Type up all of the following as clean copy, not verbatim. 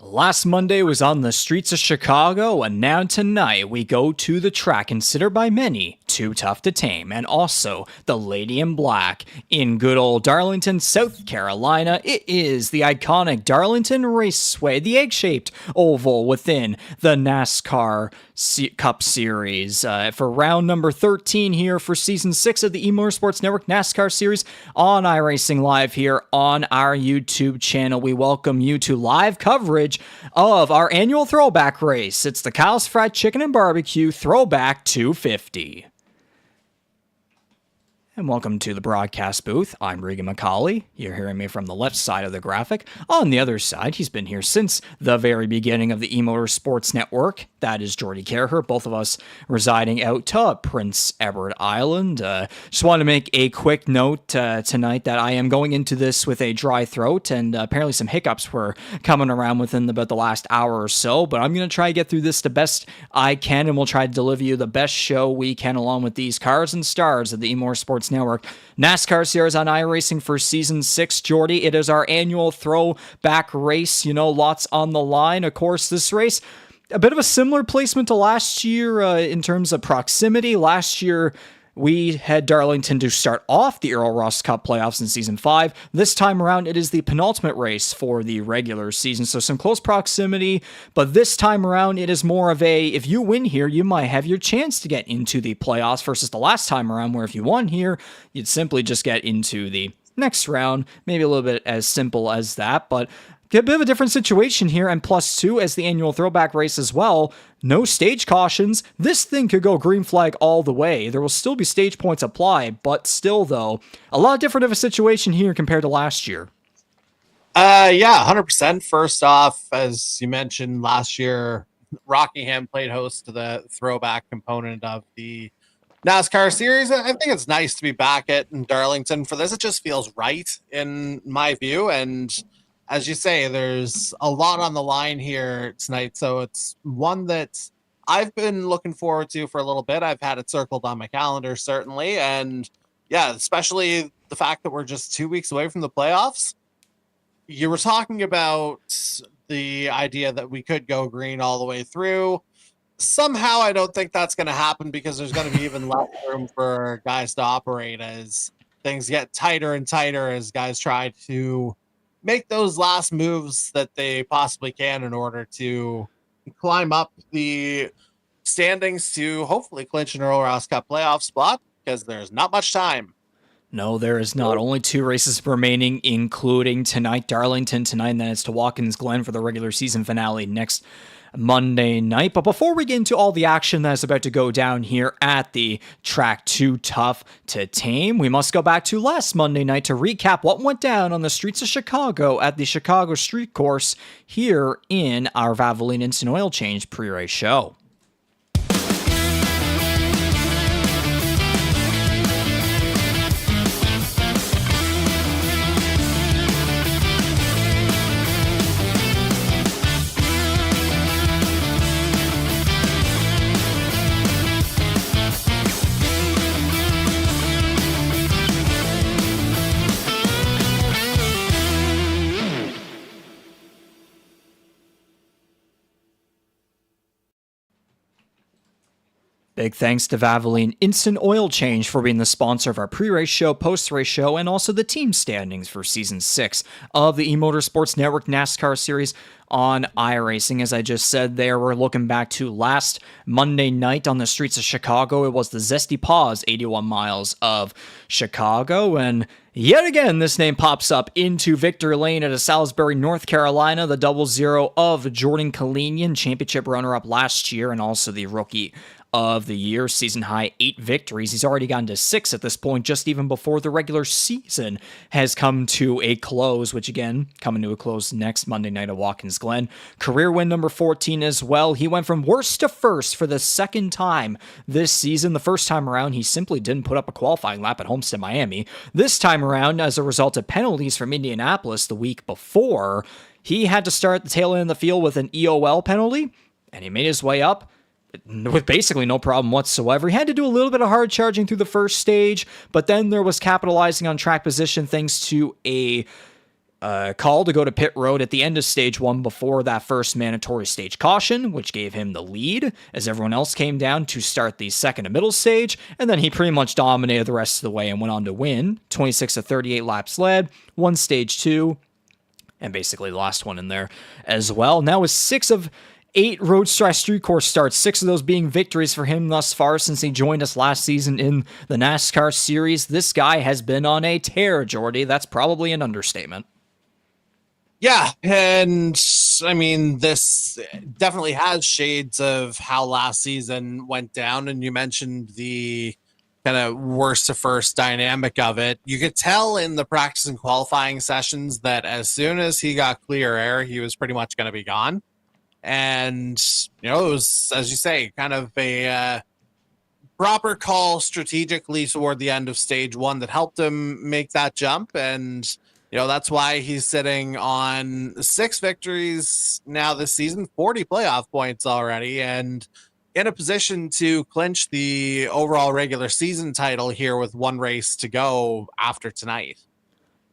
Last Monday was on the streets of Chicago, and now tonight we go to the track considered by many too tough to tame, and also the Lady in Black in good old Darlington, South Carolina. It is the iconic Darlington Raceway, the egg-shaped oval within the NASCAR Cup Series. For round number 13 here for Season 6 of the E-Motorsports Network NASCAR Series on iRacing Live here on our YouTube channel. We welcome you to live coverage of our annual throwback race. It's the Kyle's Fried Chicken and Barbecue Throwback 250. And welcome to the broadcast booth. I'm Regan McCauley. You're hearing me from the left side of the graphic. On the other side, he's been here since the very beginning of the E-Motorsports Network. That is Jordy Kerher, both of us residing out to Prince Edward Island. Just want to make a quick note tonight that I am going into this with a dry throat, and apparently some hiccups were coming around within about the last hour or so, but I'm going to try to get through this the best I can, and we'll try to deliver you the best show we can along with these cars and stars of the E-Motorsports Network. NASCAR Series on iRacing for Season 6, Jordy. It is our annual throwback race. You know, lots on the line. Of course, this race, a bit of a similar placement to last year in terms of proximity. Last year, we had Darlington to start off the Earl Ross Cup playoffs in Season 5. This time around, it is the penultimate race for the regular season, so some close proximity. But this time around, it is more of a, if you win here, you might have your chance to get into the playoffs versus the last time around, where if you won here, you'd simply just get into the next round. Maybe a little bit as simple as that, but a bit of a different situation here, and +2 as the annual throwback race as well. No stage cautions. This thing could go green flag all the way. There will still be stage points applied, but still, though, a lot different of a situation here compared to last year. Yeah, 100%. First off, as you mentioned, last year, Rockingham played host to the throwback component of the NASCAR series. I think it's nice to be back at Darlington for this. It just feels right in my view, and as you say, there's a lot on the line here tonight, so it's one that I've been looking forward to for a little bit. I've had it circled on my calendar, certainly, and yeah, especially the fact that we're just 2 weeks away from the playoffs. You were talking about the idea that we could go green all the way through. somehow I don't think that's going to happen because there's going to be even less room for guys to operate as things get tighter and tighter as guys try to make those last moves that they possibly can in order to climb up the standings to hopefully clinch an Earl Ross Cup playoff spot because there's not much time. No, there is not. Only 2 races remaining, including tonight, Darlington tonight, and then it's to Watkins Glen for the regular season finale next Monday night. But before we get into all the action that is about to go down here at the track Too Tough to Tame, we must go back to last Monday night to recap what went down on the streets of Chicago at the Chicago Street Course here in our Valvoline Instant Oil Change pre-race show. Big thanks to Valvoline Instant Oil Change for being the sponsor of our pre-race show, post-race show, and also the team standings for Season 6 of the E-Motorsports Network NASCAR Series on iRacing. As I just said there, we're looking back to last Monday night on the streets of Chicago. It was the Zesty Paws 81 miles of Chicago, and yet again, this name pops up into victory lane at a Salisbury, North Carolina, the 00 of Jordan Kalinian, championship runner-up last year, and also the rookie of the year, season high 8 victories. He's already gotten to 6 at this point, just even before the regular season has come to a close, which again, coming to a close next Monday night at Watkins Glen. Career win number 14 as well. He went from worst to first for the second time this season. The first time around, he simply didn't put up a qualifying lap at Homestead, Miami. This time around, as a result of penalties from Indianapolis the week before, he had to start the tail end of the field with an EOL penalty, and he made his way up with basically no problem whatsoever. He had to do a little bit of hard charging through the first stage, but then there was capitalizing on track position thanks to a call to go to pit road at the end of stage 1 before that first mandatory stage caution, which gave him the lead as everyone else came down to start the second and middle stage, and then he pretty much dominated the rest of the way and went on to win. 26 of 38 laps led, won stage 2, and basically the last one in there as well. Now with 6 of 8 Roadster Street Course starts, 6 of those being victories for him thus far since he joined us last season in the NASCAR series. This guy has been on a tear, Jordy. That's probably an understatement. Yeah, and I mean, this definitely has shades of how last season went down, and you mentioned the kind of worst to first dynamic of it. You could tell in the practice and qualifying sessions that as soon as he got clear air, he was pretty much going to be gone. And, you know, it was, as you say, kind of a proper call strategically toward the end of stage 1 that helped him make that jump. And, you know, that's why he's sitting on 6 victories now this season, 40 playoff points already, and in a position to clinch the overall regular season title here with 1 race to go after tonight.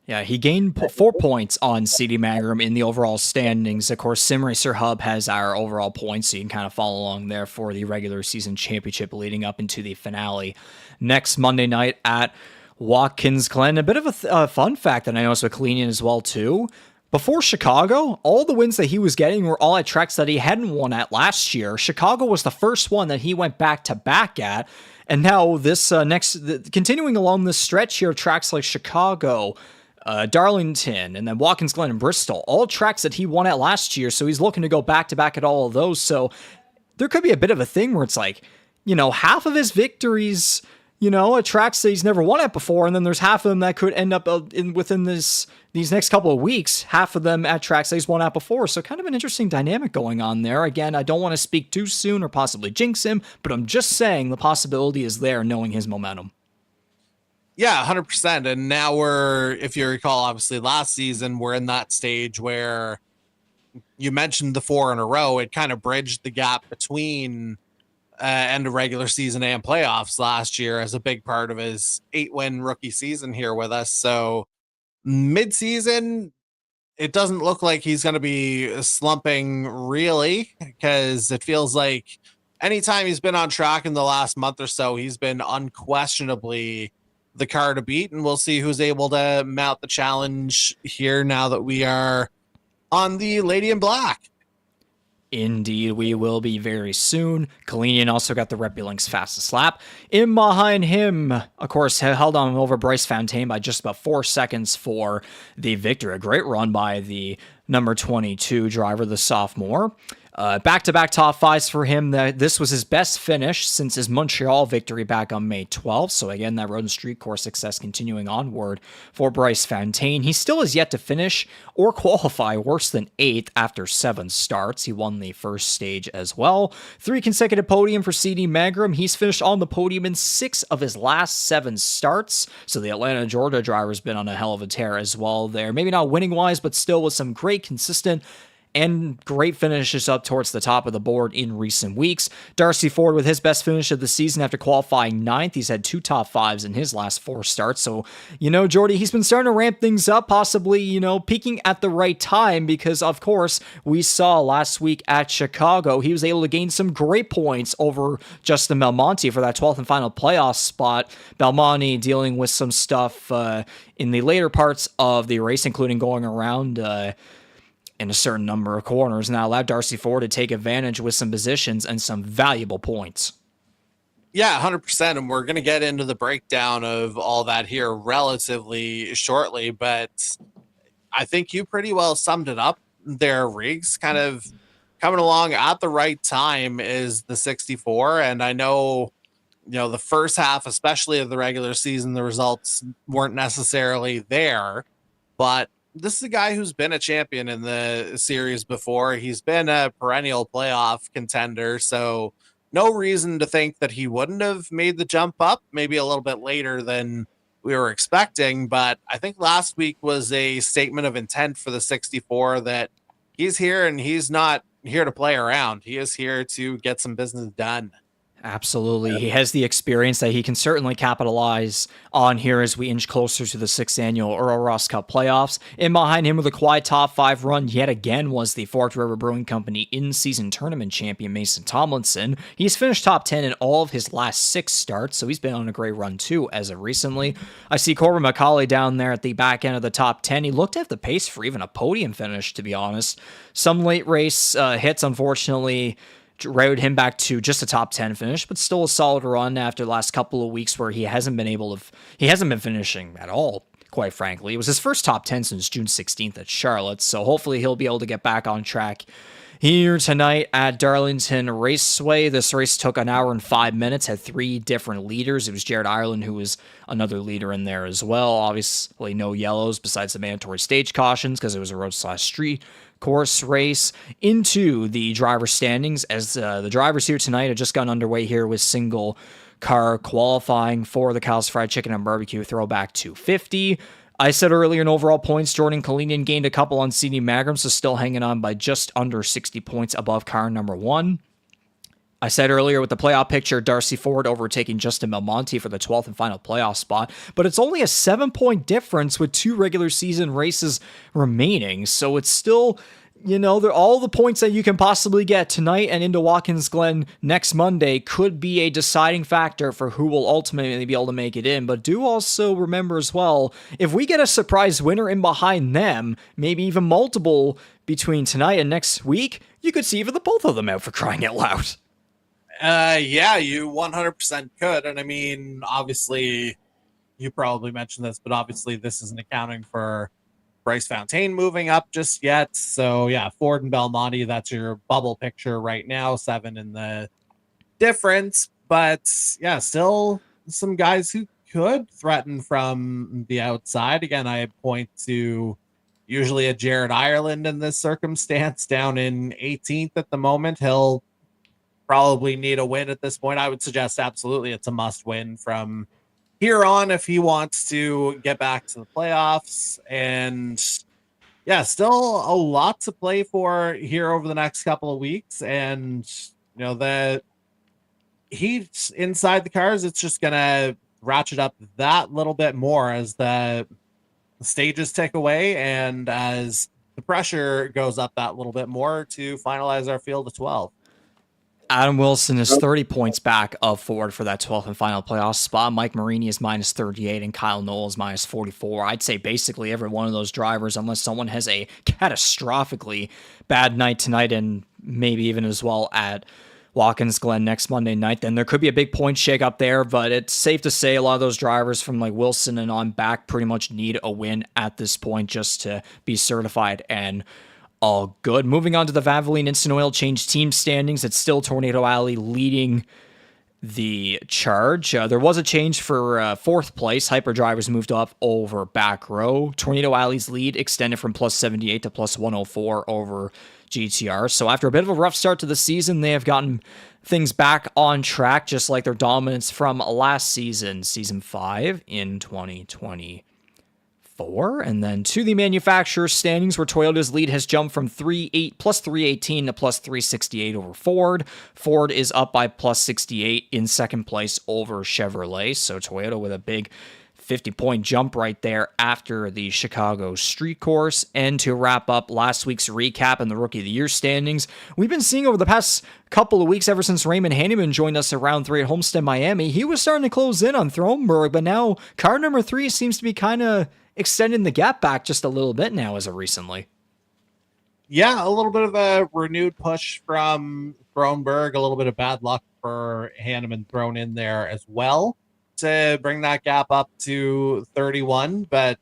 Yeah, he gained 4 points on CD Magram in the overall standings. Of course, SimRacer Hub has our overall points, so you can kind of follow along there for the regular season championship leading up into the finale next Monday night at Watkins Glen. A bit of a fun fact that I noticed with Kalinian as well, too. Before Chicago, all the wins that he was getting were all at tracks that he hadn't won at last year. Chicago was the first one that he went back-to-back at. And now this continuing along this stretch here, tracks like Chicago, Darlington, and then Watkins Glen and Bristol, all tracks that he won at last year, so he's looking to go back-to-back at all of those. So there could be a bit of a thing where it's like, you know, half of his victories, you know, at tracks that he's never won at before, and then there's half of them that could end up within these next couple of weeks, half of them at tracks that he's won at before. So kind of an interesting dynamic going on there. Again, I don't want to speak too soon or possibly jinx him, but I'm just saying the possibility is there knowing his momentum. Yeah, 100%. And now we're, if you recall, obviously last season, we're in that stage where you mentioned the 4 in a row. It kind of bridged the gap between end of regular season and playoffs last year as a big part of his 8-win rookie season here with us. So mid-season, it doesn't look like he's going to be slumping really, because it feels like anytime he's been on track in the last month or so, he's been unquestionably the car to beat, and we'll see who's able to mount the challenge here now that we are on the Lady in Black. Indeed, we will be very soon. Kalinian also got the Red Bull Link's fastest lap. In behind him, of course, held on over Bryce Fontaine by just about 4 seconds for the victory. A great run by the number 22 driver, the sophomore. Back-to-back top fives for him. This was his best finish since his Montreal victory back on May 12th. So again, that road and street course success continuing onward for Bryce Fontaine. He still has yet to finish or qualify worse than 8th after 7 starts. He won the first stage as well. 3 consecutive podium for CD Magram. He's finished on the podium in 6 of his last 7 starts. So the Atlanta, Georgia driver's been on a hell of a tear as well there. Maybe not winning-wise, but still with some great consistent and great finishes up towards the top of the board in recent weeks. Darcy Ford with his best finish of the season after qualifying 9th. He's had 2 top 5s in his last 4 starts. So, Jordy, he's been starting to ramp things up, possibly, peaking at the right time because, of course, we saw last week at Chicago, he was able to gain some great points over Justin Belmonte for that 12th and final playoff spot. Belmonte dealing with some stuff in the later parts of the race, including going around in a certain number of corners, and that allowed Darcy Ford to take advantage with some positions and some valuable points. Yeah, 100%. And we're going to get into the breakdown of all that here relatively shortly, but I think you pretty well summed it up there, Riggs. Kind of coming along at the right time is the 64. And I know, the first half, especially of the regular season, the results weren't necessarily there, but this is a guy who's been a champion in the series before. He's been a perennial playoff contender, so no reason to think that he wouldn't have made the jump up, maybe a little bit later than we were expecting. But I think last week was a statement of intent for the 64 that he's here and he's not here to play around. He is here to get some business done. Absolutely. He has the experience that he can certainly capitalize on here as we inch closer to the 6th annual Earl Ross Cup playoffs. In behind him with a quiet top 5 run yet again was the Forked River Brewing Company in-season tournament champion Mason Tomlinson. He's finished top 10 in all of his last 6 starts, so he's been on a great run too as of recently. I see Corbin McCauley down there at the back end of the top 10. He looked to have the pace for even a podium finish, to be honest. Some late race hits, unfortunately, rode him back to just a top 10 finish, but still a solid run after the last couple of weeks where he hasn't been finishing at all, quite frankly. It was his first top 10 since June 16th at Charlotte, so hopefully he'll be able to get back on track here tonight at Darlington Raceway. This race took an hour and 5 minutes, had 3 different leaders. It was Jared Ireland who was another leader in there as well. Obviously no yellows besides the mandatory stage cautions because it was a road/street course race. Into the driver standings as the drivers here tonight have just gotten underway here with single car qualifying for the Kyle's Fried Chicken and BBQ Throwback 250. I said earlier in overall points, Jordan Kalinian gained a couple on CD Magram, so still hanging on by just under 60 points above car number 1. I said earlier with the playoff picture, Darcy Ford overtaking Justin Belmonte for the 12th and final playoff spot, but it's only a 7-point difference with 2 regular season races remaining, so it's still, they're all the points that you can possibly get tonight and into Watkins Glen next Monday could be a deciding factor for who will ultimately be able to make it in. But do also remember as well, if we get a surprise winner in behind them, maybe even multiple between tonight and next week, you could see even the both of them out, for crying out loud. Yeah, you 100% could. And I mean, obviously, you probably mentioned this, but obviously this isn't accounting for Bryce Fontaine moving up just yet. So yeah, Ford and Belmonte, that's your bubble picture right now, 7 in the difference. But yeah, still some guys who could threaten from the outside. Again, I point to usually a Jared Ireland in this circumstance down in 18th at the moment. He'll probably need a win at this point. I would suggest absolutely it's a must win from here on if he wants to get back to the playoffs. And yeah, still a lot to play for here over the next couple of weeks. And the heat inside the cars, it's just gonna ratchet up that little bit more as the stages tick away and as the pressure goes up that little bit more to finalize our field of 12. Adam Wilson is 30 points back of Ford for that 12th and final playoff spot. Mike Marini is minus 38 and Kyle Knoll is minus 44. I'd say basically every one of those drivers, unless someone has a catastrophically bad night tonight and maybe even as well at Watkins Glen next Monday night, then there could be a big point shake up there, but it's safe to say a lot of those drivers from like Wilson and on back pretty much need a win at this point just to be certified and all good. Moving on to the Valvoline Instant Oil Change team standings, it's still Tornado Alley leading the charge. There was a change for fourth place. Hyperdrivers moved up over Back Row. Tornado Alley's lead extended from plus 78 to plus 104 over GTR. So after a bit of a rough start to the season, they have gotten things back on track, just like their dominance from last season, season 5 in 2024. And then to the manufacturer standings, where Toyota's lead has jumped from plus 318 to plus 368 over Ford. Ford is up by plus 68 in second place over Chevrolet. So Toyota with a big 50-point jump right there after the Chicago Street Course. And to wrap up last week's recap and the Rookie of the Year standings, we've been seeing over the past couple of weeks, ever since Raymond Hanneman joined us at round 3 at Homestead, Miami, he was starting to close in on Thronberg, but now car number 3 seems to be kind of extending the gap back just a little bit now as of recently. Yeah, a little bit of a renewed push from Thronberg, a little bit of bad luck for Hanneman thrown in there as well to bring that gap up to 31. But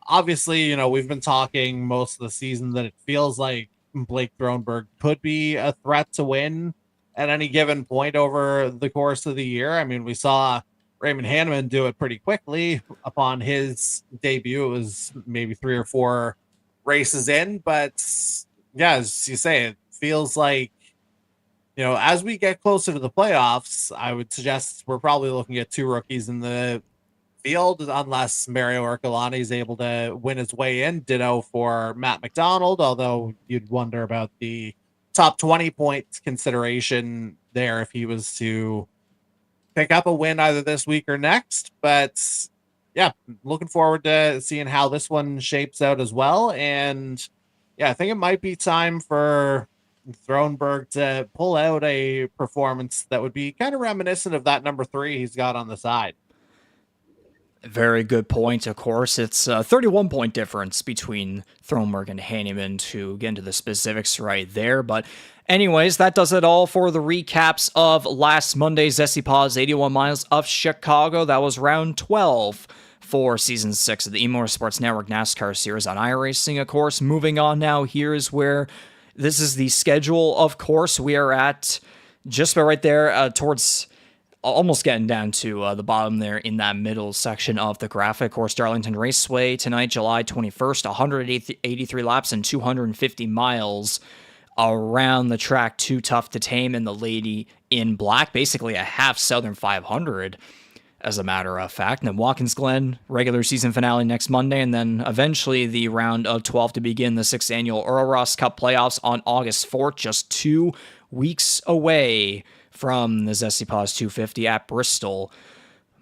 obviously, you know, we've been talking most of the season that it feels like Blake Thronberg could be a threat to win at any given point over the course of the year. I mean, we saw Raymond Hanneman do it pretty quickly upon his debut. It was maybe 3 or 4 races in, but yeah, as you say, it feels like, you know, as we get closer to the playoffs, I would suggest we're probably looking at 2 rookies in the field, unless Mario Ercolani is able to win his way in. Ditto for Matt McDonald, although you'd wonder about the top 20 point consideration there if he was to pick up a win either this week or next. But yeah, looking forward to seeing how this one shapes out as well. And yeah, I think it might be time for Thronberg to pull out a performance that would be kind of reminiscent of that number 3 he's got on the side. Very good point. Of course, it's a 31-point difference between Thronberg and Hanneman to get into the specifics right there. But anyways, that does it all for the recaps of last Monday's Zesty Paws 81 miles of Chicago. That was round 12 for season 6 of the E-Motorsports Network NASCAR series on iRacing. Of course, moving on now, here's where this is the schedule. Of course, we are at just about right there towards almost getting down to the bottom there in that middle section of the graphic. Of course, Darlington Raceway tonight, July 21st, 183 laps and 250 miles around the track. Too Tough to Tame and the Lady in Black, basically a half Southern 500, as a matter of fact. And then Watkins Glen, regular season finale next Monday, and then eventually the round of 12 to begin the 6th annual Earl Ross Cup playoffs on August 4th, just 2 weeks away from the Zesty Paws 250 at Bristol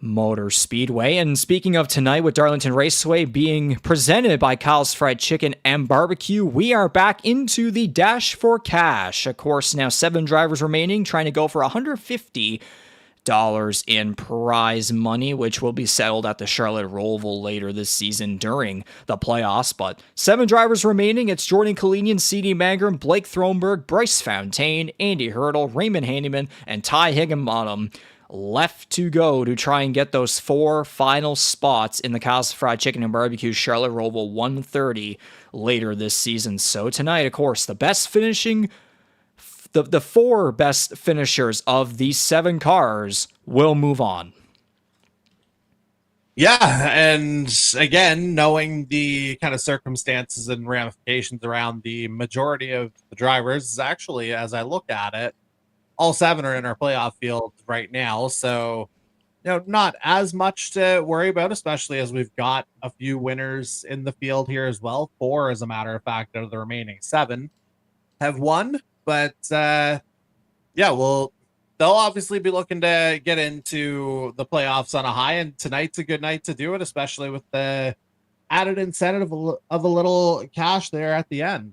Motor Speedway. And speaking of tonight, with Darlington Raceway being presented by Kyle's Fried Chicken and Barbecue, we are back into the Dash for Cash. Of course, now 7 drivers remaining, trying to go for $150 in prize money, which will be settled at the Charlotte Roval later this season during the playoffs. But 7 drivers remaining. It's Jordan Kalinian, CD Mangrum, Blake Thronberg, Bryce Fontaine, Andy Hurdle, Raymond Hanneman, and Ty Higginbottom left to go to try and get those 4 final spots in the Kyle's Fried Chicken and Barbecue Charlotte Roval 130 later this season. So tonight, of course, the best finishing the 4 best finishers of these 7 cars will move on. Yeah, and again, knowing the kind of circumstances and ramifications around the majority of the drivers, is actually, as I look at it, all 7 are in our playoff field right now. So, you know, not as much to worry about, especially as we've got a few winners in the field here as well. 4, as a matter of fact, out of the remaining 7 have won. But yeah, well, they'll obviously be looking to get into the playoffs on a high, and tonight's a good night to do it, especially with the added incentive of a little cash there at the end.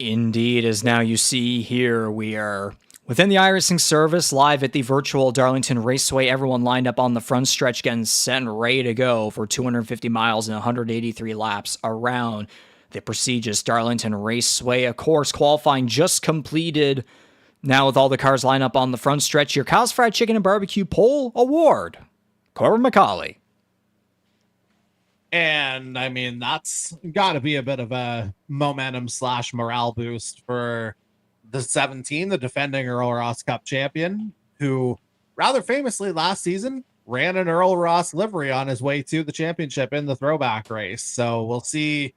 Indeed, as now you see here, we are within the iRacing service, live at the virtual Darlington Raceway. Everyone lined up on the front stretch, getting set and ready to go for 250 miles and 183 laps around the prestigious Darlington Raceway. Of course, qualifying just completed. Now with all the cars lined up on the front stretch, your Kyle's Fried Chicken and Barbecue Pole Award, Corbin McCauley. And I mean, that's got to be a bit of a momentum / morale boost for the 17, the defending Earl Ross Cup champion, who rather famously last season ran an Earl Ross livery on his way to the championship in the throwback race. So we'll see.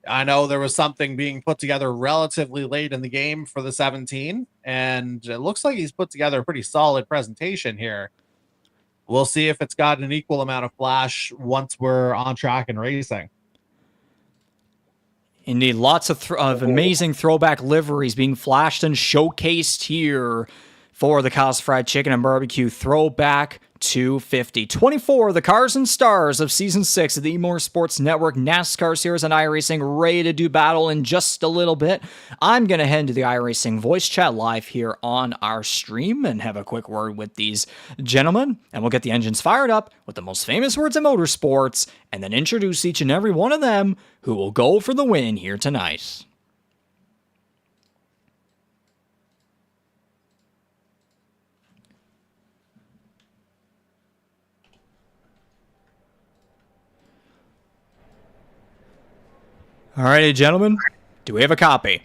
I know there was something being put together relatively late in the game for the 17, and it looks like he's put together a pretty solid presentation here. We'll see if it's got an equal amount of flash once we're on track and racing. Indeed, lots of amazing throwback liveries being flashed and showcased here for the Kyle's Fried Chicken and Barbecue Throwback 250. 24 of the cars and stars of Season 6 of the E-Motorsports Network NASCAR Series and iRacing ready to do battle in just a little bit. I'm going to head into the iRacing voice chat live here on our stream and have a quick word with these gentlemen, and we'll get the engines fired up with the most famous words in motorsports and then introduce each and every one of them who will go for the win here tonight. All righty, gentlemen, do we have a copy?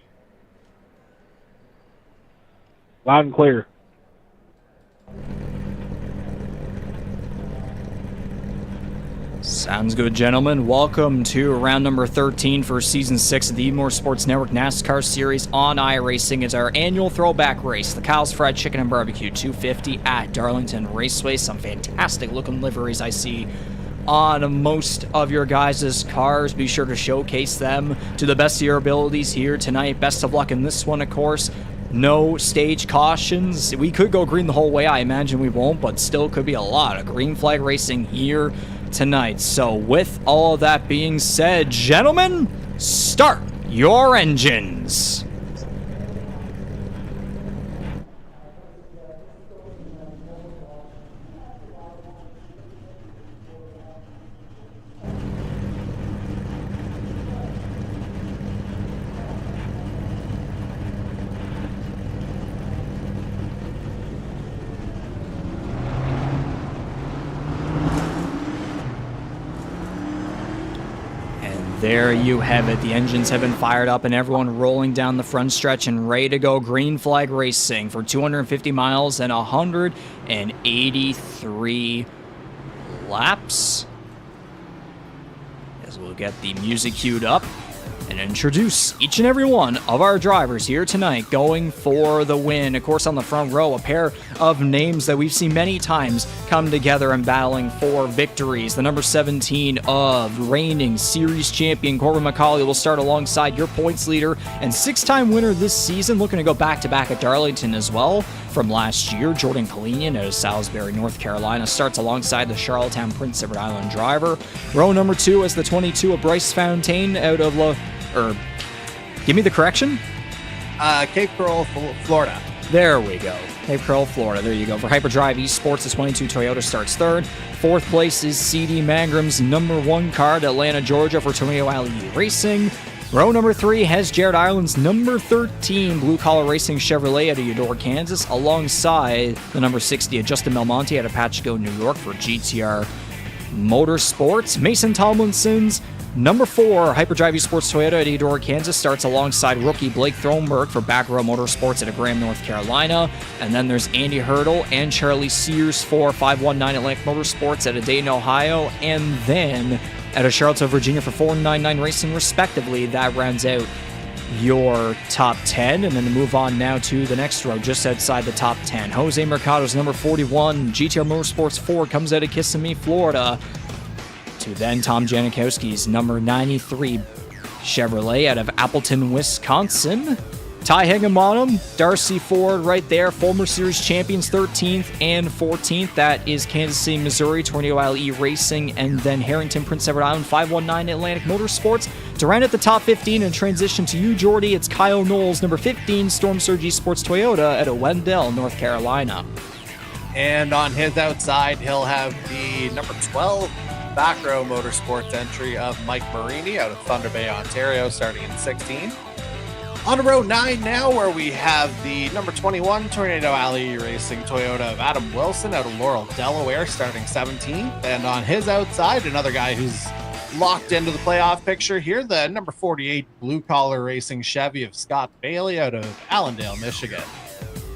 Loud and clear. Sounds good, gentlemen. Welcome to round number 13 for Season 6 of the E-Motorsports Network NASCAR Series on iRacing. It's our annual throwback race, the Kyle's Fried Chicken and Barbecue 250 at Darlington Raceway. Some fantastic looking liveries I see on most of your guys' cars. Be sure to showcase them to the best of your abilities here tonight. Best of luck in this one, of course. No stage cautions. We could go green the whole way. I imagine we won't, but still could be a lot of green flag racing here tonight. So with all that being said, gentlemen, start your engines. There you have it. The engines have been fired up and everyone rolling down the front stretch and ready to go green flag racing for 250 miles and 183 laps. As we'll get the music queued up and introduce each and every one of our drivers here tonight going for the win. Of course, on the front row, a pair of names that we've seen many times come together and battling for victories. The number 17 of reigning series champion Corbin McCauley will start alongside your points leader and 6-time winner this season, looking to go back-to-back at Darlington as well from last year. Jordan Kalinian out of Salisbury, North Carolina, starts alongside the Charlottetown Prince Edward Island driver. Row number 2 as the 22 of Bryce Fontaine out of give me the correction. Cape Coral, Florida. There we go. Cape Coral, Florida. There you go. For Hyperdrive Esports, the 22 Toyota starts third. Fourth place is CD Mangram's number 1 car at Atlanta, Georgia for Tornado Alley Racing. Row number 3 has Jared Ireland's number 13 Blue Collar Racing Chevrolet out of Eudora, Kansas, alongside the number 60 of Justin Belmonte out of Patchico, New York for GTR Motorsports. Mason Tomlinson's number 4 Hyperdrive Esports Toyota at Eudora, Kansas starts alongside rookie Blake Thronberg for Back Row Motorsports at Graham, North Carolina. And then there's Andy Hurdle and Charlie Sears for 519 Atlantic Motorsports at Dayton, Ohio. And then at Charlottesville, Virginia for 499 Racing respectively. That rounds out your top 10. And then to move on now to the next row just outside the top 10. Jose Mercado's number 41 GTR Motorsports Ford comes out of Kissimmee, Florida. To then Tom Janikowski's number 93 Chevrolet out of Appleton, Wisconsin. Ty Higginbottom, Darcy Ford right there, former series champions 13th and 14th. That is Kansas City, Missouri, Tornado Alley Racing, and then Harrington, Prince Edward Island, 519 Atlantic Motorsports. To round out the top 15 and transition to you, Jordy, it's Kyle Knowles, number 15, Storm Surge Esports Toyota out of Wendell, North Carolina. And on his outside, he'll have the number 12 back row motorsports entry of Mike Marini out of Thunder Bay, Ontario, starting in 16. On to row 9 now, where we have the number 21 Tornado Alley Racing Toyota of Adam Wilson out of Laurel, Delaware, starting 17th. And on his outside, another guy who's locked into the playoff picture here, the number 48 Blue Collar Racing Chevy of Scott Bailey out of Allendale, Michigan.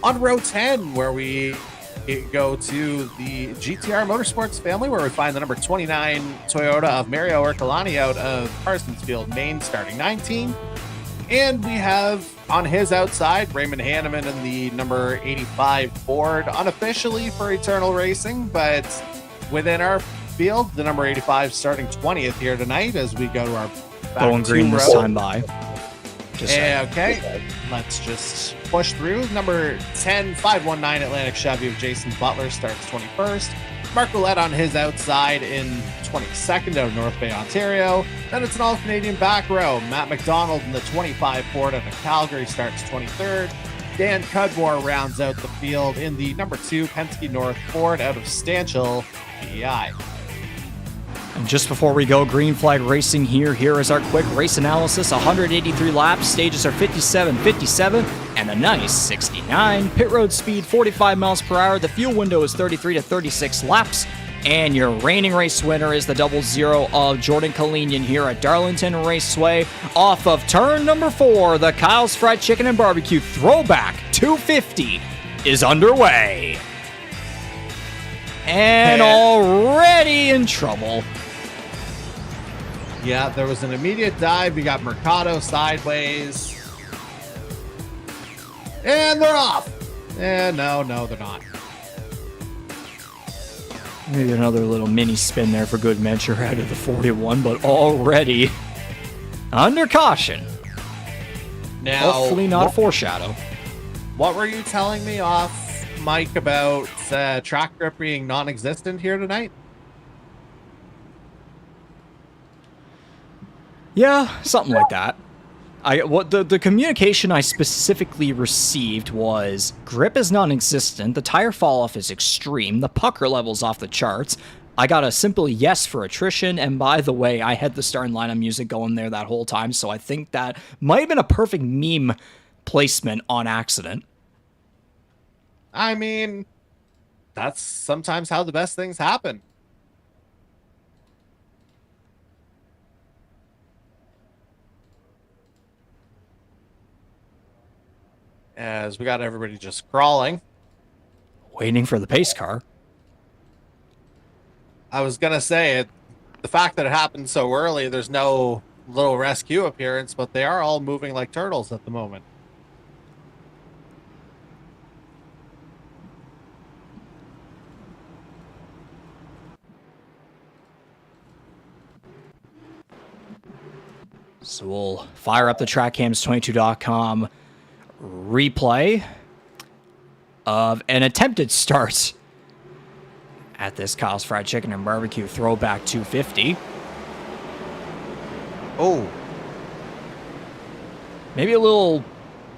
On row 10, where we go to the GTR Motorsports family, where we find the number 29 Toyota of Mario Ercolani out of Parsonsfield, Maine, starting 19. And we have on his outside Raymond Hanneman in the number 85 Ford, unofficially for Eternal Racing, but within our field, the number 85 starting 20th here tonight as we go to our going green this time by. Okay, let's just push through. Number 10 519 Atlantic Chevy of Jason Butler starts 21st. Mark Willett on his outside in 22nd out of North Bay, Ontario. Then it's an all-Canadian back row. Matt McDonald in the 25 Ford out of Calgary starts 23rd. Dan Cudmore rounds out the field in the number 2 Penske North Ford out of Stanchill, PEI. And just before we go, green flag racing here is our quick race analysis. 183 laps, stages are 57, 57, and a nice 69. Pit road speed 45 miles per hour. The fuel window is 33 to 36 laps. And your reigning race winner is the 00 of Jordan Kalinian here at Darlington Raceway. Off of turn number 4, the Kyle's Fried Chicken and Barbecue Throwback 250 is underway. And already in trouble. Yeah, there was an immediate dive. We got Mercado sideways. And they're off. And no, they're not. Maybe another little mini spin there for good measure out of the 41, but already under caution. Now, hopefully not a foreshadow. What were you telling me off mic about track grip being non-existent here tonight? Yeah, something like that. The communication I specifically received was grip is non-existent, the tire fall off is extreme, the pucker level's off the charts. I got a simple yes for attrition, and by the way, I had the starting lineup music going there that whole time, so I think that might have been a perfect meme placement on accident. I mean, that's sometimes how the best things happen. As we got everybody just crawling. Waiting for the pace car. I was going to say, the fact that it happened so early, there's no little rescue appearance, but they are all moving like turtles at the moment. So we'll fire up the TrackCams22.com replay of an attempted start at this Kyle's Fried Chicken and Barbecue Throwback 250. Oh. Maybe a little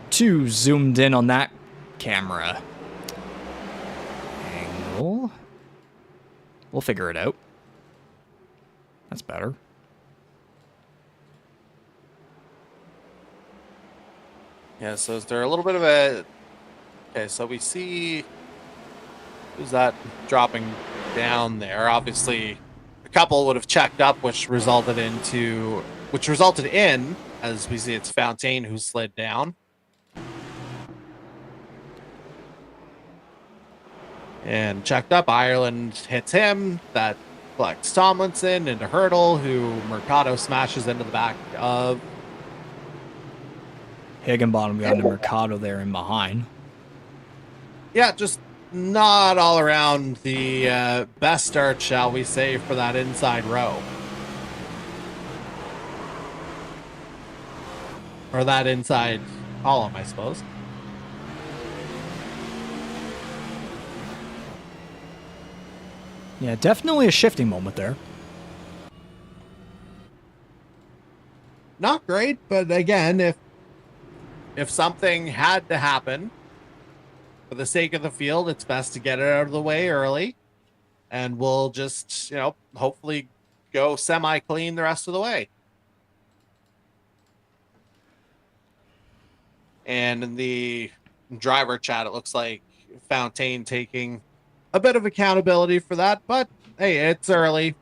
too zoomed in on that camera angle. We'll figure it out. That's better. Yeah, so is there a little bit of a... Okay, so we see... Who's that dropping down there? Obviously, a couple would have checked up, which resulted in, as we see, it's Fontaine who slid down. And checked up, Ireland hits him. That collects Tomlinson into Hurdle, who Mercado smashes into the back of. Higginbottom got into Mercado there in behind. Yeah, just not all around the best start, shall we say, for that inside row. Or that inside column, I suppose. Yeah, definitely a shifting moment there. not great, but again, if something had to happen for the sake of the field, it's best to get it out of the way early, and we'll just, hopefully go semi-clean the rest of the way. And in the driver chat, it looks like Fontaine taking a bit of accountability for that, but hey, it's early.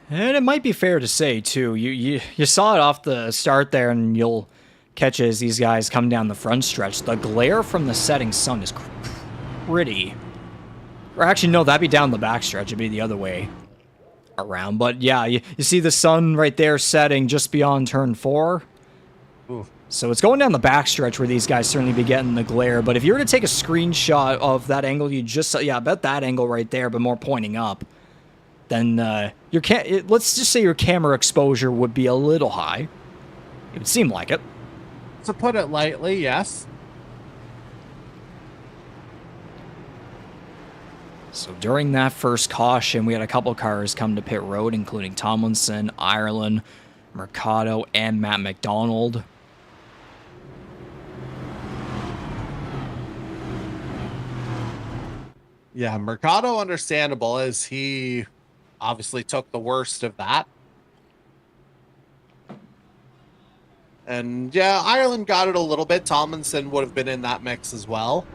And it might be fair to say, too, you saw it off the start there, and you'll catch as these guys come down the front stretch. The glare from the setting sun is pretty... Or actually, no, that'd be down the back stretch. It'd be the other way around. But yeah, you see the sun right there setting just beyond turn 4. Ooh. So it's going down the back stretch where these guys certainly be getting the glare. But if you were to take a screenshot of that angle you just saw, yeah, about that angle right there, but more pointing up, then let's just say your camera exposure would be a little high. It would seem like it. To put it lightly, yes. So during that first caution, we had a couple cars come to pit road, including Tomlinson, Ireland, Mercado, and Matt McDonald. Yeah, Mercado, understandable, as he obviously took the worst of that. And yeah, Ireland got it a little bit. Tomlinson would have been in that mix as well.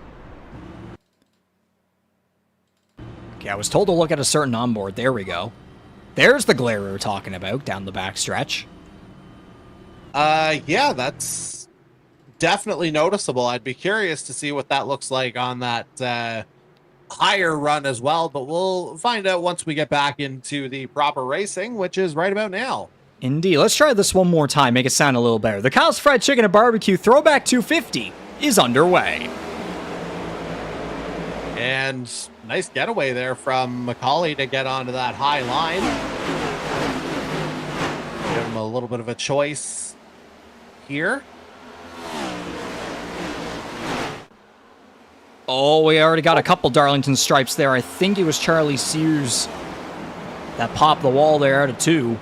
Okay, I was told to look at a certain onboard. There we go. There's the glare we were talking about down the back stretch. Yeah, that's definitely noticeable. I'd be curious to see what that looks like on that higher run as well, but we'll find out once we get back into the proper racing, which is right about now. Indeed. Let's try this one more time, make it sound a little better. The Kyle's Fried Chicken and Barbecue Throwback 250 is underway. And nice getaway there from Macaulay to get onto that high line. Give him a little bit of a choice here. Oh, we already got a couple Darlington stripes there. I think it was Charlie Sears that popped the wall there out of 2.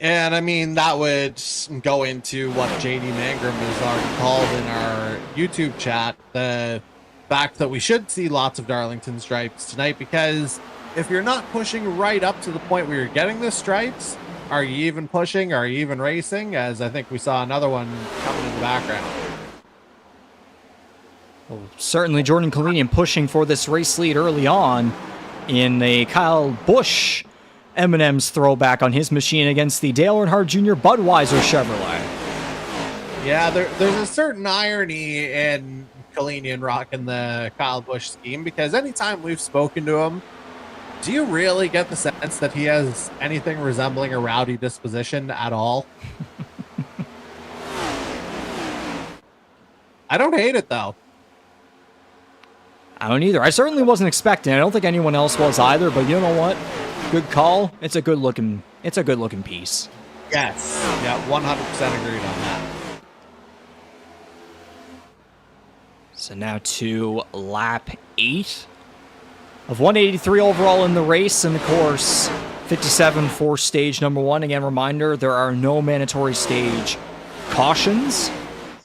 And I mean, that would go into what JD Mangrum has already called in our YouTube chat, the fact that we should see lots of Darlington stripes tonight, because if you're not pushing right up to the point where you're getting the stripes, are you even pushing? Are you even racing? As I think we saw another one coming in the background. Well, certainly Jordan Kalinian pushing for this race lead early on in a Kyle Busch M&M's throwback on his machine against the Dale Earnhardt Jr. Budweiser Chevrolet. Yeah, there's a certain irony in Kalinian rocking the Kyle Busch scheme, because anytime we've spoken to him, do you really get the sense that he has anything resembling a rowdy disposition at all? I don't hate it, though. I don't either. I certainly wasn't expecting it. I don't think anyone else was either, but you know what? Good call. It's a good looking piece. Yes. Yeah, 100% agreed on that. So now to lap 8 of 183 overall in the race, and of course 57 for stage number 1. Again, reminder, there are no mandatory stage cautions.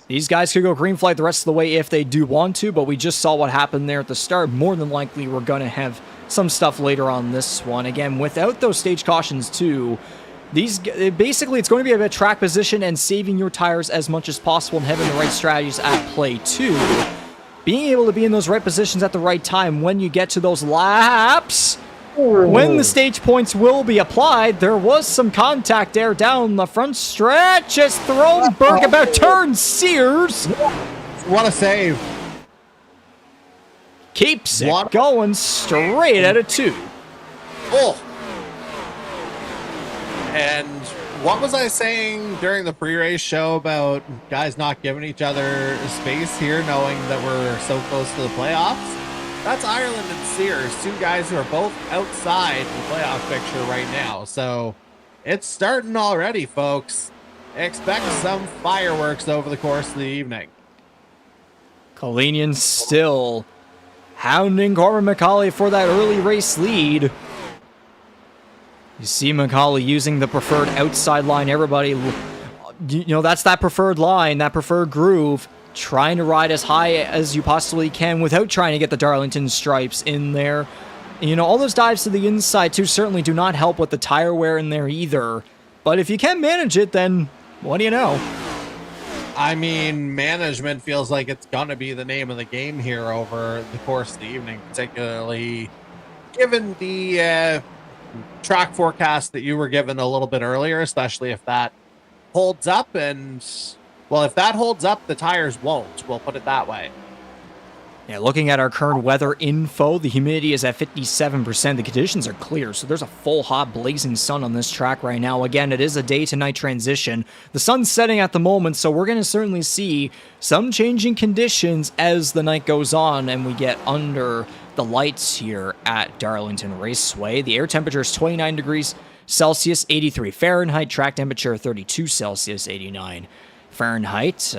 These guys could go green flag the rest of the way if they do want to, but we just saw what happened there at the start. More than likely, we're going to have some stuff later on this one. Again, without those stage cautions too, basically it's going to be about track position and saving your tires as much as possible and having the right strategies at play too. Being able to be in those right positions at the right time when you get to those laps, when the stage points will be applied. There was some contact there down the front stretch as Throneberg about turned Sears. What a save. Keeps it going straight out of 2. Oh. And what was I saying during the pre-race show about guys not giving each other space here, knowing that we're so close to the playoffs? That's Ireland and Sears, 2 guys who are both outside the playoff picture right now. So it's starting already, folks. Expect some fireworks over the course of the evening. Kalinian still hounding Corbin McCauley for that early race lead. You see McCauley using the preferred outside line. Everybody, that's that preferred line, that preferred groove, trying to ride as high as you possibly can without trying to get the Darlington stripes in there. All those dives to the inside, too, certainly do not help with the tire wear in there either. But if you can manage it, then what do you know? I mean, management feels like it's going to be the name of the game here over the course of the evening, particularly given the track forecast that you were given a little bit earlier, especially if that holds up. And, well, if that holds up, the tires won't. We'll put it that way. Yeah, looking at our current weather info, the humidity is at 57%. The conditions are clear, so there's a full hot blazing sun on this track right now. Again, it is a day-to-night transition. The sun's setting at the moment, so we're going to certainly see some changing conditions as the night goes on and we get under the lights here at Darlington Raceway. The air temperature is 29 degrees Celsius, 83 Fahrenheit. Track temperature 32 Celsius, 89 Fahrenheit.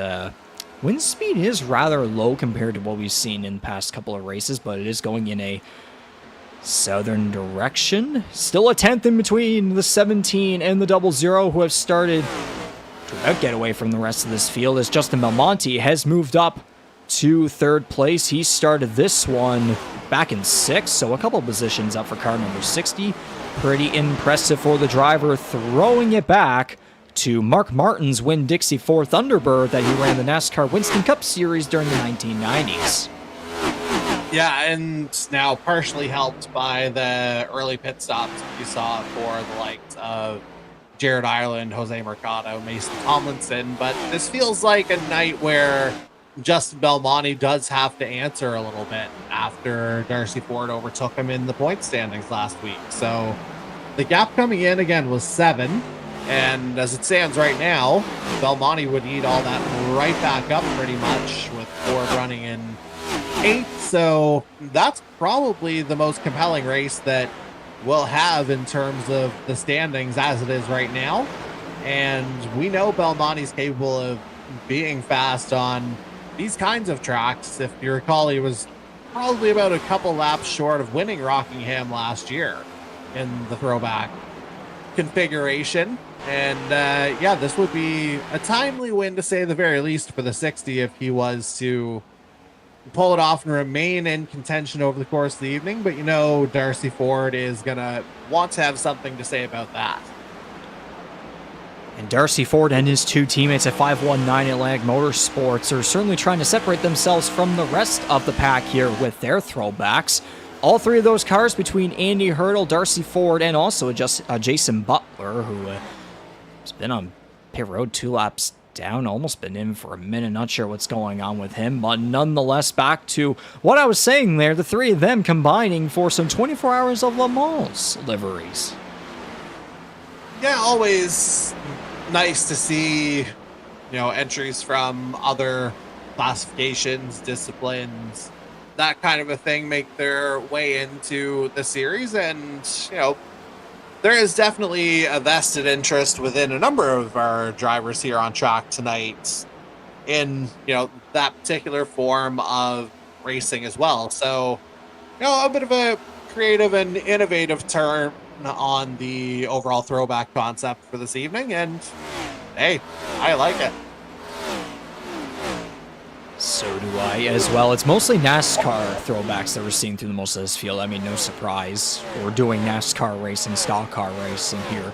Wind speed is rather low compared to what we've seen in the past couple of races, but it is going in a southern direction. Still a 10th in between the 17 and the 00, who have started to get away from the rest of this field, as Justin Belmonte has moved up to third place. He started this one back in 6th, so a couple positions up for car number 60. Pretty impressive for the driver, throwing it back to Mark Martin's Winn-Dixie 4 Thunderbird that he ran the NASCAR Winston Cup Series during the 1990s. Yeah, and now partially helped by the early pit stops you saw for the likes of Jared Ireland, Jose Mercado, Mason Tomlinson. But this feels like a night where Justin Belmonte does have to answer a little bit after Darcy Ford overtook him in the point standings last week. So the gap coming in again was 7. And as it stands right now, Belmonte would need all that right back up pretty much, with Ford running in 8th. So that's probably the most compelling race that we'll have in terms of the standings as it is right now. And we know Belmonte's capable of being fast on these kinds of tracks. If you recall, he was probably about a couple laps short of winning Rockingham last year in the throwback configuration. And yeah, this would be a timely win, to say the very least, for the 60 if he was to pull it off and remain in contention over the course of the evening. But Darcy Ford is going to want to have something to say about that. And Darcy Ford and his 2 teammates at 519 Atlantic Motorsports are certainly trying to separate themselves from the rest of the pack here with their throwbacks. All 3 of those cars between Andy Hurdle, Darcy Ford, and also Jason Butler, who has been on pit road 2 laps down, almost been in for a minute, not sure what's going on with him, but nonetheless, back to what I was saying there, the 3 of them combining for some 24 Hours of Le Mans liveries. Yeah, always nice to see, entries from other classifications, disciplines, that kind of a thing make their way into the series. And, there is definitely a vested interest within a number of our drivers here on track tonight in, that particular form of racing as well. So, a bit of a creative and innovative turn on the overall throwback concept for this evening. And hey, I like it. So do I as well. It's mostly NASCAR throwbacks that we're seeing through the most of this field. I mean, no surprise. We're doing NASCAR racing, stock car racing here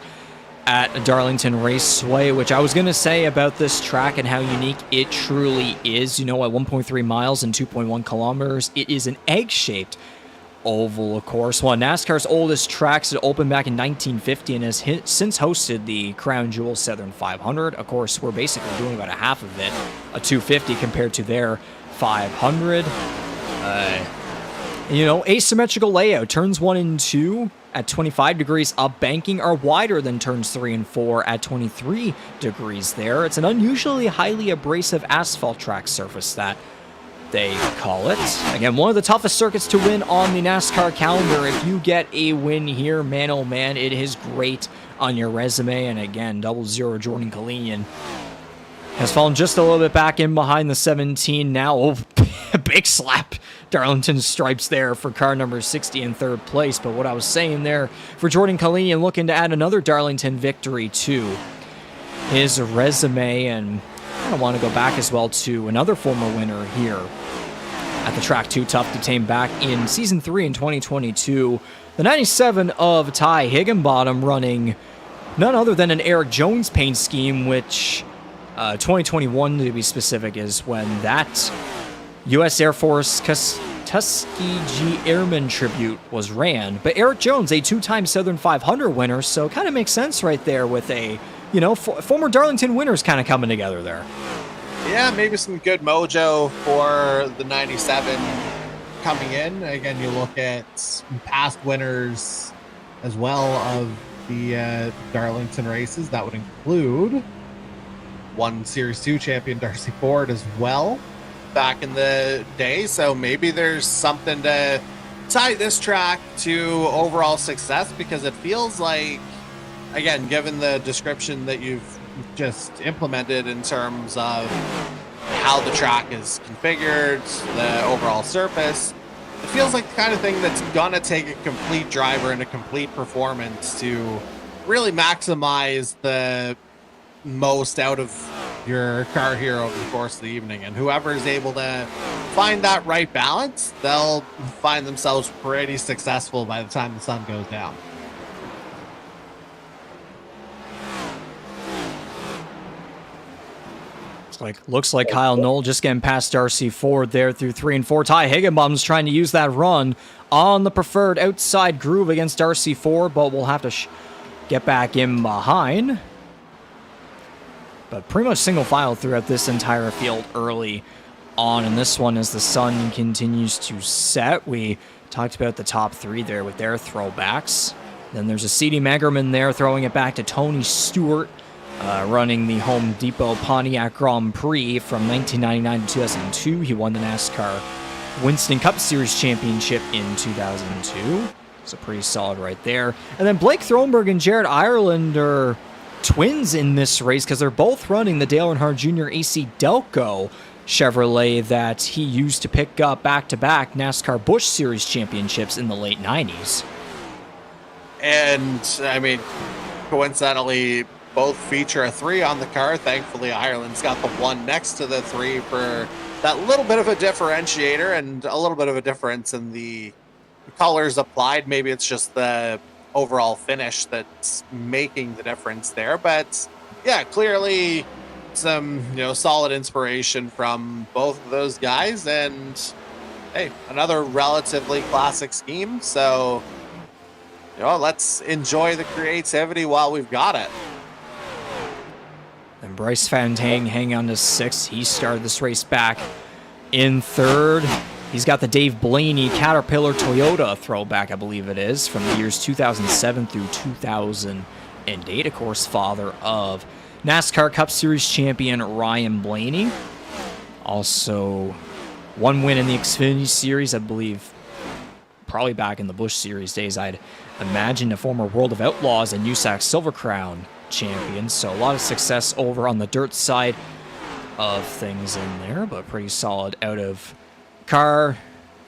at Darlington Raceway, which I was going to say about this track and how unique it truly is. At 1.3 miles and 2.1 kilometers, it is an egg-shaped oval, of course. One of NASCAR's oldest tracks. It opened back in 1950 and has since hosted the Crown Jewel Southern 500. Of course, we're basically doing about a half of it, a 250 compared to their 500. Asymmetrical layout. Turns 1 and 2 at 25 degrees up banking are wider than turns 3 and 4 at 23 degrees there. It's an unusually highly abrasive asphalt track surface that they call it. Again, one of the toughest circuits to win on the NASCAR calendar. If you get a win here, man, oh man, it is great on your resume. And again, 00 Jordan Kalinian Has fallen just a little bit back in behind the 17 now. Oh, big slap. Darlington stripes there for car number 60 in third place. But what I was saying there for Jordan Kalinian looking to add another Darlington victory to his resume. And I want to go back as well to another former winner here at the track. Too tough to tame back in season 3 in 2022. The 97 of Ty Higginbottom running none other than an Eric Jones paint scheme, which 2021 to be specific is when that U.S. Air Force Tuskegee Airman tribute was ran. But Eric Jones, a 2-time Southern 500 winner, so it kind of makes sense right there with a, former Darlington winners kind of coming together there. Yeah, maybe some good mojo for the 97 coming in. Again, you look at past winners as well of the Darlington races. That would include one Series 2 champion, Darcy Ford, as well, back in the day. So maybe there's something to tie this track to overall success, because it feels like, again, given the description that you've just implemented in terms of how the track is configured, the overall surface, it feels like the kind of thing that's gonna take a complete driver and a complete performance to really maximize the most out of your car here over the course of the evening. And whoever is able to find that right balance, they'll find themselves pretty successful by the time the sun goes down. Looks like Kyle Knoll just getting past Darcy Ford there through 3 and 4. Ty Higginbottom's trying to use that run on the preferred outside groove against Darcy Ford, but we'll have to get back in behind. But pretty much single file throughout this entire field early on in this one as the sun continues to set. We talked about the top 3 there with their throwbacks. Then there's a C.D. Megerman there throwing it back to Tony Stewart, running the Home Depot Pontiac Grand Prix from 1999 to 2002. He won the NASCAR Winston Cup Series Championship in 2002. So pretty solid right there. And then Blake Thronberg and Jared Ireland are twins in this race because they're both running the Dale Earnhardt Jr. AC Delco Chevrolet that he used to pick up back-to-back NASCAR Busch Series championships in the late 90s. And, I mean, coincidentally, both feature a 3 on the car. Thankfully, Ireland's got the 1 next to the 3 for that little bit of a differentiator and a little bit of a difference in the colors applied. Maybe it's just the overall finish that's making the difference there. But, yeah, clearly some, solid inspiration from both of those guys. And, hey, another relatively classic scheme. So, let's enjoy the creativity while we've got it. And Bryce Fontaine hanging on to 6th. He started this race back in 3rd. He's got the Dave Blaney Caterpillar Toyota throwback, I believe it is, from the years 2007 through 2008. Of course, father of NASCAR Cup Series champion Ryan Blaney. Also, 1 win in the Xfinity Series, I believe, probably back in the Busch Series days. I'd imagine a former World of Outlaws and USAC Silver Crown champion. So a lot of success over on the dirt side of things in there, but pretty solid out of car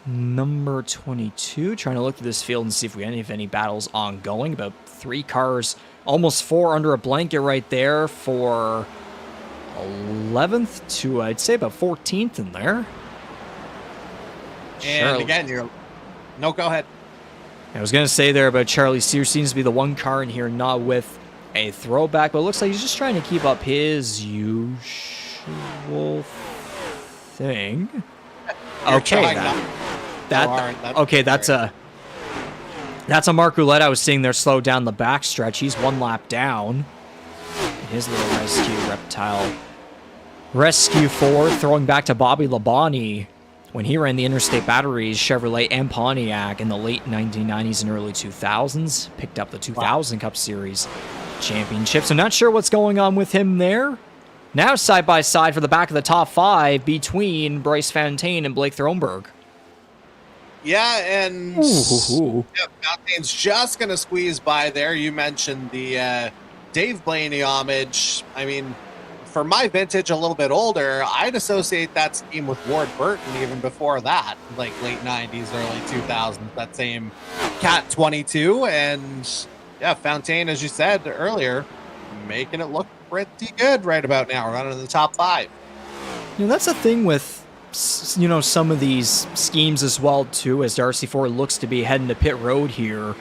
number 22. Trying to look through this field and see if we have any battles ongoing. About 3 cars, almost 4 under a blanket right there for 11th to, I'd say, about 14th in there. And again, no, go ahead. I was going to say there about Charlie Sears seems to be the 1 car in here not with a throwback, but it looks like he's just trying to keep up his usual thing. Okay, that's a Mark Roulette I was seeing there slow down the backstretch. He's 1 lap down. His little reptile rescue 4 throwing back to Bobby Labonte when he ran the Interstate Batteries Chevrolet and Pontiac in the late 1990s and early 2000s. Picked up the 2000 Cup Series championship. So not sure what's going on with him there. Now side by side for the back of the top 5 between Bryce Fontaine and Blake Thronberg. Yeah, and Fontaine's just going to squeeze by there. You mentioned the Dave Blaney homage. I mean, for my vintage, a little bit older, I'd associate that scheme with Ward Burton even before that, like late 90s, early 2000s, that same Cat 22. And yeah, Fontaine, as you said earlier, making it look pretty good right about now, running in the top 5. That's the thing with, some of these schemes as well, too, as Darcy Ford looks to be heading to pit road here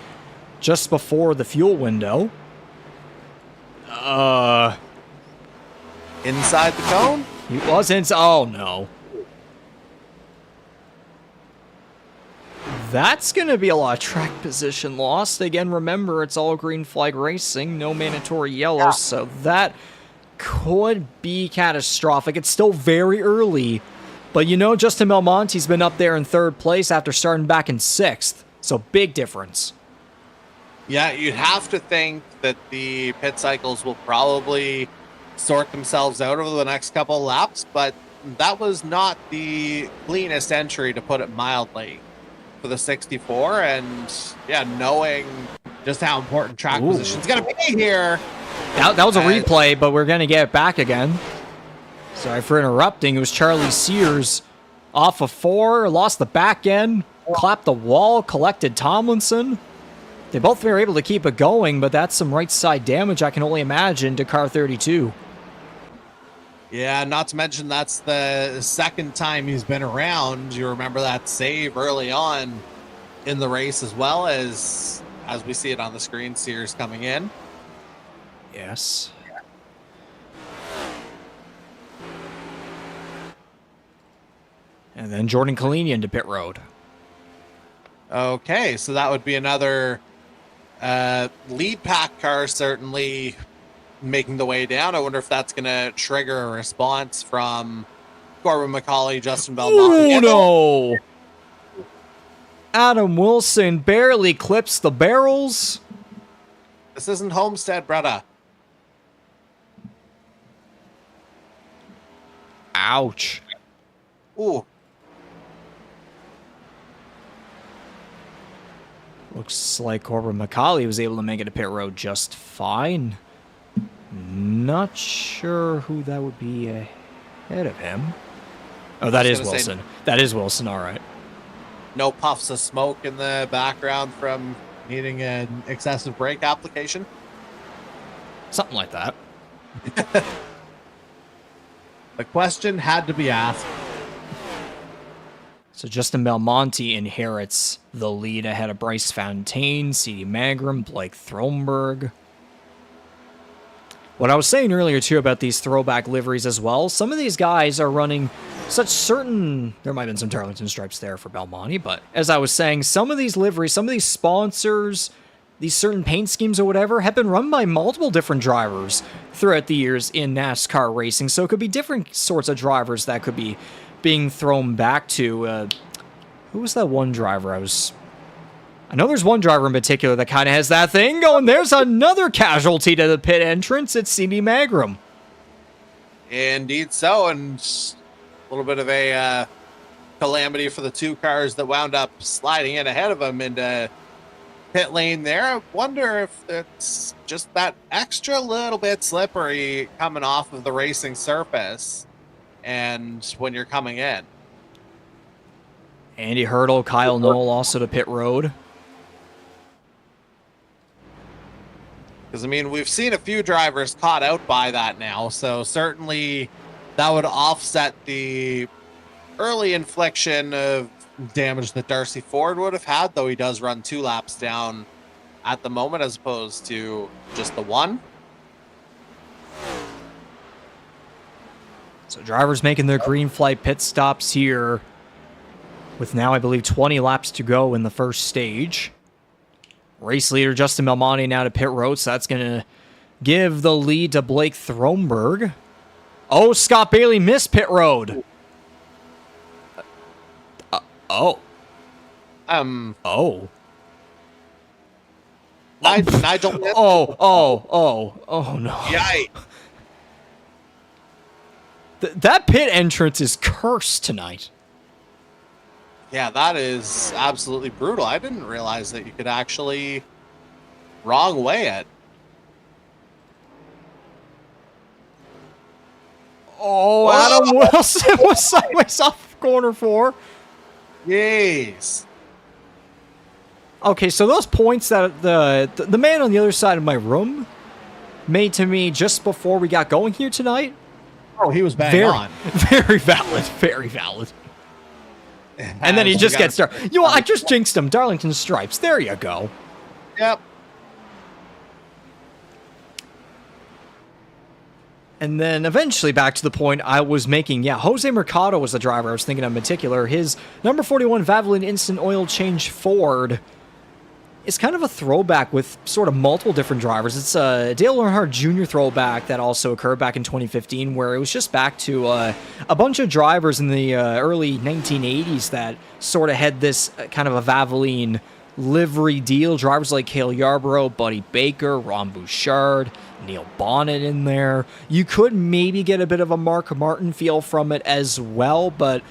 just before the fuel window. Inside the cone? He wasn't. Oh, no. That's going to be a lot of track position lost. Again, remember, it's all green flag racing, no mandatory yellow, so that could be catastrophic. It's still very early, but Justin Belmonte's been up there in 3rd place after starting back in 6th, so big difference. Yeah, you'd have to think that the pit cycles will probably sort themselves out over the next couple of laps, but that was not the cleanest entry, to put it mildly, for the 64. And yeah, knowing just how important track position is going to be here. That was a replay, but we're going to get it back again. Sorry for interrupting. It was Charlie Sears off of 4, lost the back end, clapped the wall, collected Tomlinson. They both were able to keep it going, but that's some right side damage, I can only imagine, to car 32. Yeah, not to mention that's the second time he's been around. You remember that save early on in the race, as well as we see it on the screen, Sears coming in. Yes. And then Jordan Kalinian to pit road. Okay, so that would be another lead pack car certainly making the way down. I wonder if that's going to trigger a response from Corbin McCauley, Justin Belmont. Oh, no. Adam Wilson barely clips the barrels. This isn't Homestead, brother. Ouch. Ooh. Looks like Corbin McCauley was able to make it to pit road just fine. Not sure who that would be ahead of him. Oh, that is Wilson. That is Wilson, all right. No puffs of smoke in the background from needing an excessive brake application? Something like that. The question had to be asked. So Justin Belmonte inherits the lead ahead of Bryce Fontaine, C.D. Magrum, Blake Throneberg. What I was saying earlier, too, about these throwback liveries as well, some of these guys are running such certain... There might have been some Darlington stripes there for Belmonte, but as I was saying, some of these liveries, some of these sponsors, these certain paint schemes or whatever, have been run by multiple different drivers throughout the years in NASCAR racing. So it could be different sorts of drivers that could be being thrown back to... who was that one driver I know there's one driver in particular that kind of has that thing going. There's another casualty to the pit entrance. It's C.D. Magrum. Indeed so, and a little bit of a calamity for the two cars that wound up sliding in ahead of him into pit lane there. I wonder if it's just that extra little bit slippery coming off of the racing surface and when you're coming in. Andy Hurdle, Kyle Knoll also to pit road. Because, I mean, we've seen a few drivers caught out by that now, so certainly that would offset the early infliction of damage that Darcy Ford would have had, though he does run 2 laps down at the moment as opposed to just the 1. So drivers making their green flag pit stops here with now, I believe, 20 laps to go in the first stage. Race leader Justin Belmonte now to pit road, so that's going to give the lead to Blake Throneberg. Oh, Scott Bailey missed pit road. Oh. Nigel. Oh, no. Yikes. That pit entrance is cursed tonight. Yeah, that is absolutely brutal. I didn't realize that you could actually wrong way it. Oh, Adam Wilson was sideways off corner 4. Yes. Okay, so those points that the man on the other side of my room made to me just before we got going here tonight. Oh, he was bang on. Very valid. Very valid. And then he just gets there. You know what? I just jinxed him. Darlington Stripes. There you go. Yep. And then eventually back to the point I was making. Yeah, Jose Mercado was the driver I was thinking of in particular. His number 41 Valvoline Instant Oil Change Ford is kind of a throwback with sort of multiple different drivers. It's a Dale Earnhardt Jr. throwback that also occurred back in 2015, where it was just back to a bunch of drivers in the early 1980s that sort of had this kind of a Valvoline livery deal. Drivers like Cale Yarborough, Buddy Baker, Ron Bouchard, Neil Bonnet in there. You could maybe get a bit of a Mark Martin feel from it as well, but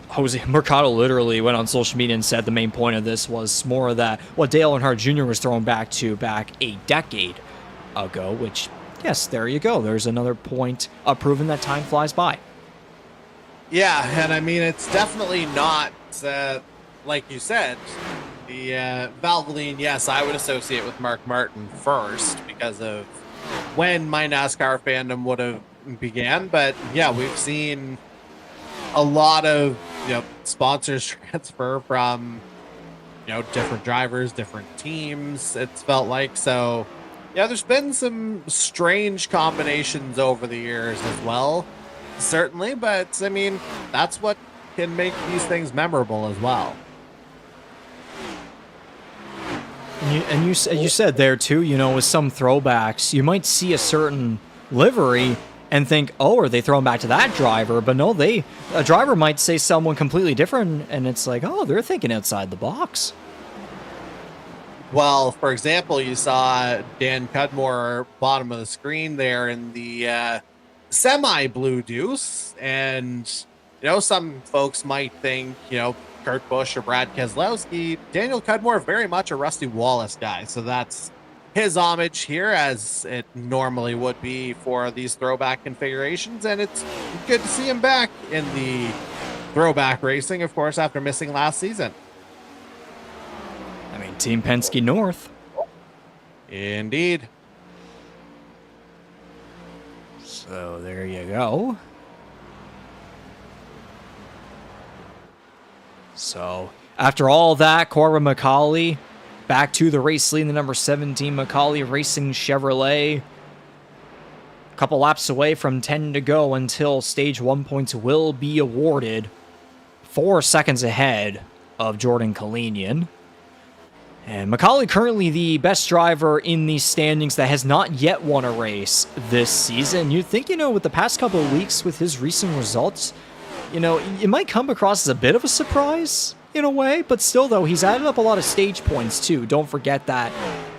Jose Mercado literally went on social media and said the main point of this was more of that what Dale Earnhardt Jr. was thrown back a decade ago, which, yes, there you go. There's another point of proving that time flies by. Yeah, and I mean, it's definitely not, like you said, the Valvoline, yes, I would associate with Mark Martin first because of when my NASCAR fandom would have began. But yeah, we've seen a lot of sponsors transfer from different drivers, different teams. It's felt like so. Yeah, there's been some strange combinations over the years as well, certainly. But I mean, that's what can make these things memorable as well. And you said there too, with some throwbacks, you might see a certain livery and think, oh, are they throwing back to that driver? But no, a driver might say someone completely different, and it's like, oh, they're thinking outside the box. Well, for example, you saw Dan Cudmore, bottom of the screen there in the semi-blue deuce, and some folks might think, Kurt Busch or Brad Keselowski. Daniel Cudmore, very much a Rusty Wallace guy, so that's his homage here, as it normally would be for these throwback configurations, and it's good to see him back in the throwback racing, of course, after missing last season. I mean, Team Penske North. Indeed. So there you go. So after all that, Corbin McCauley back to the race lead in the number 17 McCauley Racing Chevrolet. A couple laps away from 10 to go until stage 1 points will be awarded. 4 seconds ahead of Jordan Kalinian. And McCauley currently the best driver in the standings that has not yet won a race this season. You'd think, with the past couple of weeks with his recent results, it might come across as a bit of a surprise in a way, but still, though, he's added up a lot of stage points, too. Don't forget that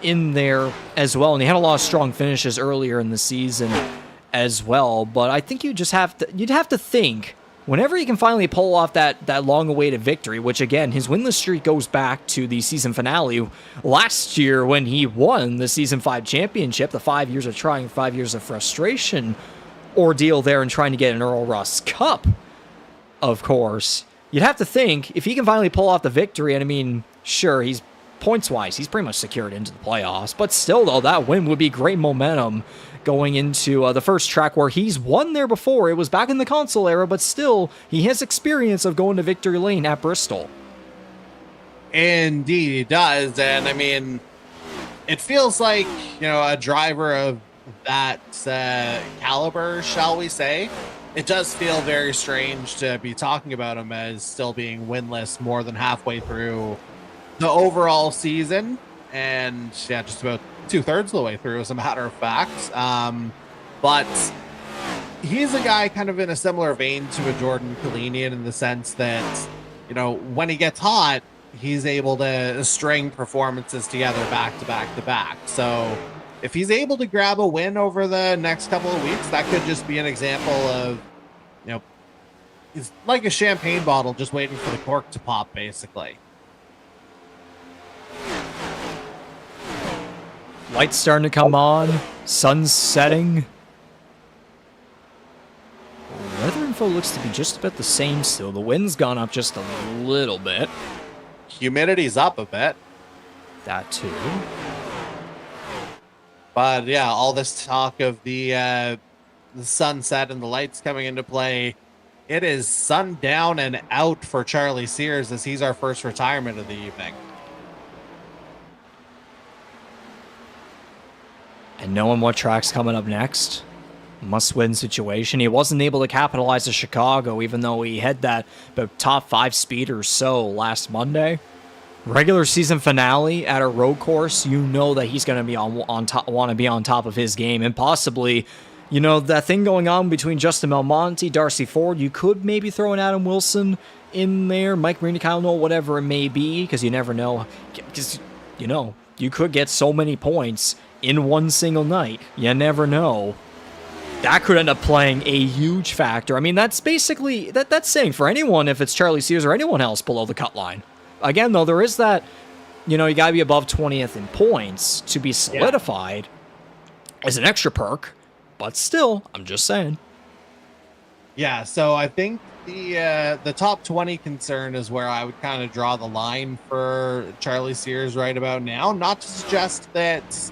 in there as well. And he had a lot of strong finishes earlier in the season as well. But I think you'd have to think, whenever he can finally pull off that long-awaited victory, which, again, his winless streak goes back to the season finale last year when he won the Season 5 championship, the 5 years of trying, 5 years of frustration ordeal there and trying to get an Earl Russ Cup, of course. You'd have to think, if he can finally pull off the victory, and I mean, sure, he's points-wise, he's pretty much secured into the playoffs, but still, though, that win would be great momentum going into the first track where he's won there before. It was back in the console era, but still, he has experience of going to victory lane at Bristol. Indeed, he does, and I mean, it feels like, a driver of that caliber, shall we say. It does feel very strange to be talking about him as still being winless more than halfway through the overall season. And yeah, just about 2/3 of the way through, as a matter of fact. But he's a guy kind of in a similar vein to a Jordan Kalinian in the sense that, when he gets hot, he's able to string performances together back to back to back. So if he's able to grab a win over the next couple of weeks, that could just be an example of, it's like a champagne bottle just waiting for the cork to pop, basically. Lights starting to come on, sun's setting. info looks to be just about the same still. The wind's gone up just a little bit. Humidity's up a bit. That too. But yeah, all this talk of the sunset and the lights coming into play, it is sundown and out for Charlie Sears as he's our first retirement of the evening. And knowing what track's coming up next, must-win situation. He wasn't able to capitalize at Chicago, even though he had that about top 5 speed or so last Monday. Regular season finale at a road course, you know that he's going to be on top, want to be on top of his game, and possibly, you know, that thing going on between Justin Belmonte, Darcy Ford. You could maybe throw an Adam Wilson in there, Mike Marini, Kyle Noll, whatever it may be, because you never know. Because you know you could get so many points in one single night. You never know. That could end up playing a huge factor. I mean, that's basically that's saying for anyone if it's Charlie Sears or anyone else below the cut line. Again, though, there is that, you know, you got to be above 20th in points to be solidified as an extra perk. But still, I'm just saying. Yeah, so I think the top 20 concern is where I would kind of draw the line for Charlie Sears right about now. Not to suggest that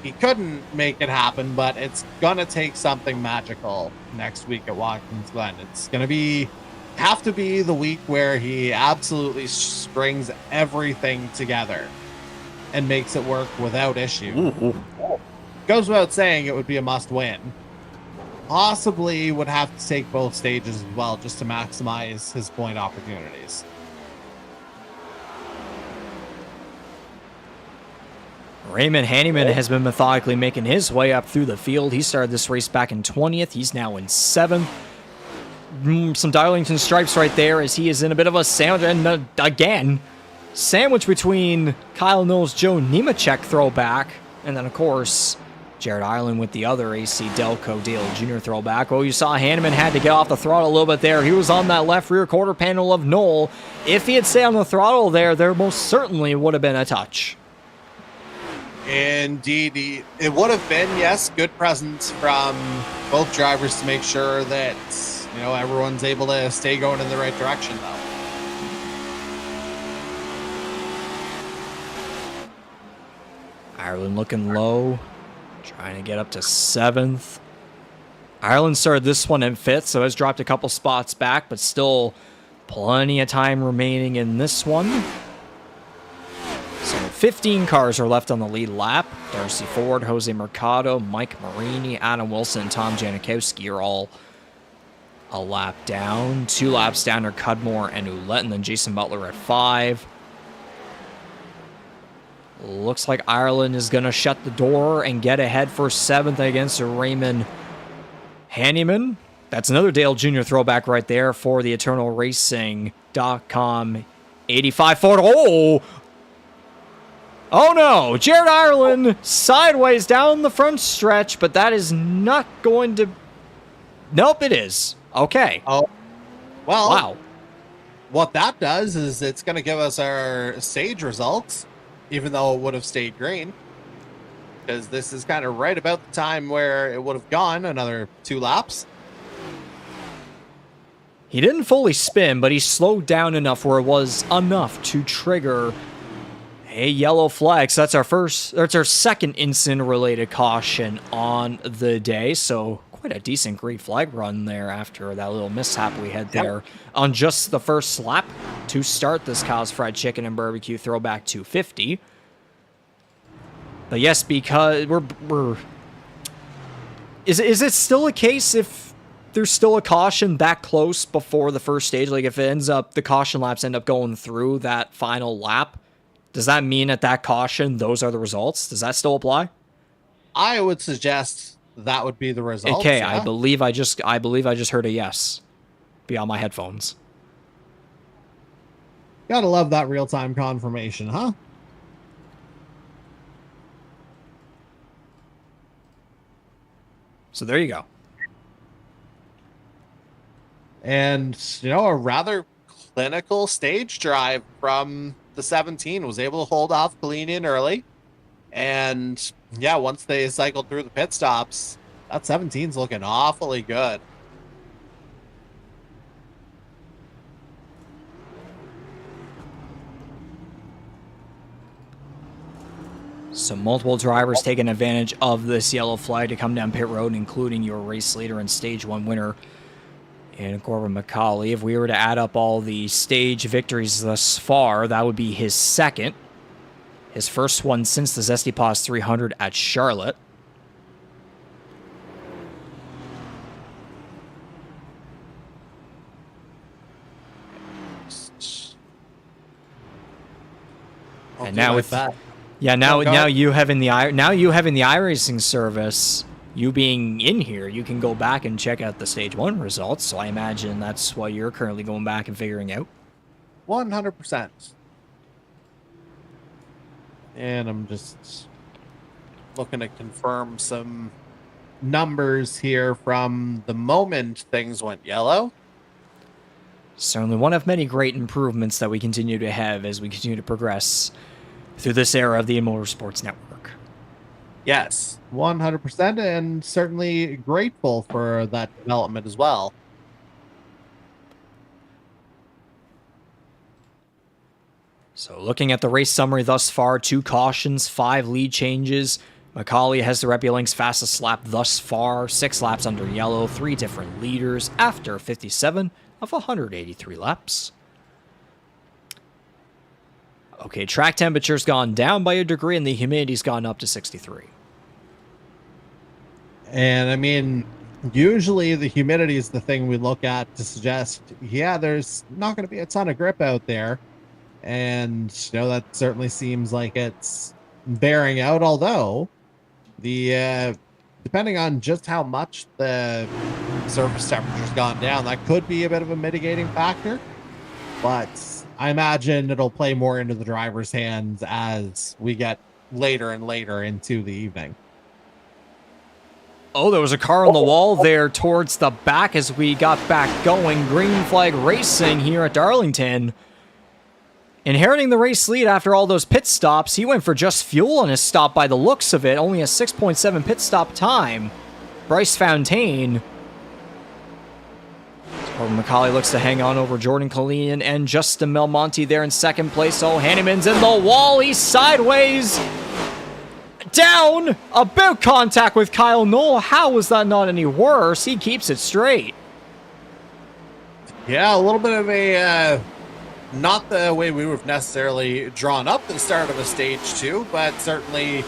he couldn't make it happen, but it's going to take something magical next week at Watkins Glen. It's going to have to be the week where he absolutely strings everything together and makes it work without issue. Ooh. Goes without saying it would be a must win. Possibly would have to take both stages as well just to maximize his point opportunities. Raymond Hanneman has been methodically making his way up through the field. He started this race back in 20th. He's now in 7th. Some Darlington stripes right there as he is in a bit of a sandwich. And again, sandwich between Kyle Knowles, Joe Nemechek throwback. And then, of course, Jared Ireland with the other AC Delco Dale Jr. throwback. Well, you saw Hanneman had to get off the throttle a little bit there. He was on that left rear quarter panel of Knoll. If he had stayed on the throttle there most certainly would have been a touch. Indeed, it would have been, yes, good presence from both drivers to make sure that, you know, everyone's able to stay going in the right direction, though. Ireland looking low, trying to get up to 7th. Ireland started this one in 5th, so has dropped a couple spots back, but still plenty of time remaining in this one. So 15 cars are left on the lead lap. Darcy Ford, Jose Mercado, Mike Marini, Adam Wilson, and Tom Janikowski are all a lap down. 2 laps down are Cudmore and Ouellette, and then Jason Butler at 5. Looks like Ireland is going to shut the door and get ahead for 7th against Raymond Hanneman. That's another Dale Jr. throwback right there for the EternalRacing.com 85 Ford. Oh no! Jared Ireland sideways down the front stretch, but that is not going to... Nope, it is. Okay. Oh, well, wow. What that does is it's going to give us our stage results, even though it would have stayed green, because this is kind of right about the time where it would have gone another 2 laps. He didn't fully spin, but he slowed down enough where it was enough to trigger a yellow flag. So that's our second incident-related caution on the day. So quite a decent green flag run there after that little mishap we had there on just the first lap to start this Kyle's Fried Chicken and Barbecue Throwback 250. But yes, because is it still a case if there's still a caution that close before the first stage? Like if it ends up, the caution laps end up going through that final lap, does that mean at that caution, those are the results? Does that still apply? I would suggest that would be the result. Okay, yeah. I believe I just heard a yes beyond my headphones. Gotta love that real-time confirmation, huh? So there you go. And, you know, a rather clinical stage drive from the 17. Was able to hold off Kalinian early. And, yeah, once they cycled through the pit stops, that 17's looking awfully good. So multiple drivers taking advantage of this yellow flag to come down pit road, including your race leader and stage 1 winner in Corbin McCauley. If we were to add up all the stage victories thus far, that would be his second. His first one since the Zesty Paws 300 at Charlotte. And now with that, now you having the iRacing service, you being in here, you can go back and check out the stage 1 results. So I imagine that's what you're currently going back and figuring out. 100%. And I'm just looking to confirm some numbers here from the moment things went yellow. Certainly one of many great improvements that we continue to have as we continue to progress through this era of the E-Motorsports Network. Yes, 100%, and certainly grateful for that development as well. So looking at the race summary thus far, 2 cautions, 5 lead changes. McCauley has the Repulink's fastest lap thus far, 6 laps under yellow, 3 different leaders after 57 of 183 laps. Okay, track temperature's gone down by a degree and the humidity's gone up to 63. And I mean, usually the humidity is the thing we look at to suggest, yeah, there's not going to be a ton of grip out there. And, you know, that certainly seems like it's bearing out, although the depending on just how much the surface temperature's gone down, that could be a bit of a mitigating factor. But I imagine it'll play more into the driver's hands as we get later and later into the evening. Oh, there was a car on the wall there towards the back as we got back going. Green flag racing here at Darlington. Inheriting the race lead after all those pit stops, he went for just fuel on his stop by the looks of it. Only a 6.7 pit stop time. Bryce Fontaine. Corbin McCauley looks to hang on over Jordan Kalinian and Justin Belmonte there in second place. Oh, Hanneman's in the wall. He's sideways. Down. About contact with Kyle Knoll. How was that not any worse? He keeps it straight. Yeah, a little bit of a... not the way we would have necessarily drawn up the start of a stage 2, but certainly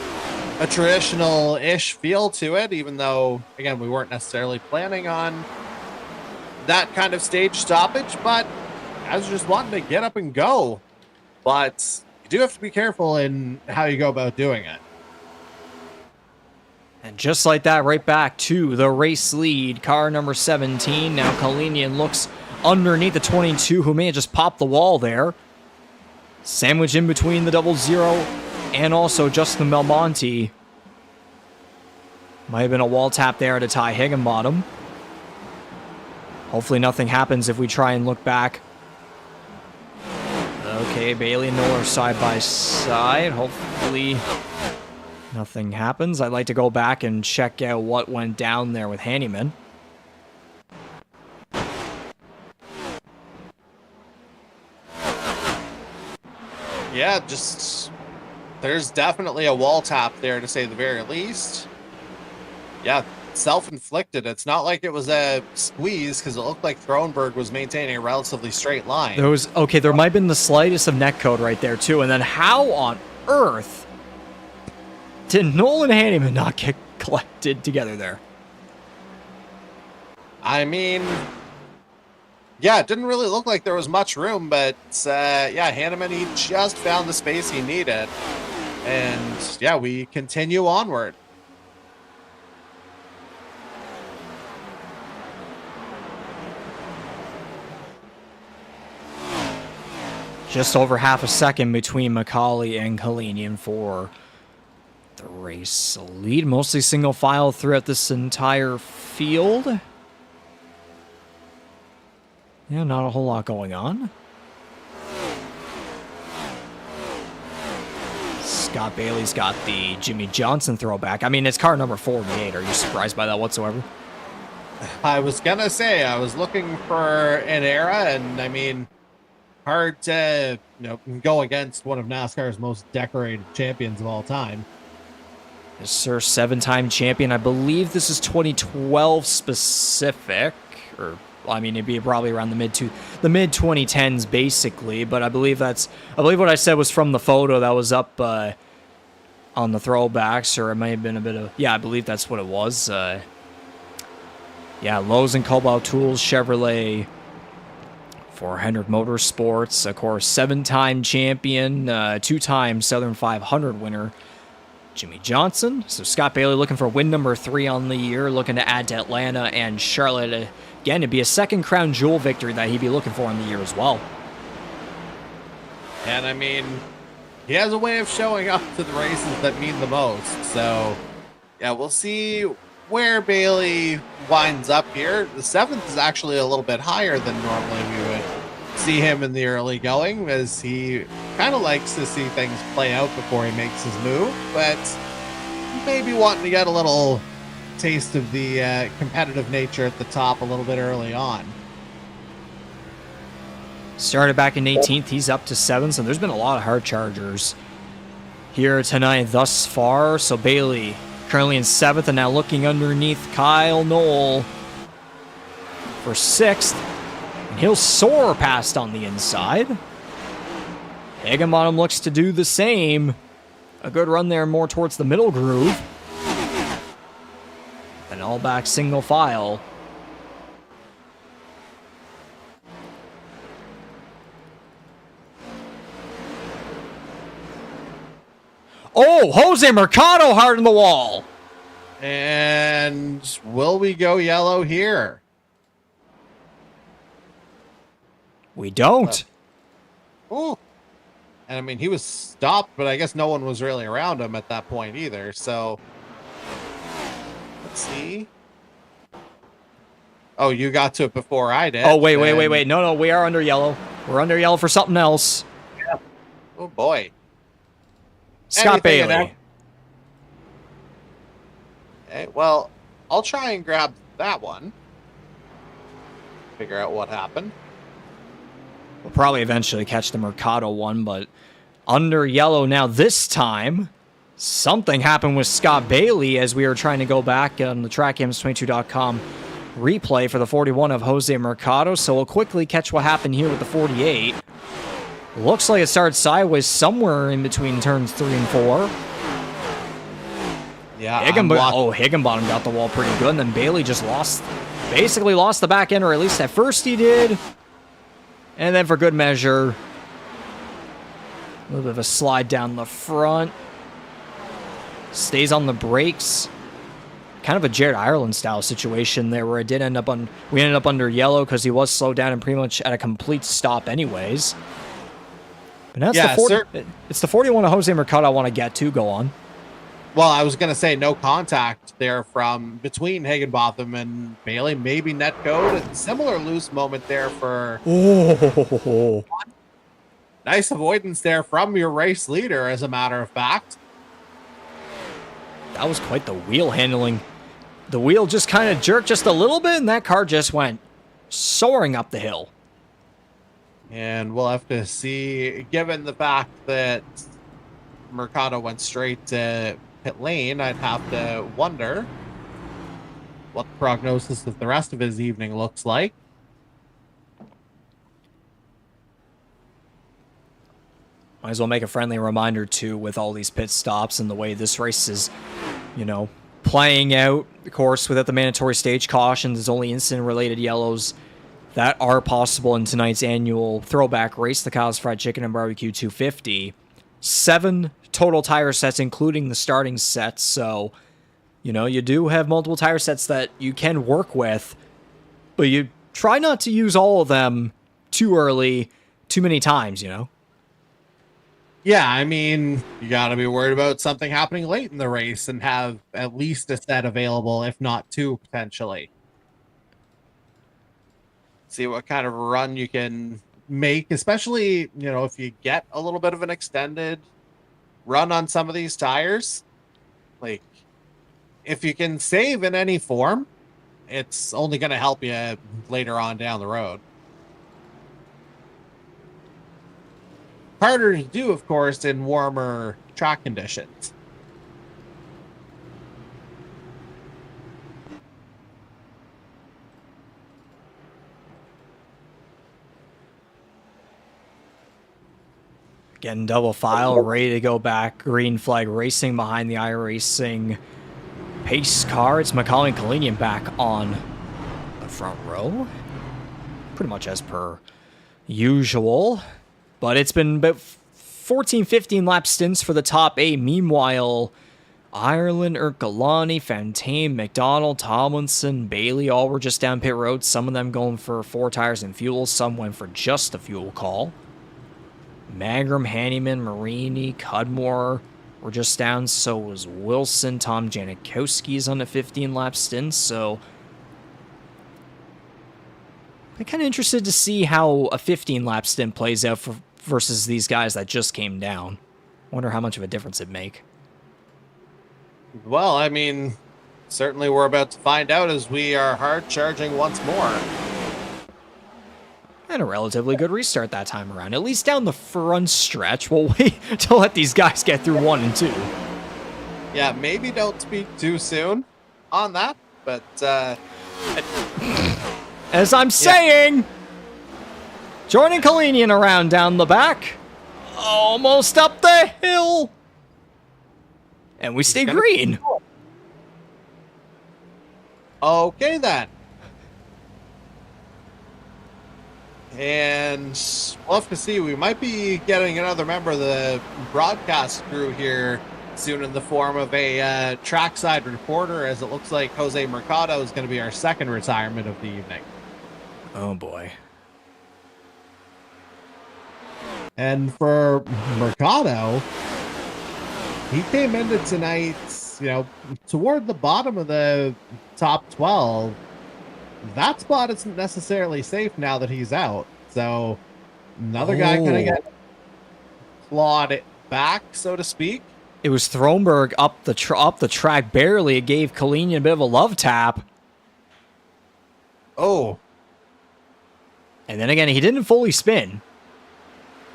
a traditional-ish feel to it, even though, again, we weren't necessarily planning on that kind of stage stoppage, but I was just wanting to get up and go. But you do have to be careful in how you go about doing it. And just like that, right back to the race lead, car number 17. Now Kalinian looks underneath the 22, who may have just popped the wall there. Sandwiched in between the 00 and also Justin Belmonte. Might have been a wall tap there to Ty Higginbottom. Hopefully nothing happens if we try and look back. Okay, Bailey and Miller side by side. Hopefully nothing happens. I'd like to go back and check out what went down there with Hanneman. Yeah, just there's definitely a wall tap there to say the very least. Yeah, self-inflicted. It's not like it was a squeeze because it looked like Thronberg was maintaining a relatively straight line. There might have been the slightest of neck code right there too. And then how on earth did Nolan Hanneman not get collected together there? I mean, yeah, it didn't really look like there was much room, but yeah, Hanneman, he just found the space he needed. And yeah, we continue onward. Just over half a second between McCauley and Kalinian for the race lead. Mostly single file throughout this entire field. Yeah, not a whole lot going on. Scott Bailey's got the Jimmy Johnson throwback. I mean, it's car number 48. Are you surprised by that whatsoever? I was gonna say, I was looking for an era, and I mean, hard to go against one of NASCAR's most decorated champions of all time. Yes, sir. 7-time champion. I believe this is 2012 specific, or I mean, it'd be probably around the mid 2010s, basically. But I believe what I said was from the photo that was up on the throwbacks, or it may have been a bit of, yeah, I believe that's what it was. Yeah, Lowe's and Cobalt Tools, Chevrolet, 400 Motorsports, of course, 7-time champion, 2-time Southern 500 winner, Jimmy Johnson. So Scott Bailey looking for win number 3 on the year, looking to add to Atlanta and Charlotte. Again, it'd be a second crown jewel victory that he'd be looking for in the year as well. And I mean, he has a way of showing up to the races that mean the most. So, yeah, we'll see where Bailey winds up here. The 7th is actually a little bit higher than normally we would see him in the early going, as he kind of likes to see things play out before he makes his move, but maybe wanting to get a little taste of the competitive nature at the top a little bit early on. Started back in 18th, he's up to 7th, so there's been a lot of hard chargers here tonight thus far. So Bailey currently in 7th, and now looking underneath Kyle Knoll for 6th. And he'll soar past on the inside. Higginbottom looks to do the same. A good run there more towards the middle groove. An all back single file. Oh, Jose Mercado hard in the wall. And will we go yellow here? We don't. Ooh. And I mean, he was stopped, but I guess no one was really around him at that point either. So let's see. Oh, you got to it before I did. Oh, wait. No, we are under yellow. We're under yellow for something else. Yeah. Oh, boy. Scott Bailey. Okay, well, I'll try and grab that one. Figure out what happened. We'll probably eventually catch the Mercado one, but under yellow now this time. Something happened with Scott Bailey as we were trying to go back on the TrackGames22.com replay for the 41 of Jose Mercado, so we'll quickly catch what happened here with the 48. Looks like it started sideways somewhere in between turns 3 and 4. Yeah, Higginbottom got the wall pretty good, and then Bailey just basically lost the back end, or at least at first he did. And then for good measure, a little bit of a slide down the front. Stays on the brakes. Kind of a Jared Ireland style situation there, where we ended up under yellow because he was slowed down and pretty much at a complete stop anyways. But now it's the 41 of Jose Mercado I want to get to. Go on. Well, I was going to say no contact there from between Higginbotham and Bailey. Maybe net code. A similar loose moment there for... Oh. Nice avoidance there from your race leader, as a matter of fact. That was quite the wheel handling. The wheel just kind of jerked just a little bit, and that car just went soaring up the hill. And we'll have to see, given the fact that Mercado went straight to pit lane, I'd have to wonder what the prognosis of the rest of his evening looks like. Might as well make a friendly reminder, too, with all these pit stops and the way this race is, playing out. Of course, without the mandatory stage cautions, there's only incident-related yellows that are possible in tonight's annual throwback race, the Kyle's Fried Chicken and Barbecue 250. 7 total tire sets, including the starting sets. So, you do have multiple tire sets that you can work with, but you try not to use all of them too early, too many times, Yeah, I mean, you got to be worried about something happening late in the race and have at least a set available, if not 2, potentially. See what kind of run you can make, especially, if you get a little bit of an extended run on some of these tires. Like, if you can save in any form, it's only going to help you later on down the road. Harder to do, of course, in warmer track conditions. Getting double file, ready to go back. Green flag racing behind the iRacing pace car. It's Macaulay and Kalinian back on the front row. Pretty much as per usual. But it's been about 14, 15 lap stints for the top 8. Meanwhile, Ireland, Ercolani, Tame, McDonald, Tomlinson, Bailey, all were just down pit road. Some of them going for 4 tires and fuel. Some went for just a fuel call. Magram, Hanneman, Marini, Cudmore were just down. So was Wilson. Tom Janikowski's on a 15-lap stint. So I'm kind of interested to see how a 15-lap stint plays out versus these guys that just came down. Wonder how much of a difference it'd make. Well, I mean, certainly we're about to find out as we are hard charging once more. And a relatively good restart that time around. At least down the front stretch. We'll wait to let these guys get through 1 and 2. Yeah, maybe don't speak too soon on that, but as I'm saying, Jordan Kalinian around down the back. Almost up the hill. And we stay green. Okay, then. And we'll have to see. We might be getting another member of the broadcast crew here soon in the form of a trackside reporter, as it looks like Jose Mercado is going to be our second retirement of the evening. Oh, boy. And for Mercado, he came into tonight, toward the bottom of the top 12. That spot isn't necessarily safe now that he's out. So another guy kind of got clawed it back, so to speak. It was Thronberg up the track barely. It gave Kalinian a bit of a love tap. Oh. And then again, he didn't fully spin.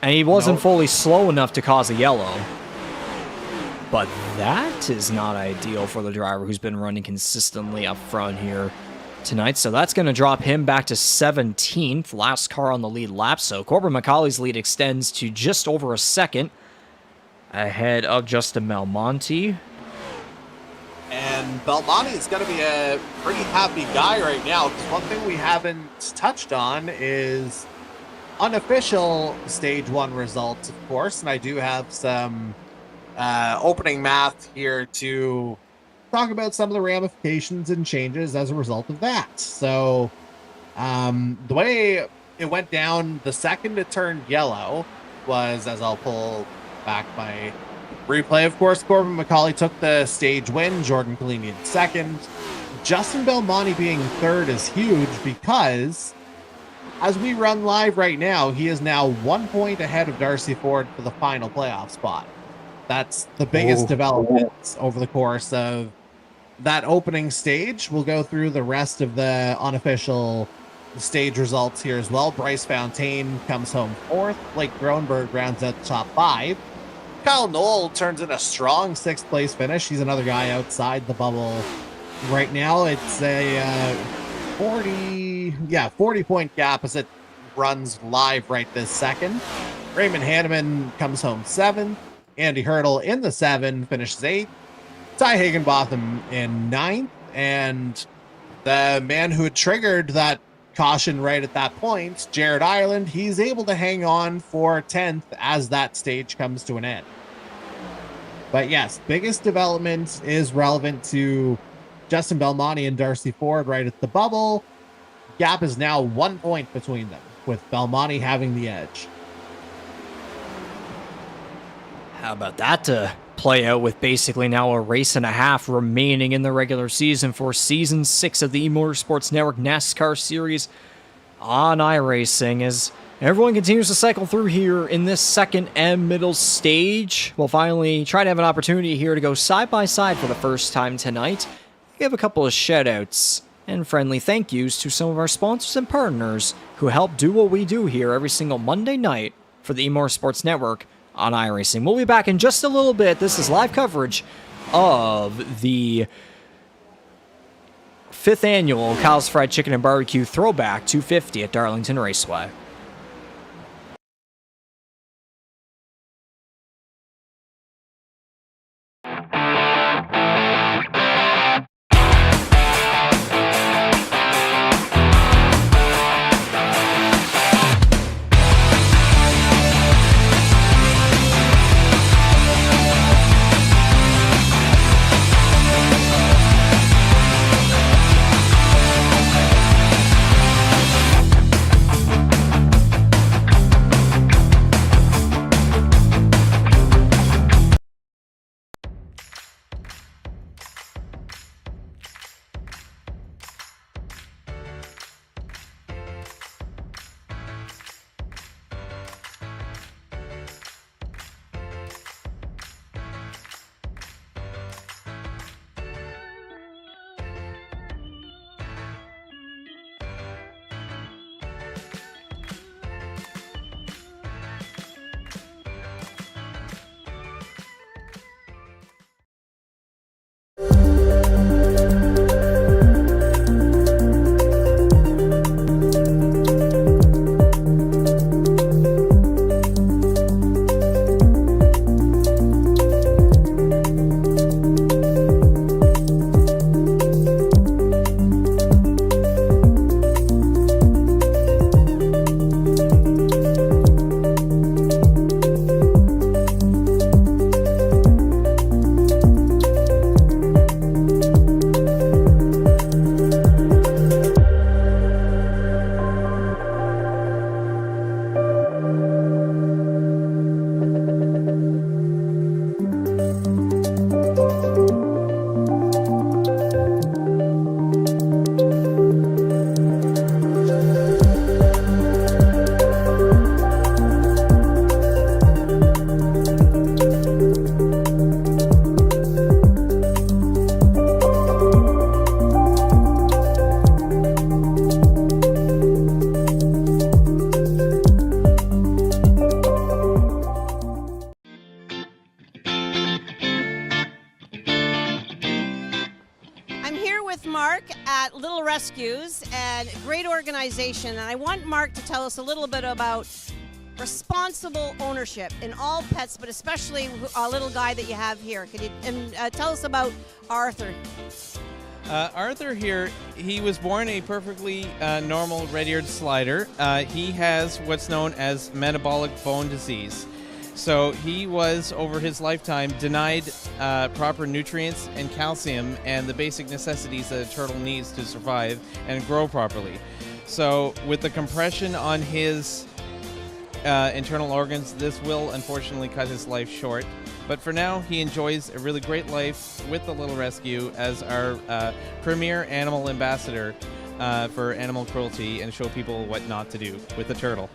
And he wasn't fully slow enough to cause a yellow. But that is not ideal for the driver who's been running consistently up front here tonight. So that's going to drop him back to 17th. Last car on the lead lap. So Corbin McCauley's lead extends to just over a second ahead of Justin Belmonte. And Belmonte is going to be a pretty happy guy right now, because one thing we haven't touched on is unofficial stage 1 results, of course. And I do have some opening math here to talk about some of the ramifications and changes as a result of that. So the way it went down, the second it turned yellow was, as I'll pull back my replay, of course, Corbin McCauley took the stage win, Jordan Kalinian second. Justin Belmonte being third is huge because as we run live right now, he is now 1 point ahead of Darcy Ford for the final playoff spot. That's the biggest development over the course of that opening stage. We'll go through the rest of the unofficial stage results here as well. Bryce Fontaine comes home 4th. Blake Gronberg rounds out the top 5. Kyle Knoll turns in a strong 6th place finish. He's another guy outside the bubble right now. It's a 40 point gap as it runs live right this second. Raymond Hanneman comes home 7th. Andy Hurdle in the 7 finishes 8th. Ty Higginbotham in 9th. And the man who had triggered that caution right at that point, Jared Ireland, he's able to hang on for 10th as that stage comes to an end. But yes, biggest development is relevant to Justin Belmonte and Darcy Ford right at the bubble. Gap is now 1 point between them, with Belmonte having the edge. How about that to play out with basically now a race and a half remaining in the regular season for Season 6 of the E-Motorsports Network NASCAR Series on iRacing, as everyone continues to cycle through here in this second and middle stage. We'll finally try to have an opportunity here to go side by side for the first time tonight. Give a couple of shout outs and friendly thank yous to some of our sponsors and partners who help do what we do here every single Monday night for the E-Motorsports Network on iRacing. We'll be back in just a little bit. This is live coverage of the 5th annual Kyle's Fried Chicken and Barbecue Throwback 250 at Darlington Raceway. I'm here with Mark at Little Rescues, and great organization. And I want Mark to tell us a little bit about responsible ownership in all pets, but especially a little guy that you have here. Could you tell us about Arthur? Arthur here, he was born a perfectly normal red-eared slider. He has what's known as metabolic bone disease. So he was, over his lifetime, denied proper nutrients and calcium and the basic necessities that a turtle needs to survive and grow properly. So with the compression on his internal organs, this will unfortunately cut his life short. But for now, he enjoys a really great life with the Little Rescue as our premier animal ambassador for animal cruelty and show people what not to do with the turtle.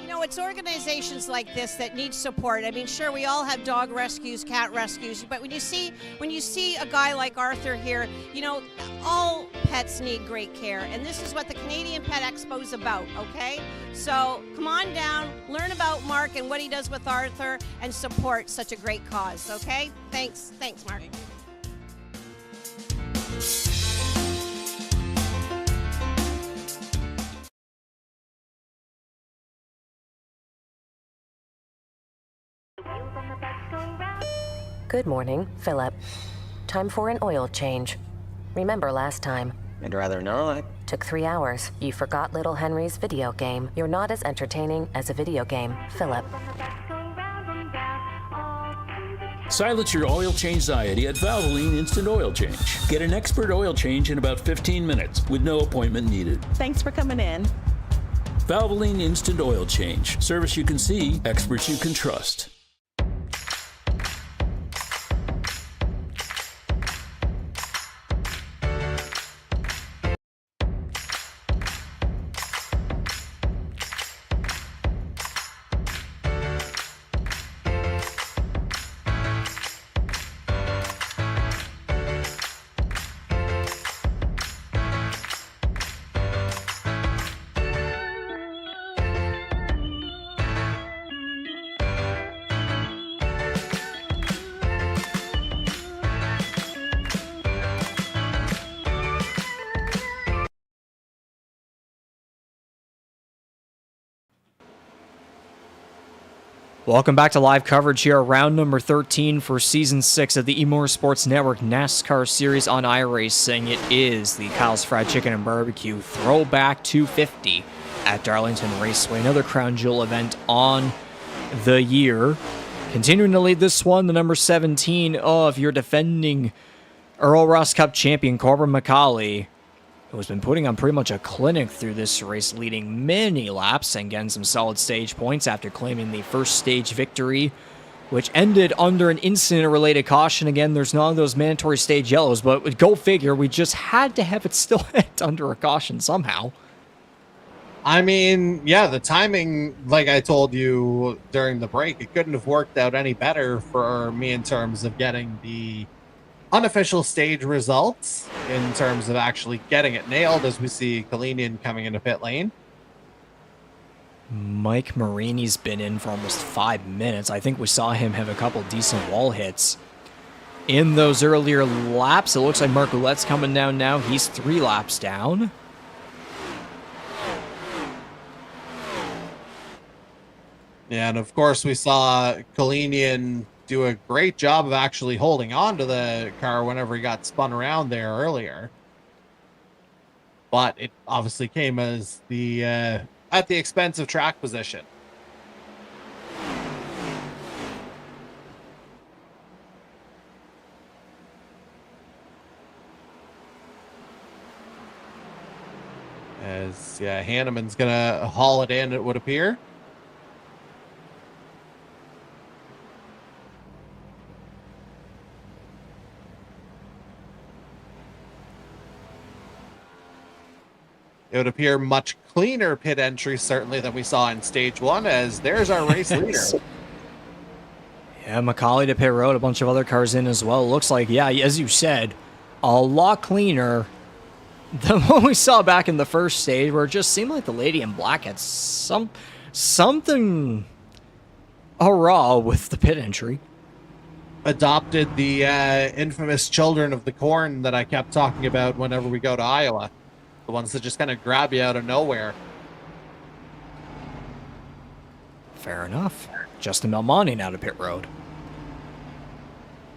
You know, it's organizations like this that need support. I mean, sure, we all have dog rescues, cat rescues, but when you see a guy like Arthur here, you know, all pets need great care, and this is what the Canadian Pet Expo is about, okay? So come on down, learn about Mark and what he does with Arthur, and support such a great cause, okay? Thanks, Mark. Good morning, Philip. Time for an oil change. Remember last time? I'd rather not. Took 3 hours. You forgot little Henry's video game. You're not as entertaining as a video game, Philip. Silence your oil change anxiety at Valvoline Instant Oil Change. Get an expert oil change in about 15 minutes with no appointment needed. Thanks for coming in. Valvoline Instant Oil Change. Service you can see, experts you can trust. Welcome back to live coverage here, round number 13 for Season 6 of the E-Motorsports Network NASCAR Series on iRacing. It is the Kyle's Fried Chicken and Barbecue Throwback 250 at Darlington Raceway, another crown jewel event on the year. Continuing to lead this one, the number 17 of your defending Earl Ross Cup champion, Corbin McCauley, who has been putting on pretty much a clinic through this race, leading many laps and getting some solid stage points after claiming the first stage victory, which ended under an incident-related caution. Again, there's none of those mandatory stage yellows, but go figure, we just had to have it still hit under a caution somehow. I mean, yeah, the timing, like I told you during the break, it couldn't have worked out any better for me in terms of getting the unofficial stage results, in terms of actually getting it nailed, as we see Kalinian coming into pit lane. Mike Marini's been in for almost 5 minutes. I think we saw him have a couple decent wall hits in those earlier laps. It looks like Mark Ouellette's coming down now. He's 3 laps down. Yeah, and of course we saw Kalinian do a great job of actually holding on to the car whenever he got spun around there earlier. But it obviously came as the at the expense of track position. As Hanneman's gonna haul it in, it would appear. It would appear much cleaner pit entry, certainly, than we saw in stage 1, as there's our race leader. Yeah, McCauley to pit road, a bunch of other cars in as well. Looks like, yeah, as you said, a lot cleaner than what we saw back in the first stage, where it just seemed like the lady in black had something awry with the pit entry. adopted the infamous children of the corn that I kept talking about whenever we go to Iowa. The ones that just kind of grab you out of nowhere. Fair enough. Justin Belmonte now to pit road.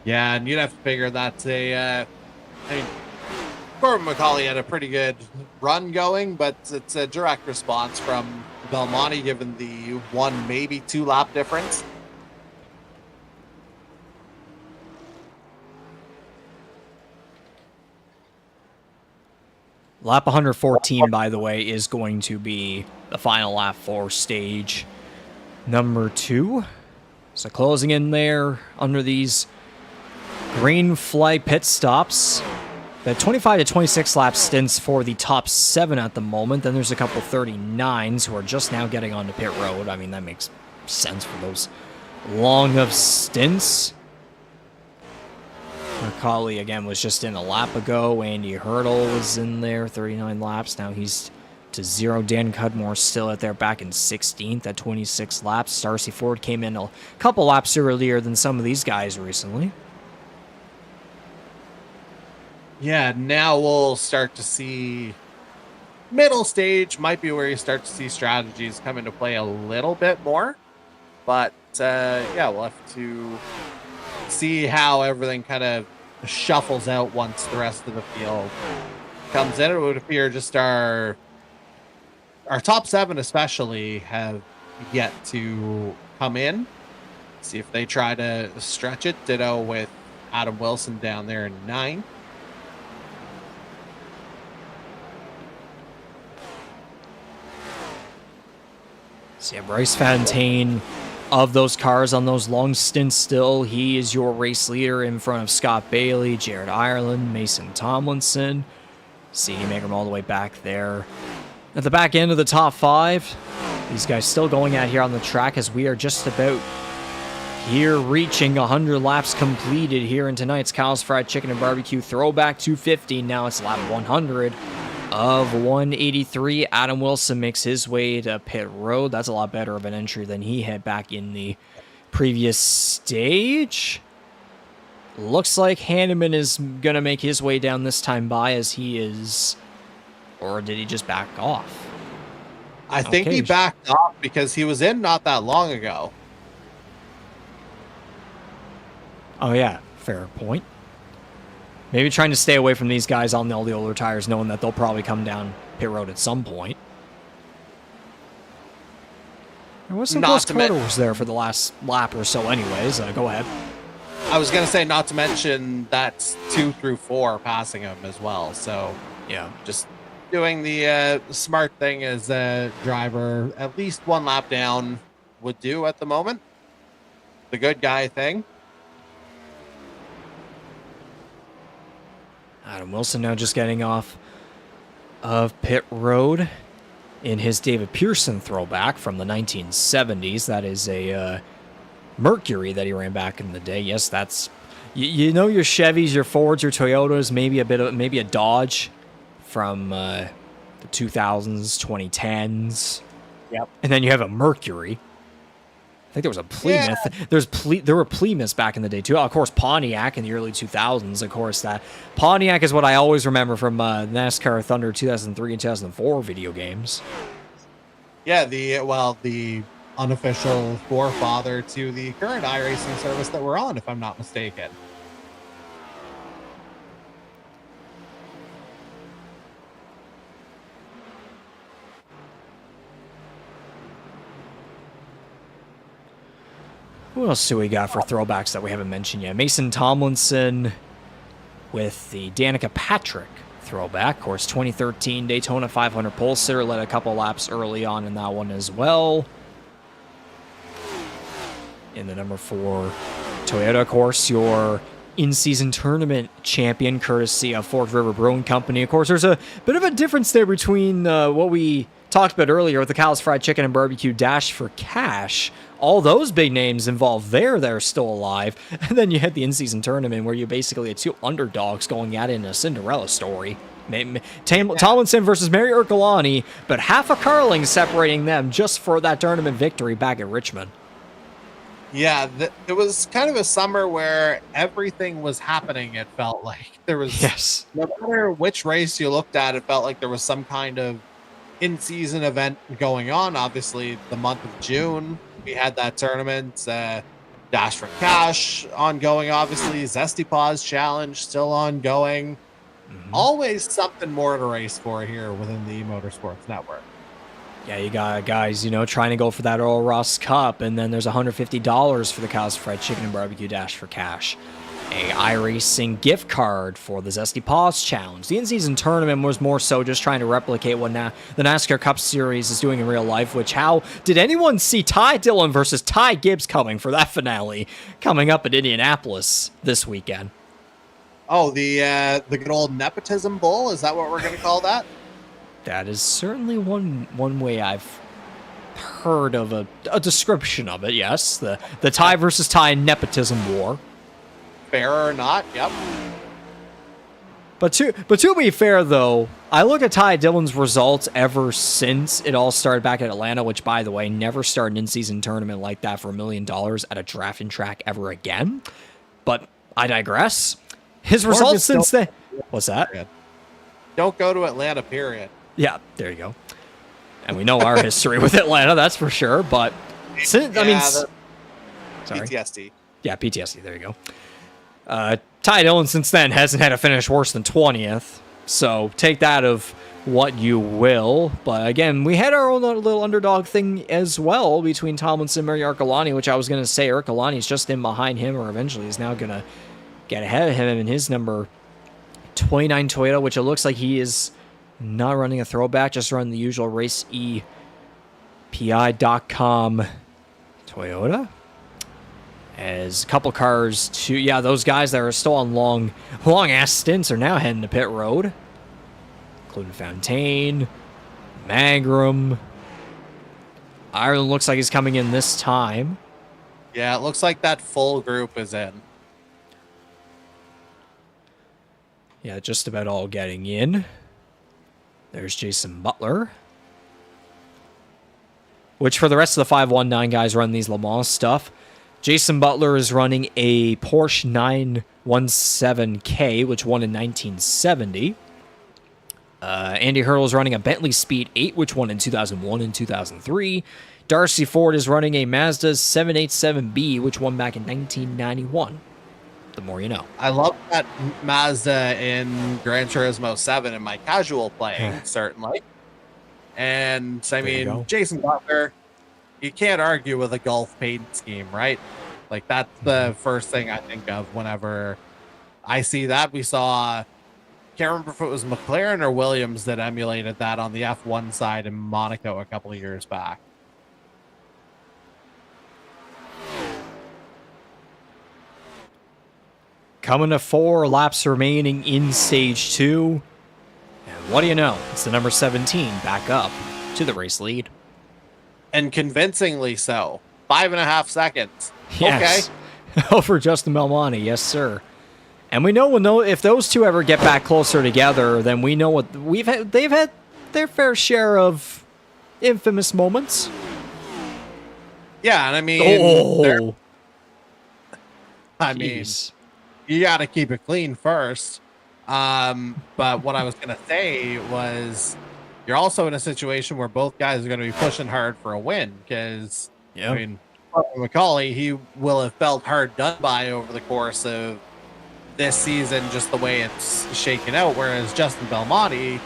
Yeah, and you'd have to figure that's I mean, Corbin McCauley had a pretty good run going, but it's a direct response from Belmonte given the 1, maybe 2 lap difference. Lap 114, by the way, is going to be the final lap for stage number 2. So closing in there under these green flag pit stops. The 25 to 26 lap stints for the top 7 at the moment. Then there's a couple 39s who are just now getting onto pit road. I mean, that makes sense for those long of stints. McCauley, again, was just in a lap ago. Andy Hurdle was in there, 39 laps. Now he's to 0. Dan Cudmore still out there back in 16th at 26 laps. Darcy Ford came in a couple laps earlier than some of these guys recently. Yeah, now we'll start to see middle stage might be where you start to see strategies come into play a little bit more. But, yeah, we'll have to see how everything kind of shuffles out once the rest of the field comes in. It would appear just our top 7 especially have yet to come in. See if they try to stretch it. Ditto with Adam Wilson down there in 9. So yeah, Bryce Fontaine, of those cars on those long stints still, he is your race leader in front of Scott Bailey, Jared Ireland, Mason Tomlinson. See you make them all the way back there. At the back end of the top 5, these guys still going at here on the track as we are just about here reaching 100 laps completed here in tonight's Kyle's Fried Chicken and Barbecue Throwback 250. Now it's lap 100 of 183. Adam Wilson makes his way to pit road. That's a lot better of an entry than he had back in the previous stage. Looks like Hanneman is going to make his way down this time by as he is... Or did he just back off? I think he backed off because he was in not that long ago. Oh, yeah. Fair point. Maybe trying to stay away from these guys on all the older tires, knowing that they'll probably come down pit road at some point. There was some close quarters there for the last lap or so anyways. Go ahead. I was going to say, not to mention that's 2 through 4 passing him as well. So, yeah, just doing the smart thing as a driver, at least 1 lap down would do at the moment. The good guy thing. Adam Wilson now just getting off of pit road in his David Pearson throwback from the 1970s. That is a Mercury that he ran back in the day. Yes, that's you know your Chevys, your Fords, your Toyotas, maybe a Dodge from the 2000s, 2010s. Yep. And then you have a Mercury. I think there was a Plymouth. Yeah. There were Plymouths back in the day too. Of course, Pontiac in the early 2000s. Of course, that Pontiac is what I always remember from NASCAR Thunder 2003 and 2004 video games. Yeah, the unofficial forefather to the current iRacing service that we're on, if I'm not mistaken. Who else do we got for throwbacks that we haven't mentioned yet? Mason Tomlinson with the Danica Patrick throwback. Of course, 2013 Daytona 500 pole sitter, led a couple laps early on in that one as well. In the number 4 Toyota, of course, your in-season tournament champion, courtesy of Fork River Brewing Company. Of course, there's a bit of a difference there between what we talked about earlier with the Kyle's Fried Chicken and Barbecue Dash for Cash. All those big names involved there that are still alive. And then you had the in-season tournament where you basically had 2 underdogs going at it in a Cinderella story. Tomlinson versus Mary Ercolani, but half a Carling separating them just for that tournament victory back at Richmond. Yeah, it was kind of a summer where everything was happening. It felt like there was, Yes. no matter which race you looked at, it felt like there was some kind of in-season event going on. Obviously, the month of June, we had that tournament, Dash for Cash ongoing, obviously, Zesty Paws Challenge still ongoing. Always something more to race for here within the E-Motorsports network. Yeah, you got guys, trying to go for that Earl Ross Cup, and then there's $150 for the Kyle's Fried Chicken and Barbecue Dash for Cash. A iRacing gift card for the Zesty Paws Challenge. The in-season tournament was more so just trying to replicate what the NASCAR Cup Series is doing in real life, which how did anyone see Ty Dillon versus Ty Gibbs coming for that finale coming up at Indianapolis this weekend? Oh, the good old nepotism bowl, is that what we're going to call that? That is certainly one way I've heard of a description of it, yes. The Ty versus Ty nepotism war. Fair or not, yep. But to be fair, though, I look at Ty Dillon's results ever since it all started back at Atlanta, which, by the way, never started an in-season tournament like that for $1 million at a drafting track ever again. But I digress. His results since then... What's that? Don't go to Atlanta, period. Yeah, there you go. And we know our history with Atlanta, that's for sure. But since, sorry. PTSD. Yeah, PTSD. There you go. Ty Dillon since then hasn't had a finish worse than 20th. So take that of what you will. But again, we had our own little underdog thing as well between Tomlinson and Mary Arcolani, which I was going to say Arcolani's just in behind him, or eventually he's now going to get ahead of him in his number 29 Toyota, which it looks like he is not running a throwback, just running the usual raceepi.com Toyota. As a couple cars, those guys that are still on long ass stints are now heading to pit road, including Fontaine, Magram. Ireland looks like he's coming in this time. Yeah, it looks like that full group is in. Yeah, just about all getting in. There's Jason Butler. Which for the rest of the 519 guys run these Le Mans stuff. Jason Butler is running a Porsche 917K, which won in 1970. Andy Hurdle is running a Bentley Speed 8, which won in 2001 and 2003. Darcy Ford is running a Mazda 787B, which won back in 1991. The more you know. I love that Mazda in Gran Turismo 7 in my casual playing, certainly. And I mean, Jason Butler, you can't argue with a Gulf paint scheme, right? Like, that's the first thing I think of whenever I see that. We saw, can't remember if it was McLaren or Williams that emulated that on the F1 side in Monaco a couple of years back. Coming to 4 laps remaining in stage 2. And what do you know? It's the number 17 back up to the race lead. And convincingly so. 5.5 seconds. Yes. Okay. Over Justin Belmonte, yes, sir. And we know if those two ever get back closer together, then we know what they've had their fair share of infamous moments. Yeah, and I mean, you got to keep it clean first. But what I was going to say was, you're also in a situation where both guys are going to be pushing hard for a win, because I mean, McCauley, he will have felt hard done by over the course of this season, just the way it's shaken out. Whereas Justin Belmonte,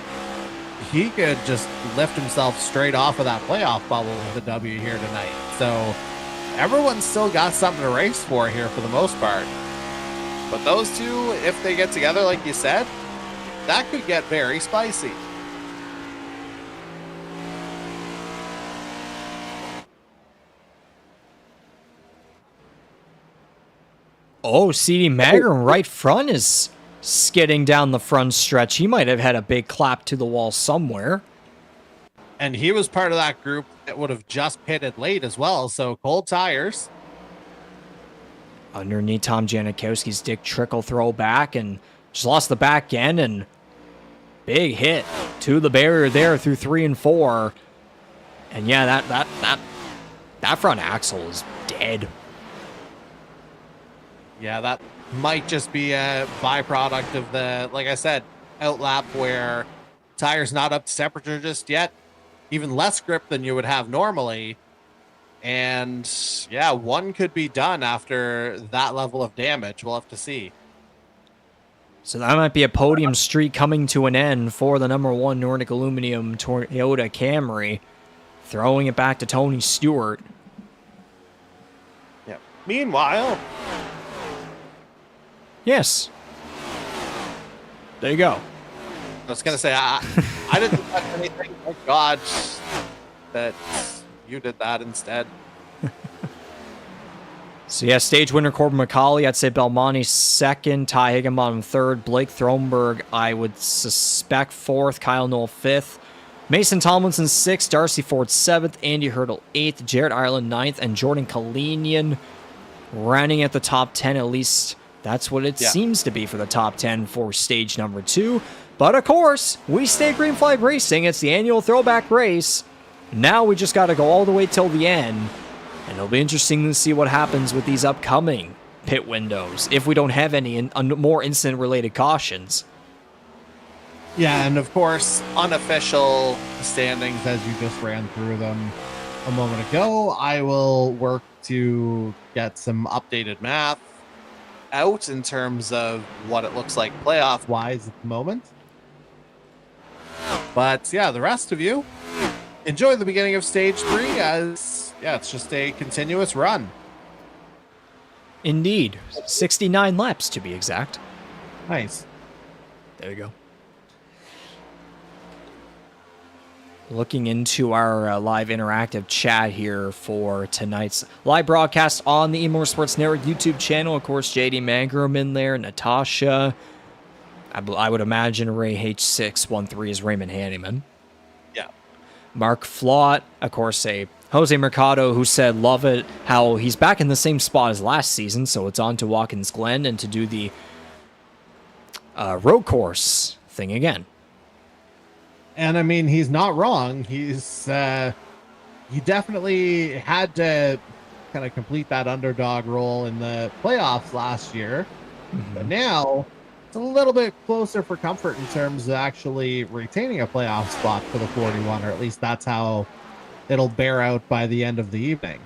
he could just lift himself straight off of that playoff bubble with a W here tonight. So everyone's still got something to race for here for the most part. But those two, if they get together, like you said, that could get very spicy. Oh, CD Magram right front is skidding down the front stretch. He might have had a big clap to the wall somewhere. And he was part of that group that would have just pitted late as well. So cold tires. Underneath Tom Janikowski's Dick Trickle throw back, and just lost the back end, and big hit to the barrier there through 3 and 4. And yeah, that front axle is dead. Yeah, that might just be a byproduct of the, like I said, outlap where tire's not up to temperature just yet, even less grip than you would have normally. And yeah, one could be done after that level of damage. We'll have to see. So that might be a podium streak coming to an end for the #1 Nordic Aluminum Toyota Camry. Throwing it back to Tony Stewart. Yeah. Meanwhile, yes. There you go. I was gonna say I didn't touch anything. Thank God that you did that instead. So yeah, stage winner Corbin McCauley. I'd say Belmonte second, Ty Higginbottom third, Blake Thronberg I would suspect fourth, Kyle Knoll fifth, Mason Tomlinson sixth, Darcy Ford seventh, Andy Hurdle eighth, Jared Ireland ninth, and Jordan Kalinian running at the top 10. At least that's what it seems to be for the top 10 for stage number 2. But of course, we stay Green Flag Racing. It's the annual throwback race. Now we just got to go all the way till the end. And it'll be interesting to see what happens with these upcoming pit windows if we don't have any more incident-related cautions. Yeah, and of course, unofficial standings as you just ran through them a moment ago. I will work to get some updated math out in terms of what it looks like playoff-wise at the moment. But yeah, the rest of you, enjoy the beginning of stage 3 as... yeah, it's just a continuous run. Indeed. 69 laps, to be exact. Nice. There you go. Looking into our live interactive chat here for tonight's live broadcast on the E-Motorsports Network YouTube channel. Of course, JD Mangrum in there, Natasha. I would imagine Ray H613 is Raymond Hanneman. Yeah. Mark Flott, of course, Jose Mercado, who said, love it, how he's back in the same spot as last season, so it's on to Watkins Glen and to do the road course thing again. And I mean, he's not wrong. He's he definitely had to kind of complete that underdog role in the playoffs last year. Mm-hmm. But now it's a little bit closer for comfort in terms of actually retaining a playoff spot for the 41, or at least that's how it'll bear out by the end of the evening.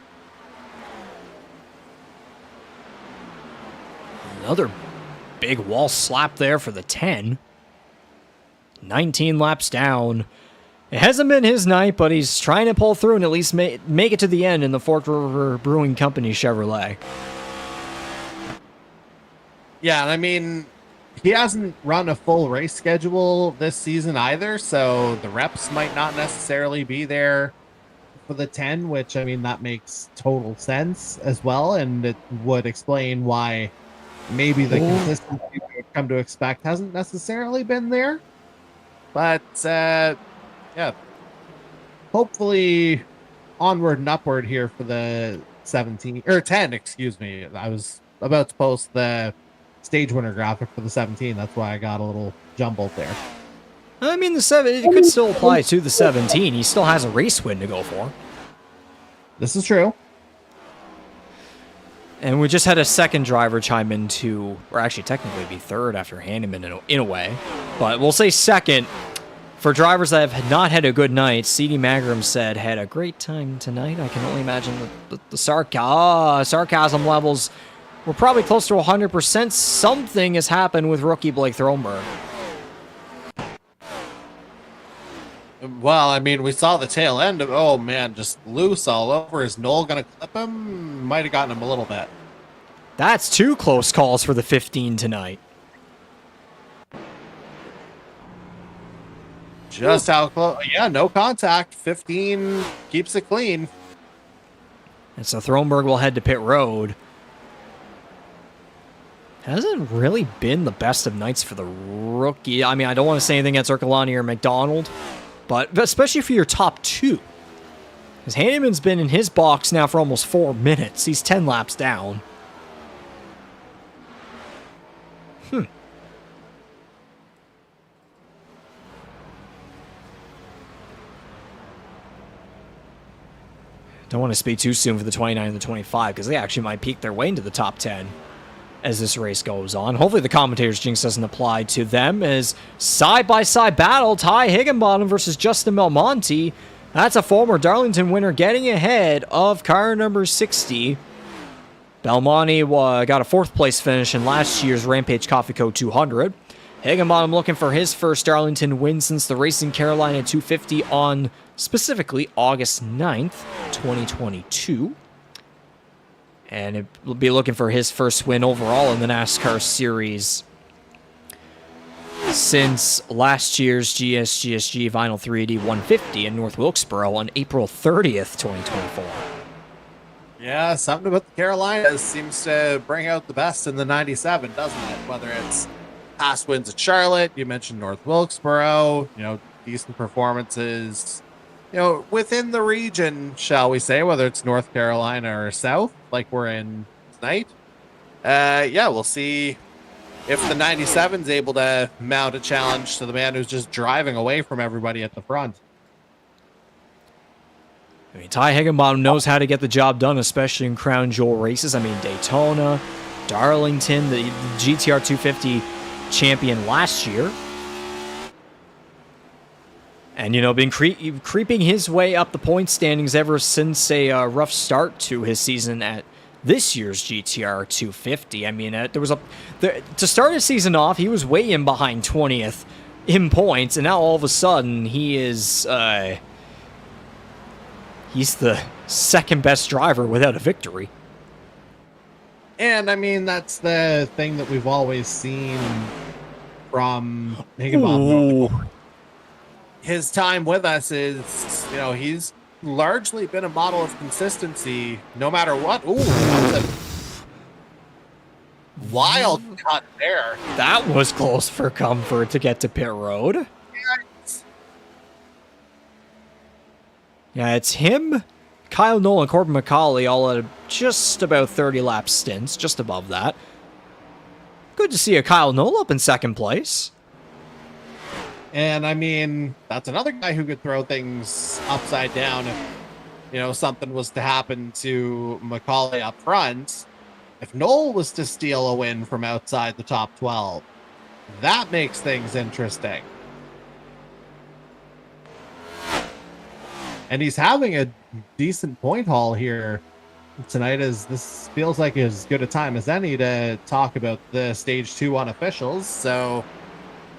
Another big wall slap there for the 10. 19 laps down. It hasn't been his night, but he's trying to pull through and at least make it to the end in the Fork River Brewing Company Chevrolet. Yeah, and I mean, he hasn't run a full race schedule this season either, so the reps might not necessarily be there for the 10, which, I mean, that makes total sense as well, and it would explain why maybe the consistency we would come to expect hasn't necessarily been there. But, yeah, hopefully onward and upward here for the 10, excuse me. I was about to post the stage winner graphic for the 17. That's why I got a little jumbled there. I mean, it could still apply to the 17. He still has a race win to go for. This is true. And we just had a second driver chime in to, or actually technically be third after Hanneman in a way. But we'll say second. For drivers that have not had a good night, C.D. Magrum said, had a great time tonight. I can only imagine the sarcasm levels were probably close to 100%. Something has happened with rookie Blake Thronberg. Well, I mean, we saw the tail end of, oh man, just loose all over. Is Knoll going to clip him? Might have gotten him a little bit. That's 2 close calls for the 15 tonight. Just how close. Yeah, no contact. 15 keeps it clean. And so Thronberg will head to pit road. Hasn't really been the best of nights for the rookie. I mean, I don't want to say anything against Ercolani or McDonald, but especially for your top 2. Because Hanneman's been in his box now for almost 4 minutes. He's 10 laps down. Don't want to speak too soon for the 29 and the 25 because they actually might peek their way into the top 10. as this race goes on. Hopefully the commentator's jinx doesn't apply to them, as side-by-side battle, Ty Higginbottom versus Justin Belmonte. That's a former Darlington winner getting ahead of car number 60. Belmonte got a 4th place finish in last year's Rampage Coffee Co. 200. Higginbottom looking for his first Darlington win since the Racing Carolina 250 on specifically August 9th, 2022. And he'll be looking for his first win overall in the NASCAR series since last year's GSGSG Vinyl 380 150 in North Wilkesboro on April 30th, 2024. Yeah, something about the Carolinas seems to bring out the best in the 97, doesn't it? Whether it's past wins at Charlotte, you mentioned North Wilkesboro, decent performances, within the region, shall we say, whether it's North Carolina or South, like we're in tonight. We'll see if the 97's able to mount a challenge to the man who's just driving away from everybody at the front. I mean, Ty Higginbottom knows how to get the job done, especially in crown jewel races. I mean, Daytona, Darlington, the GTR 250 champion last year. And, been creeping his way up the point standings ever since a rough start to his season at this year's GTR 250. I mean, to start his season off, he was way in behind 20th in points, and now all of a sudden he is he's the second best driver without a victory. And I mean, that's the thing that we've always seen from Higginbottom. His time with us is, he's largely been a model of consistency no matter what. Ooh, that was a wild cut there. That was close for comfort to get to pit road. Yeah, it's him, Kyle Nolan, Corbin McCauley, all at just about 30 lap stints, just above that. Good to see a Kyle Nolan up in second place. And I mean, that's another guy who could throw things upside down if, something was to happen to McCauley up front. If Noel was to steal a win from outside the top 12, that makes things interesting. And he's having a decent point haul here tonight, as this feels like as good a time as any to talk about the Stage 2 unofficials. So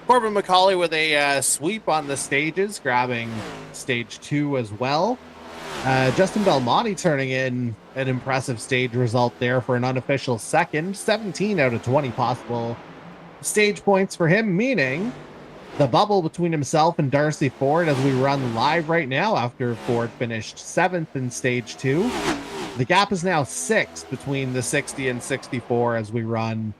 Corbin McCauley with a sweep on the stages, grabbing Stage 2 as well. Justin Belmonte turning in an impressive stage result there for an unofficial second. 17 out of 20 possible stage points for him, meaning the bubble between himself and Darcy Ford as we run live right now after Ford finished 7th in Stage 2. The gap is now 6 between the 60 and 64 as we run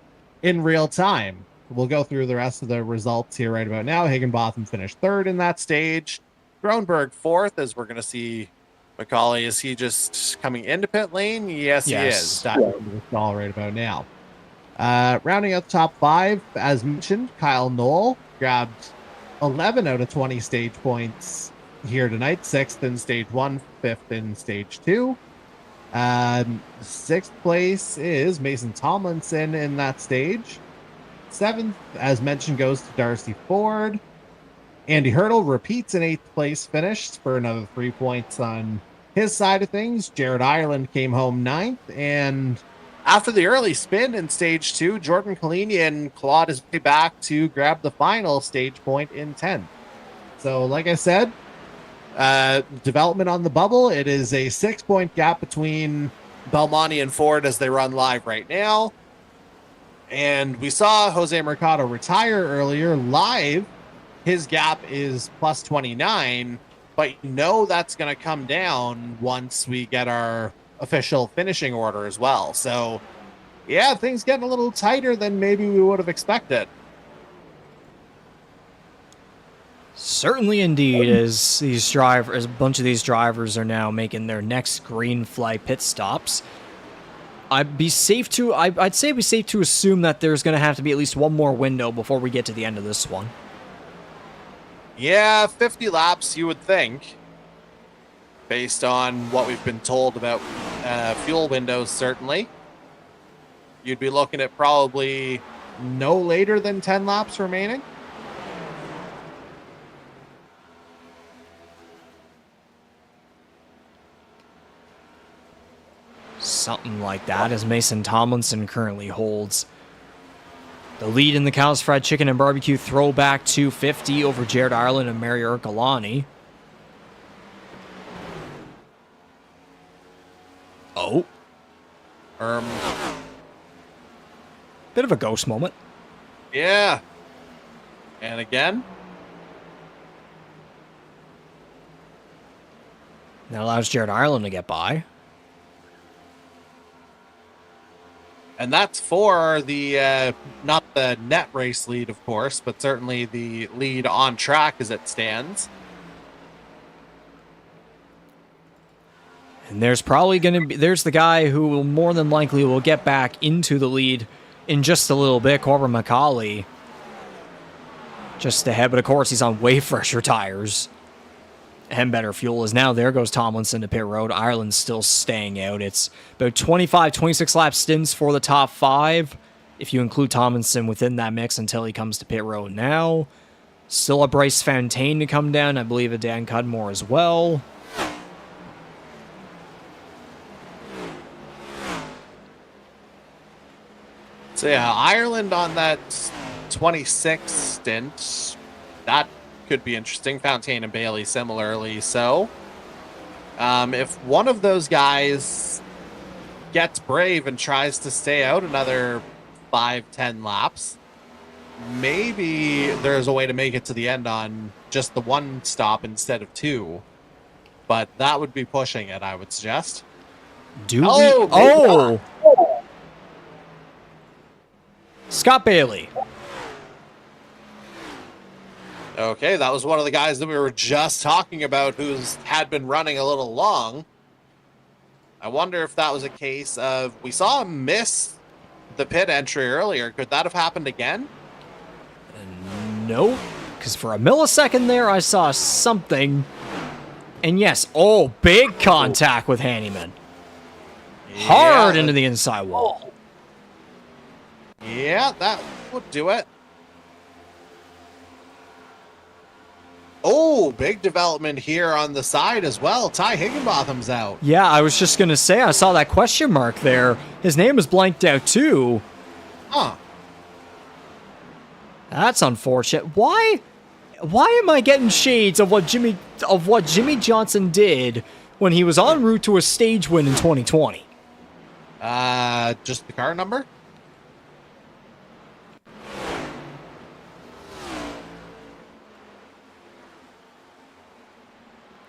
in real time. We'll go through the rest of the results here right about now. Higginbotham finished 3rd in that stage. Kronberg 4th, as we're going to see McCauley. Is he just coming into pit lane? Yes. He is. Diving into the stall right about now. Rounding out the top 5, as mentioned, Kyle Noel grabbed 11 out of 20 stage points here tonight. 6th in Stage 1, 5th in Stage 2. 6th place is Mason Tomlinson in that stage. 7th, as mentioned, goes to Darcy Ford. Andy Hurdle repeats an 8th place finish for another 3 points on his side of things. Jared Ireland came home 9th, and after the early spin in Stage 2, Jordan Kalinian clawed his way back to grab the final stage point in 10th. So, like I said, development on the bubble. It is a 6-point gap between Belmonte and Ford as they run live right now. And we saw Jose Mercado retire earlier. Live, his gap is plus 29, but that's going to come down once we get our official finishing order as well. So, yeah, things getting a little tighter than maybe we would have expected. Certainly indeed, as a bunch of these drivers are now making their next green flag pit stops. I'd say it'd be safe to assume that there's going to have to be at least one more window before we get to the end of this one. Yeah, 50 laps, you would think, based on what we've been told about fuel windows, certainly. you'd be looking at probably no later than 10 laps remaining. Something like that, as Mason Tomlinson currently holds the lead in the Cows Fried Chicken and Barbecue Throwback 250 over Jared Ireland and Mary Ercolani. Oh. Bit of a ghost moment. Yeah. And again. That allows Jared Ireland to get by. And that's for the, not the net race lead, of course, but certainly the lead on track as it stands. And there's probably going to be, there's the guy who will more than likely will get back into the lead in just a little bit, Corbin McCauley. Just ahead, but of course he's on way fresher tires and better fuel. As now there goes Tomlinson to pit road. Ireland's still staying out. It's about 25, 26 lap stints for the top 5, if you include Tomlinson within that mix until he comes to pit road now. Still a Bryce Fontaine to come down. I believe a Dan Cudmore as well. So yeah, Ireland on that 26 stint, that could be interesting. Fontaine and Bailey similarly. So if one of those guys gets brave and tries to stay out another 5-10 laps, maybe there's a way to make it to the end on just the one stop instead of 2. But that would be pushing it, I would suggest. Do we? Oh! Scott Bailey. Okay, that was one of the guys that we were just talking about who's had been running a little long. I wonder if that was a case of, we saw him miss the pit entry earlier. Could that have happened again? Nope. Because for a millisecond there, I saw something. And yes, big contact with Hanneman. Hard into the inside wall. Yeah, that would do it. Oh, big development here on the side as well. Ty Higginbotham's out. Yeah, I was just going to say, I saw that question mark there. His name is blanked out too. Huh. That's unfortunate. Why am I getting shades of what Jimmy Johnson did when he was en route to a stage win in 2020? Just the car number?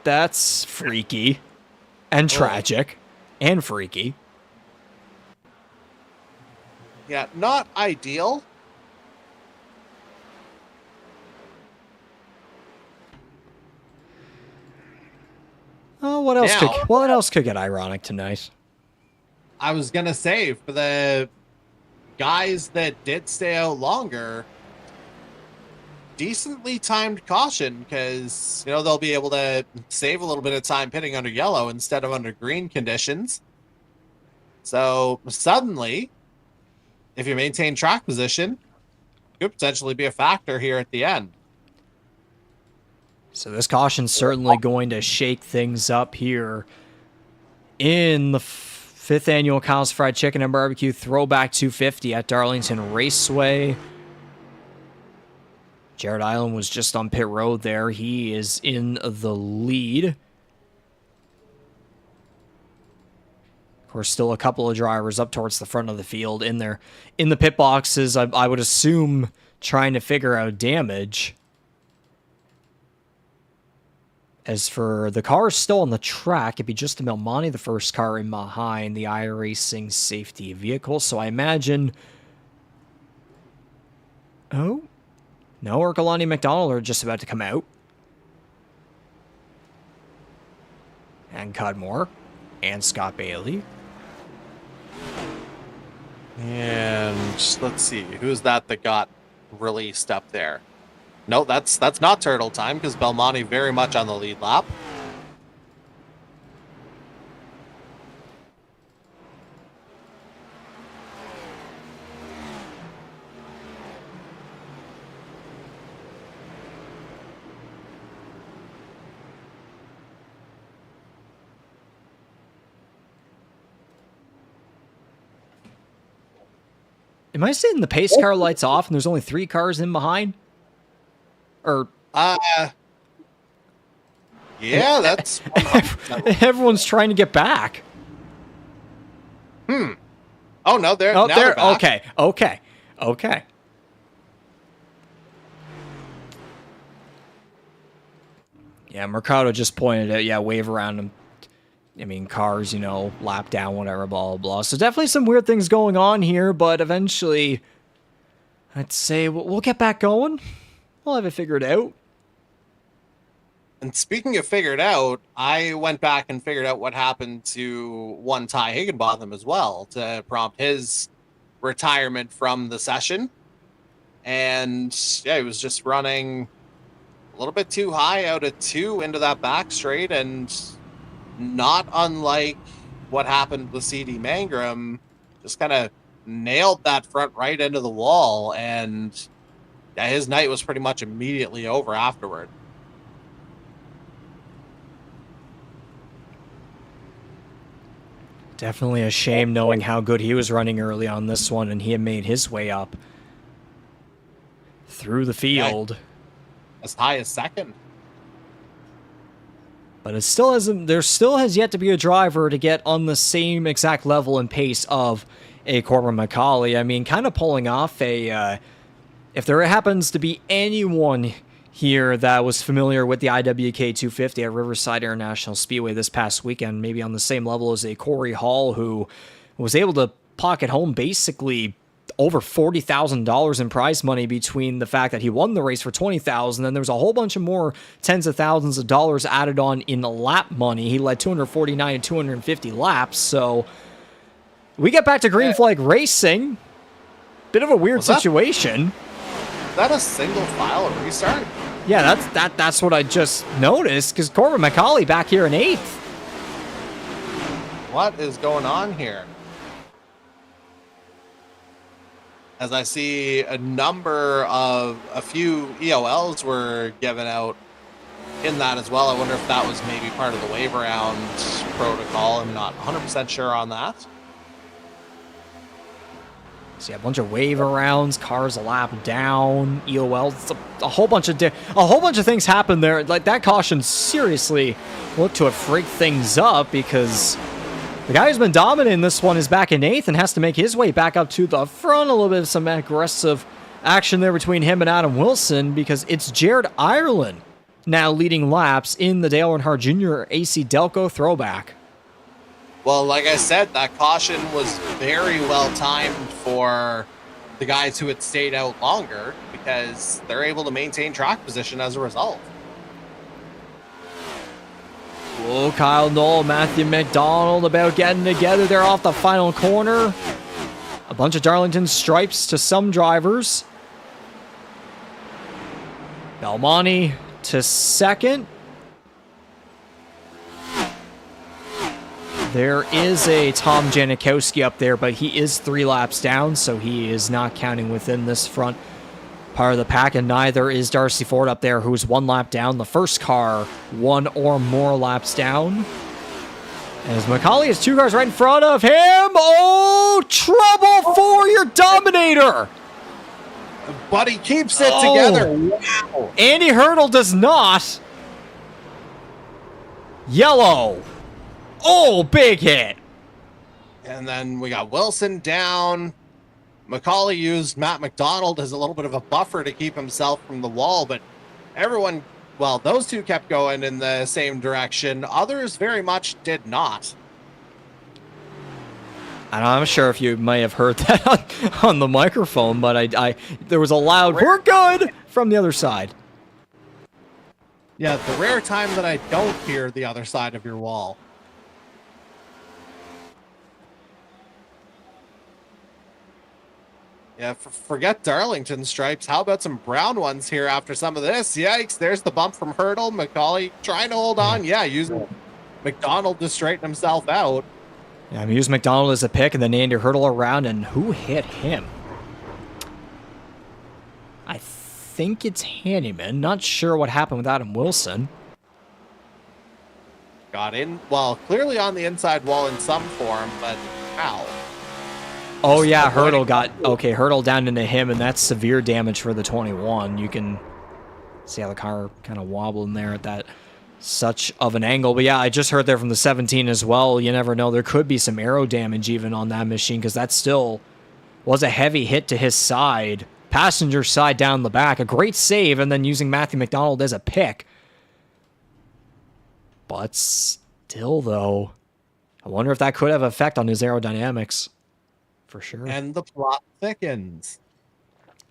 That's freaky and tragic and freaky. Yeah, not ideal. Oh, what else could get ironic tonight? I was gonna say, for the guys that did stay out longer, decently timed caution, because they'll be able to save a little bit of time pitting under yellow instead of under green conditions. So suddenly, if you maintain track position, could potentially be a factor here at the end. So this caution's certainly going to shake things up here in the 5th annual Kyle's Fried Chicken and Barbecue Throwback 250 at Darlington Raceway. Jared Ireland was just on pit road there. He is in the lead. Of course, still a couple of drivers up towards the front of the field in there. In the pit boxes, I would assume trying to figure out damage. As for the cars still on the track, it'd be just Belmonte, the first car in behind the iRacing safety vehicle. So I imagine... Oh... No, Ercolani and McDonald are just about to come out. And Cudmore. And Scott Bailey. And let's see, who's that got released up there? No, that's not turtle time, because Belmonte very much on the lead lap. Am I saying the pace car lights off and there's only 3 cars in behind? Or yeah, that's everyone's trying to get back. Oh no, they're Oh, now there. they're back. Okay. Yeah, Mercado just pointed out. Yeah, wave around him. I mean, cars, you know, lap down, whatever, blah, blah, blah. So definitely some weird things going on here, but eventually, I'd say we'll get back going. We'll have it figured out. And speaking of figured out, I went back and figured out what happened to one Ty Higginbotham as well to prompt his retirement from the session. And yeah, he was just running a little bit too high out of 2 into that back straight, and not unlike what happened with CD Mangrum, just kind of nailed that front right into the wall, and yeah, his night was pretty much immediately over afterward. Definitely a shame knowing how good he was running early on this one, and he had made his way up through the field. As high as second. But it still hasn't. There still has yet to be a driver to get on the same exact level and pace of a Corbin McCauley. I mean, kind of pulling off a. If there happens to be anyone here that was familiar with the IWK 250 at Riverside International Speedway this past weekend, maybe on the same level as a Corey Hall, who was able to pocket home basically over $40,000 in prize money between the fact that he won the race for $20,000, and there was a whole bunch of more tens of thousands of dollars added on in lap money. He led 249 and 250 laps, so we get back to green flag racing. Bit of a weird situation. Is that a single file restart? Yeah, that's what I just noticed, because Corbin McCauley back here in 8th. What is going on here? As I see a few EOLs were given out in that as well. I wonder if that was maybe part of the wave around protocol. I'm not 100% sure on that. See a bunch of wave arounds, cars a lap down, EOLs, a whole bunch of things happened there. Like, that caution seriously looked to have freaked things up, because the guy who's been dominating this one is back in 8th and has to make his way back up to the front. A little bit of some aggressive action there between him and Adam Wilson, because it's Jared Ireland now leading laps in the Dale Earnhardt Jr. AC Delco Throwback. Well, like I said, that caution was very well timed for the guys who had stayed out longer, because they're able to maintain track position as a result. Oh, Kyle Knoll, Matthew McDonald about getting together there off the final corner. A bunch of Darlington stripes to some drivers. Belmonte to second. There is a Tom Janikowski up there, but he is 3 laps down, so he is not counting within this front part of the pack, and neither is Darcy Ford up there, who's 1 lap down. The first car, 1 or more laps down. As McCauley has 2 cars right in front of him. Oh, trouble for your Dominator. But he keeps it together. Wow. Andy Hurdle does not. Yellow. Oh, big hit. And then we got Wilson down. McCauley used Matt McDonald as a little bit of a buffer to keep himself from the wall, but everyone, well, those two kept going in the same direction. Others very much did not. I'm sure if you may have heard that on the microphone, but there was a loud, "We're good," from the other side. Yeah, the rare time that I don't hear the other side of your wall. Yeah, forget Darlington stripes. How about some brown ones here after some of this? Yikes, there's the bump from Hurdle. McCauley trying to hold on. Yeah, using McDonald to straighten himself out. Yeah, I'm using McDonald as a pick, and then Andy Hurdle around, and who hit him? I think it's Hanneman. Not sure what happened with Adam Wilson. Got in, well, clearly on the inside wall in some form, but how? Oh yeah, Hurdle Hurdle down into him, and that's severe damage for the 21. You can see how the car kind of wobbling there at that such of an angle. But yeah, I just heard there from the 17 as well. You never know. There could be some aero damage even on that machine, because that still was a heavy hit to his side. Passenger side down the back. A great save, and then using Matthew McDonald as a pick. But still, though, I wonder if that could have effect on his aerodynamics. For sure. And the plot thickens.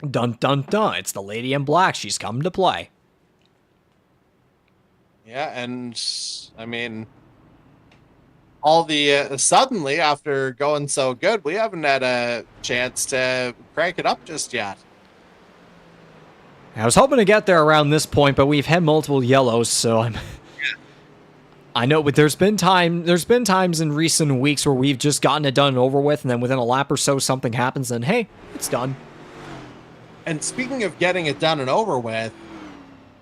Dun, dun, dun. It's the lady in black. She's come to play. Yeah, and I mean, all the suddenly after going so good, we haven't had a chance to crank it up just yet. I was hoping to get there around this point, but we've had multiple yellows, so I know, but there's been times in recent weeks where we've just gotten it done and over with, and then within a lap or so something happens, and hey, it's done. And speaking of getting it done and over with,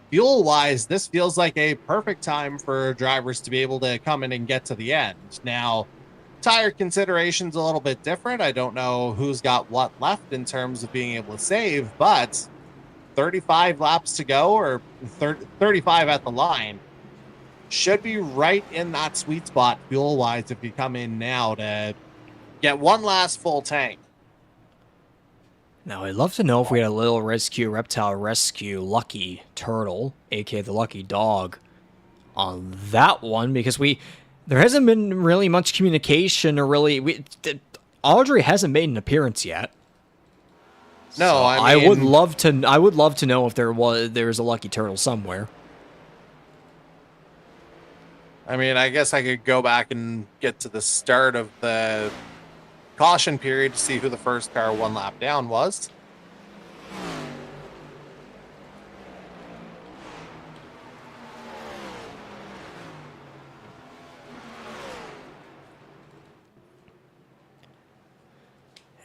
fuel-wise, this feels like a perfect time for drivers to be able to come in and get to the end. Now, tire consideration's a little bit different. I don't know who's got what left in terms of being able to save, but 35 laps to go, or 35 at the line, should be right in that sweet spot fuel-wise if you come in now to get one last full tank. Now, I'd love to know if we had a little reptile rescue Lucky Turtle, aka the Lucky Dog, on that one, because there hasn't been really much communication, or really, Audrey hasn't made an appearance yet. No, so I mean, I would love to know if there's a Lucky Turtle somewhere. I mean, I guess I could go back and get to the start of the caution period to see who the first car one lap down was.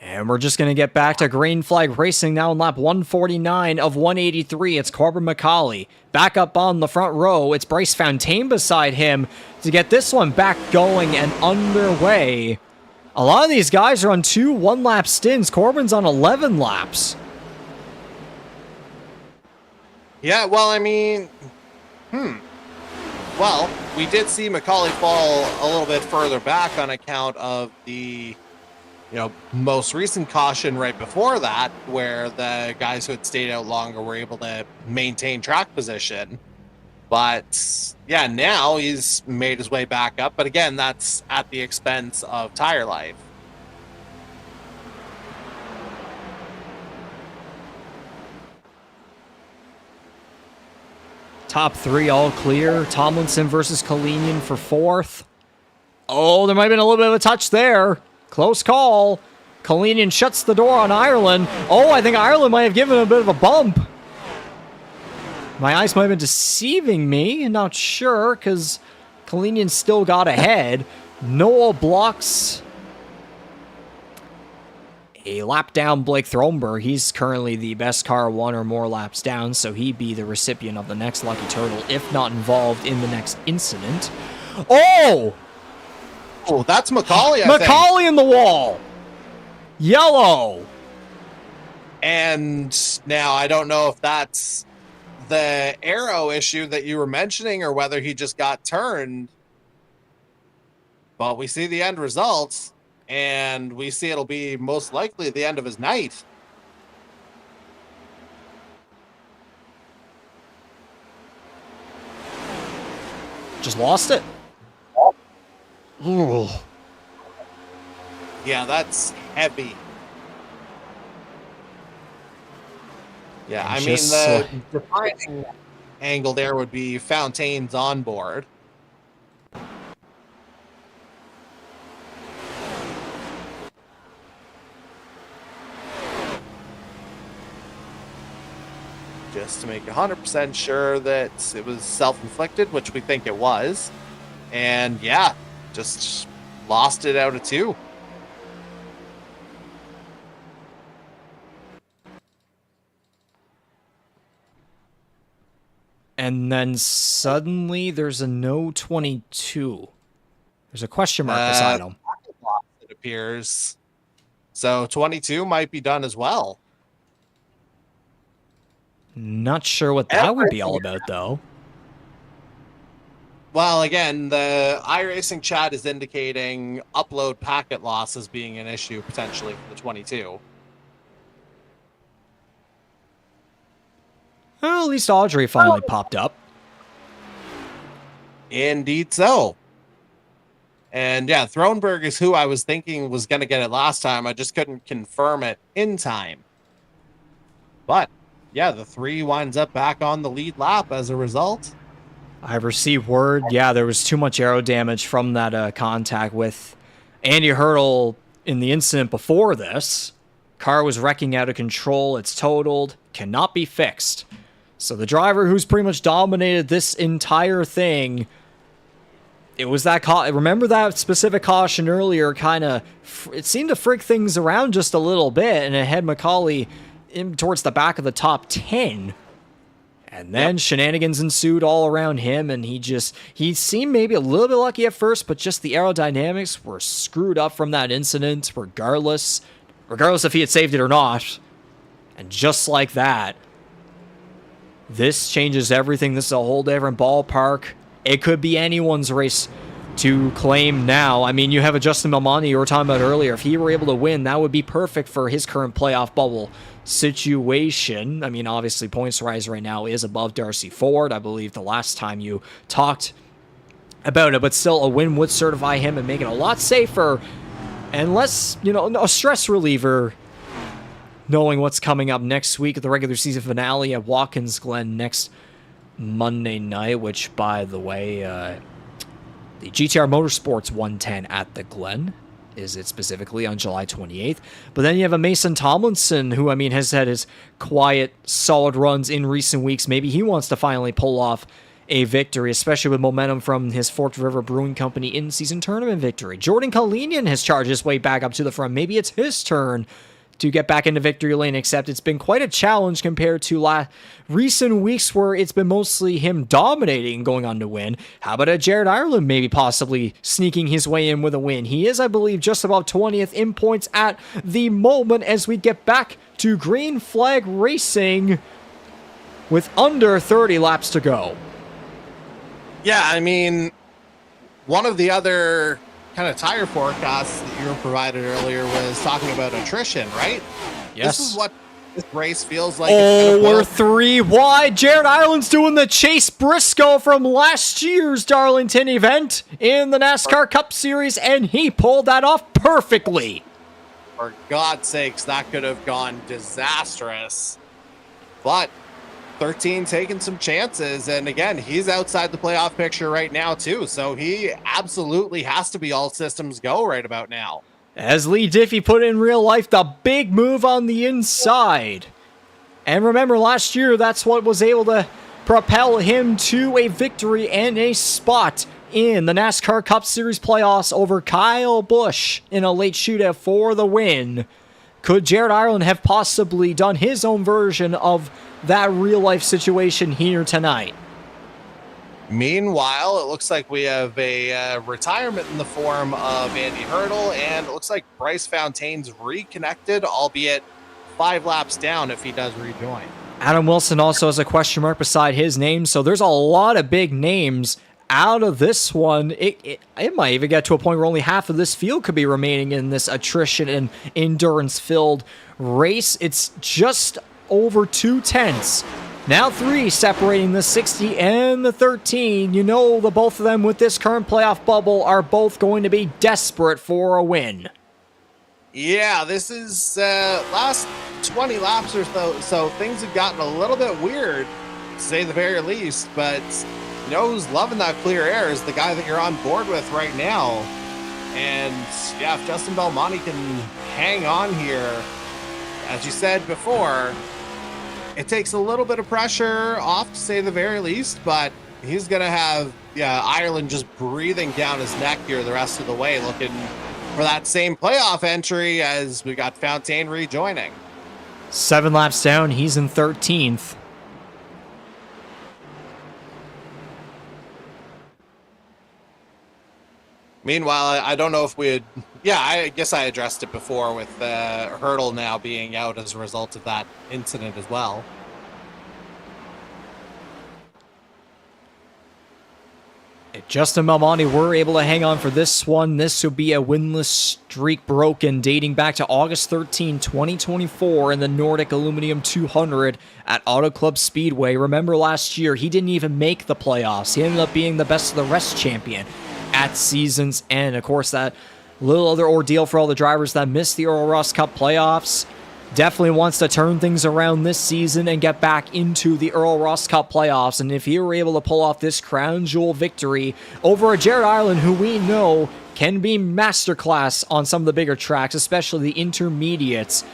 And we're just going to get back to green flag racing now in lap 149 of 183. It's Corbin McCauley back up on the front row. It's Bryce Fontaine beside him to get this one back going and underway. A lot of these guys are on 2 one-lap stints. Corbin's on 11 laps. Yeah, well, I mean, well, we did see McCauley fall a little bit further back on account of the most recent caution right before that, where the guys who had stayed out longer were able to maintain track position. But yeah, now he's made his way back up. But again, that's at the expense of tire life. Top 3 all clear. Tomlinson versus Kalinian for 4th. Oh, there might have been a little bit of a touch there. Close call. Kalinian shuts the door on Ireland. Oh, I think Ireland might have given him a bit of a bump. My eyes might have been deceiving me. Not sure, because Kalinian still got ahead. Noah blocks a lap down Blake Throneberg. He's currently the best car 1 or more laps down, so he'd be the recipient of the next Lucky Turtle, if not involved in the next incident. Oh! Oh, that's McCauley, McCauley in the wall. Yellow. And now I don't know if that's the arrow issue that you were mentioning or whether he just got turned. But we see the end results, and we see it'll be most likely the end of his night. Just lost it. Ooh. Yeah, that's heavy. Yeah, I mean, the defining angle there would be Fontaine's on board. Just to make 100% sure that it was self-inflicted, which we think it was. And yeah, just lost it out of 2. And then suddenly there's a no 22. There's a question mark beside him. It appears. So 22 might be done as well. Not sure what that would be all about, though. Well, again, the iRacing chat is indicating upload packet loss as being an issue potentially for the 22. Well, at least Audrey finally popped up. Indeed so. And yeah, Thronberg is who I was thinking was going to get it last time. I just couldn't confirm it in time. But yeah, the 3 winds up back on the lead lap as a result. I've received word, yeah, there was too much aero damage from that contact with Andy Hurdle in the incident before this. Car was wrecking out of control. It's totaled. Cannot be fixed. So the driver who's pretty much dominated this entire thing, it was that remember that specific caution earlier kind of, it seemed to freak things around just a little bit, and it had McCauley in towards the back of the top 10. And then shenanigans ensued all around him, and he seemed maybe a little bit lucky at first, but just the aerodynamics were screwed up from that incident regardless if he had saved it or not. And just like that, this changes everything. This is a whole different ballpark. It could be anyone's race to claim now. I mean, you have a Justin Belmonte you were talking about earlier. If he were able to win, that would be perfect for his current playoff bubble situation. I mean, obviously, points rise right now is above Darcy Ford. I believe the last time you talked about it, but still a win would certify him and make it a lot safer and less, a stress reliever knowing what's coming up next week at the regular season finale at Watkins Glen next Monday night, which, by the way, the GTR Motorsports 110 at the Glen is it specifically on July 28th. But then you have a Mason Tomlinson who, has had his quiet, solid runs in recent weeks. Maybe he wants to finally pull off a victory, especially with momentum from his Forked River Brewing Company in-season tournament victory. Jordan Kalinian has charged his way back up to the front. Maybe it's his turn to get back into victory lane, except it's been quite a challenge compared to recent weeks where it's been mostly him dominating and going on to win. How about a Jared Ireland maybe possibly sneaking his way in with a win? He is, I believe, just about 20th in points at the moment as we get back to green flag racing with under 30 laps to go. Yeah, one of the other kind of tire forecasts that you were provided earlier was talking about attrition, right? Yes. This is what this race feels like. We're 3 wide. Jared Ireland's doing the Chase Briscoe from last year's Darlington event in the NASCAR Cup Series, and he pulled that off perfectly. For God's sakes, that could have gone disastrous. But 13 taking some chances, and again, he's outside the playoff picture right now too, so he absolutely has to be all systems go right about now. As Lee Diffie put in real life, the big move on the inside. And remember, last year, that's what was able to propel him to a victory and a spot in the NASCAR Cup Series playoffs over Kyle Busch in a late shootout for the win. Could Jared Ireland have possibly done his own version of that real-life situation here tonight? Meanwhile, it looks like we have a retirement in the form of Andy Hurdle, and it looks like Bryce Fontaine's reconnected, albeit 5 laps down if he does rejoin. Adam Wilson also has a question mark beside his name, so there's a lot of big names out of this one. It might even get to a point where only half of this field could be remaining in this attrition and endurance-filled race. It's just over 2 tenths. Now 3 separating the 60 and the 13. The both of them with this current playoff bubble are both going to be desperate for a win. Yeah, this is last 20 laps or so things have gotten a little bit weird, to say the very least, but who's loving that clear air is the guy that you're on board with right now. And yeah, if Justin Belmonte can hang on here, as you said before, it takes a little bit of pressure off, to say the very least, but he's going to have Ireland just breathing down his neck here the rest of the way, looking for that same playoff entry as we got Fontaine rejoining. 7 laps down, he's in 13th. Meanwhile, I don't know if we had Yeah, I guess I addressed it before with Hurdle now being out as a result of that incident as well. If Justin Belmonte were able to hang on for this one, this would be a winless streak broken dating back to August 13, 2024 in the Nordic Aluminum 200 at Auto Club Speedway. Remember last year, he didn't even make the playoffs. He ended up being the best of the rest champion at season's end. Of course, that little other ordeal for all the drivers that missed the Earl Ross Cup playoffs. Definitely wants to turn things around this season and get back into the Earl Ross Cup playoffs. And if he were able to pull off this crown jewel victory over a Jared Ireland, who we know can be masterclass on some of the bigger tracks, especially the intermediates.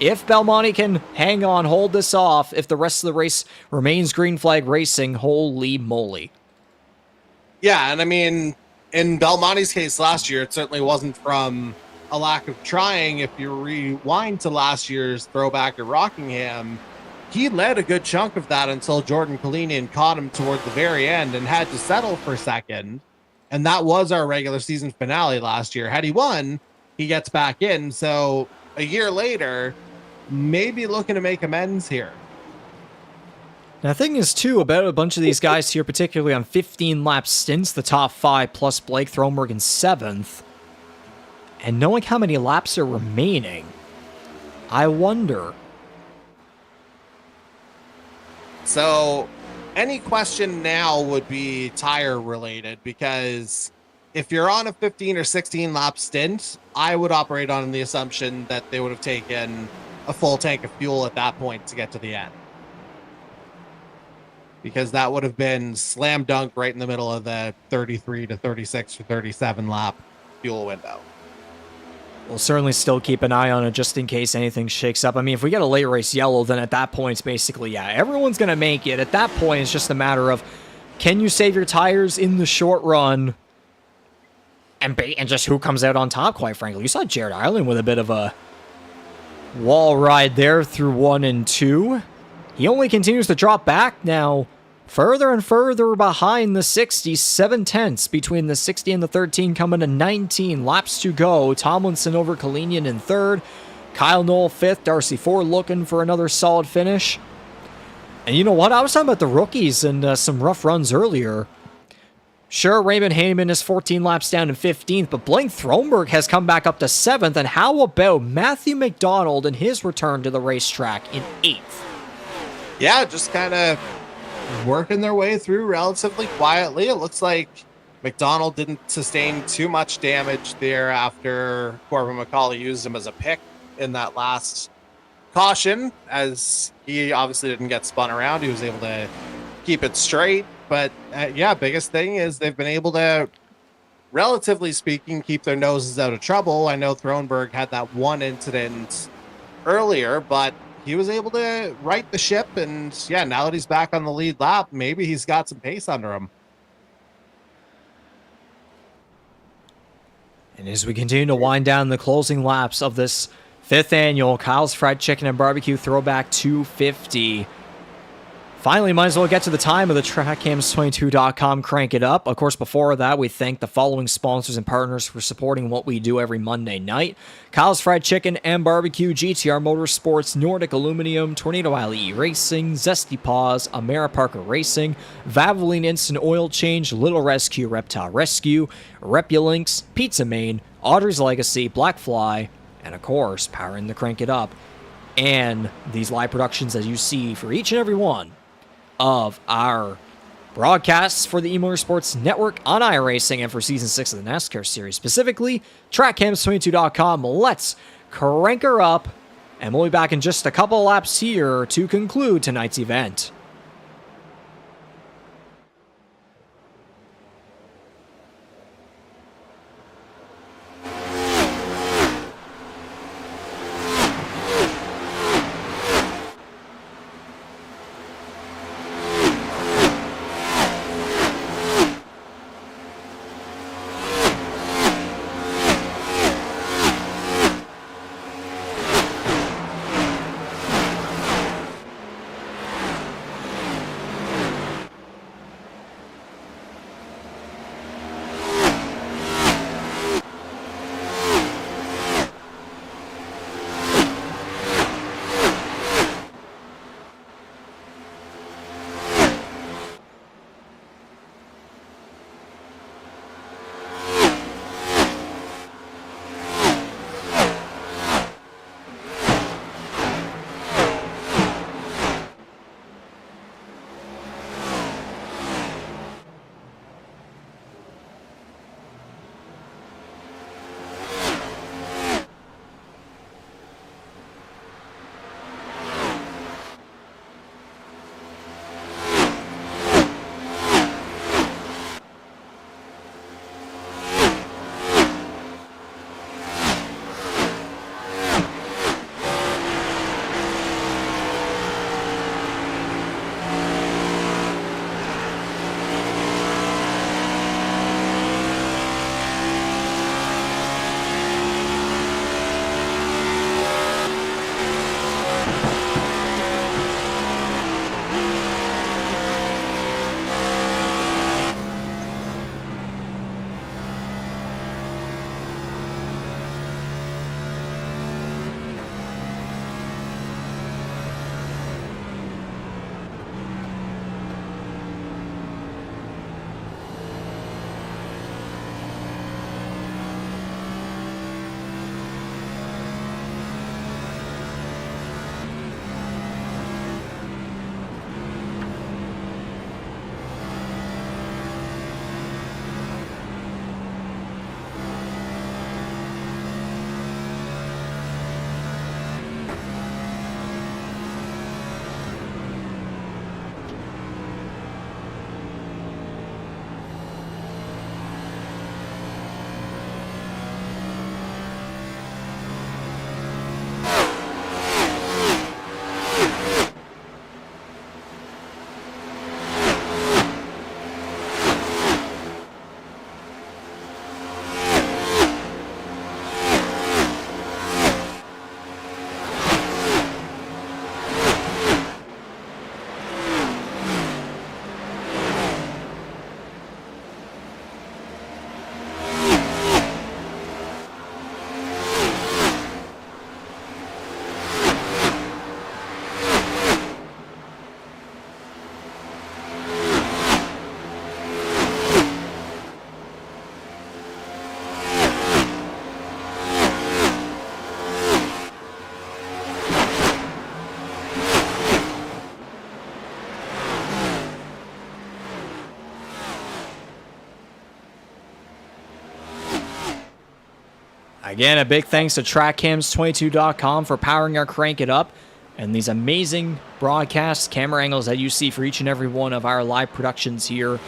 If Belmonte can hang on, hold this off, if the rest of the race remains green flag racing, holy moly. Yeah, and I mean, in Belmonte's case last year, it certainly wasn't from a lack of trying. If you rewind to last year's throwback at Rockingham, he led a good chunk of that until Jordan Kalinian caught him toward the very end and had to settle for second. And that was our regular season finale last year. Had he won, he gets back in. So a year later, maybe looking to make amends here. Now, the thing is, too, about a bunch of these guys here, particularly on 15-lap stints, the top 5 plus Blake Throneberg in 7th, and knowing how many laps are remaining, I wonder. So any question now would be tire related, because if you're on a 15 or 16 lap stint, I would operate on the assumption that they would have taken a full tank of fuel at that point to get to the end, because that would have been slam dunk right in the middle of the 33 to 36 or 37 lap fuel window. We'll certainly still keep an eye on it just in case anything shakes up. I mean, if we get a late race yellow, then at that point, it's basically, yeah, everyone's going to make it. At that point, it's just a matter of, can you save your tires in the short run and just who comes out on top, quite frankly. You saw Jared Ireland with a bit of a wall ride there through 1 and 2. He only continues to drop back now, further and further behind the 60, 7/10 between the 60 and the 13, coming to 19 laps to go. Tomlinson over Kalinian in 3rd. Kyle Knoll 5th. Darcy Ford looking for another solid finish. And you know what? I was talking about the rookies and some rough runs earlier. Sure, Raymond Hayman is 14 laps down in 15th, but Blake Throneberg has come back up to 7th. And how about Matthew McDonald and his return to the racetrack in 8th? Yeah, just kind of working their way through relatively quietly. It looks like McDonald didn't sustain too much damage there after Corbin McCauley used him as a pick in that last caution, as he obviously didn't get spun around. He was able to keep it straight. But yeah, biggest thing is they've been able to, relatively speaking, keep their noses out of trouble. I know Throneberg had that one incident earlier, but he was able to right the ship, and yeah, now that he's back on the lead lap, maybe he's got some pace under him. And as we continue to wind down the closing laps of this 5th annual Kyle's Fried Chicken and Barbecue Throwback 250, finally, might as well get to the time of the TrackCams22.com Crank It Up. Of course, before that, we thank the following sponsors and partners for supporting what we do every Monday night: Kyle's Fried Chicken and Barbecue, GTR Motorsports, Nordic Aluminum, Tornado Alley E-Racing, Zesty Paws, Amera Parker Racing, Valvoline Instant Oil Change, Little Rescue Reptile Rescue, Repulinks, Pizza Main, Audrey's Legacy, Black Fly, and of course, powering the Crank It Up. And these live productions, as you see for each and every one of our broadcasts for the E-Motorsports Network on iRacing and for Season 6 of the NASCAR Series, specifically TrackCams22.com. Let's crank her up, and we'll be back in just a couple of laps here to conclude tonight's event. Again, a big thanks to TrackCams22.com for powering our Crank It Up and these amazing broadcast camera angles that you see for each and every one of our live productions here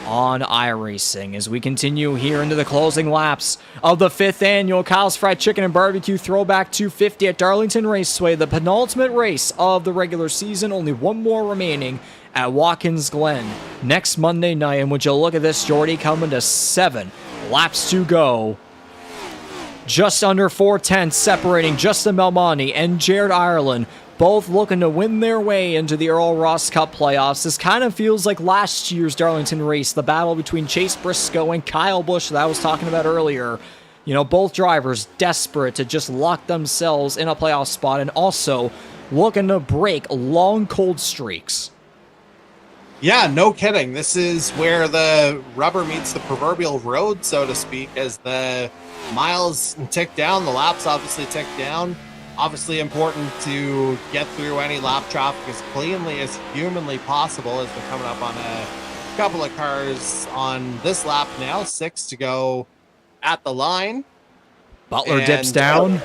on iRacing. As we continue here into the closing laps of the 5th annual Kyle's Fried Chicken and Barbecue Throwback 250 at Darlington Raceway, the penultimate race of the regular season. Only one more remaining at Watkins Glen next Monday night. And would you look at this, Jordy, coming to 7 laps to go. Just under 4/10 separating Justin Belmonte and Jared Ireland, both looking to win their way into the Earl Ross Cup playoffs. This kind of feels like last year's Darlington race, the battle between Chase Briscoe and Kyle Busch that I was talking about earlier. You know, both drivers desperate to just lock themselves in a playoff spot and also looking to break long cold streaks. Yeah, no kidding. This is where the rubber meets the proverbial road, so to speak, as the miles tick down, the laps obviously tick down. Obviously important to get through any lap traffic as cleanly as humanly possible, as we're coming up on a couple of cars on this lap now. 6 to go at the line. Butler dips down.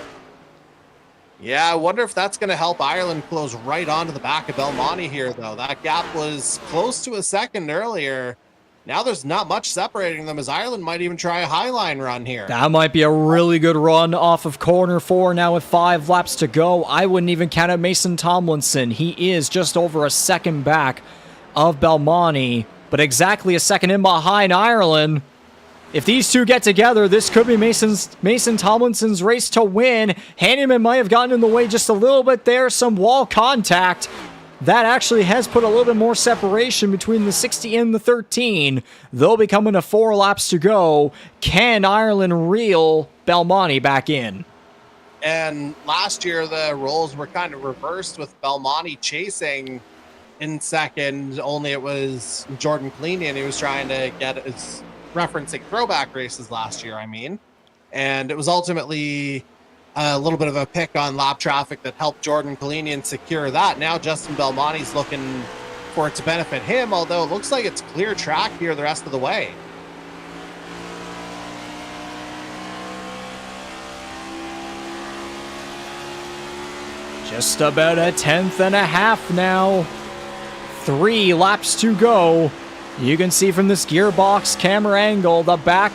Yeah, I wonder if that's going to help Ireland close right onto the back of Belmonte here, though. That gap was close to a second earlier. Now there's not much separating them, as Ireland might even try a highline run here. That might be a really good run off of corner 4 now with 5 laps to go. I wouldn't even count out Mason Tomlinson. He is just over a second back of Belmonte, but exactly a second in behind Ireland. If these two get together, this could be Mason Tomlinson's race to win. Hanneman might have gotten in the way just a little bit there. Some wall contact. That actually has put a little bit more separation between the 60 and the 13. They'll be coming to 4 laps to go. Can Ireland reel Belmonte back in? And last year, the roles were kind of reversed with Belmonte chasing in second. Only it was Jordan Cleanian who was trying to get his... referencing throwback races last year, I mean. And it was ultimately a little bit of a pick on lap traffic that helped Jordan Kalinian secure that. Now Justin Belmonte's looking for it to benefit him, although it looks like it's clear track here the rest of the way. Just about a 10th and a half now. 3 laps to go. You can see from this gearbox camera angle the back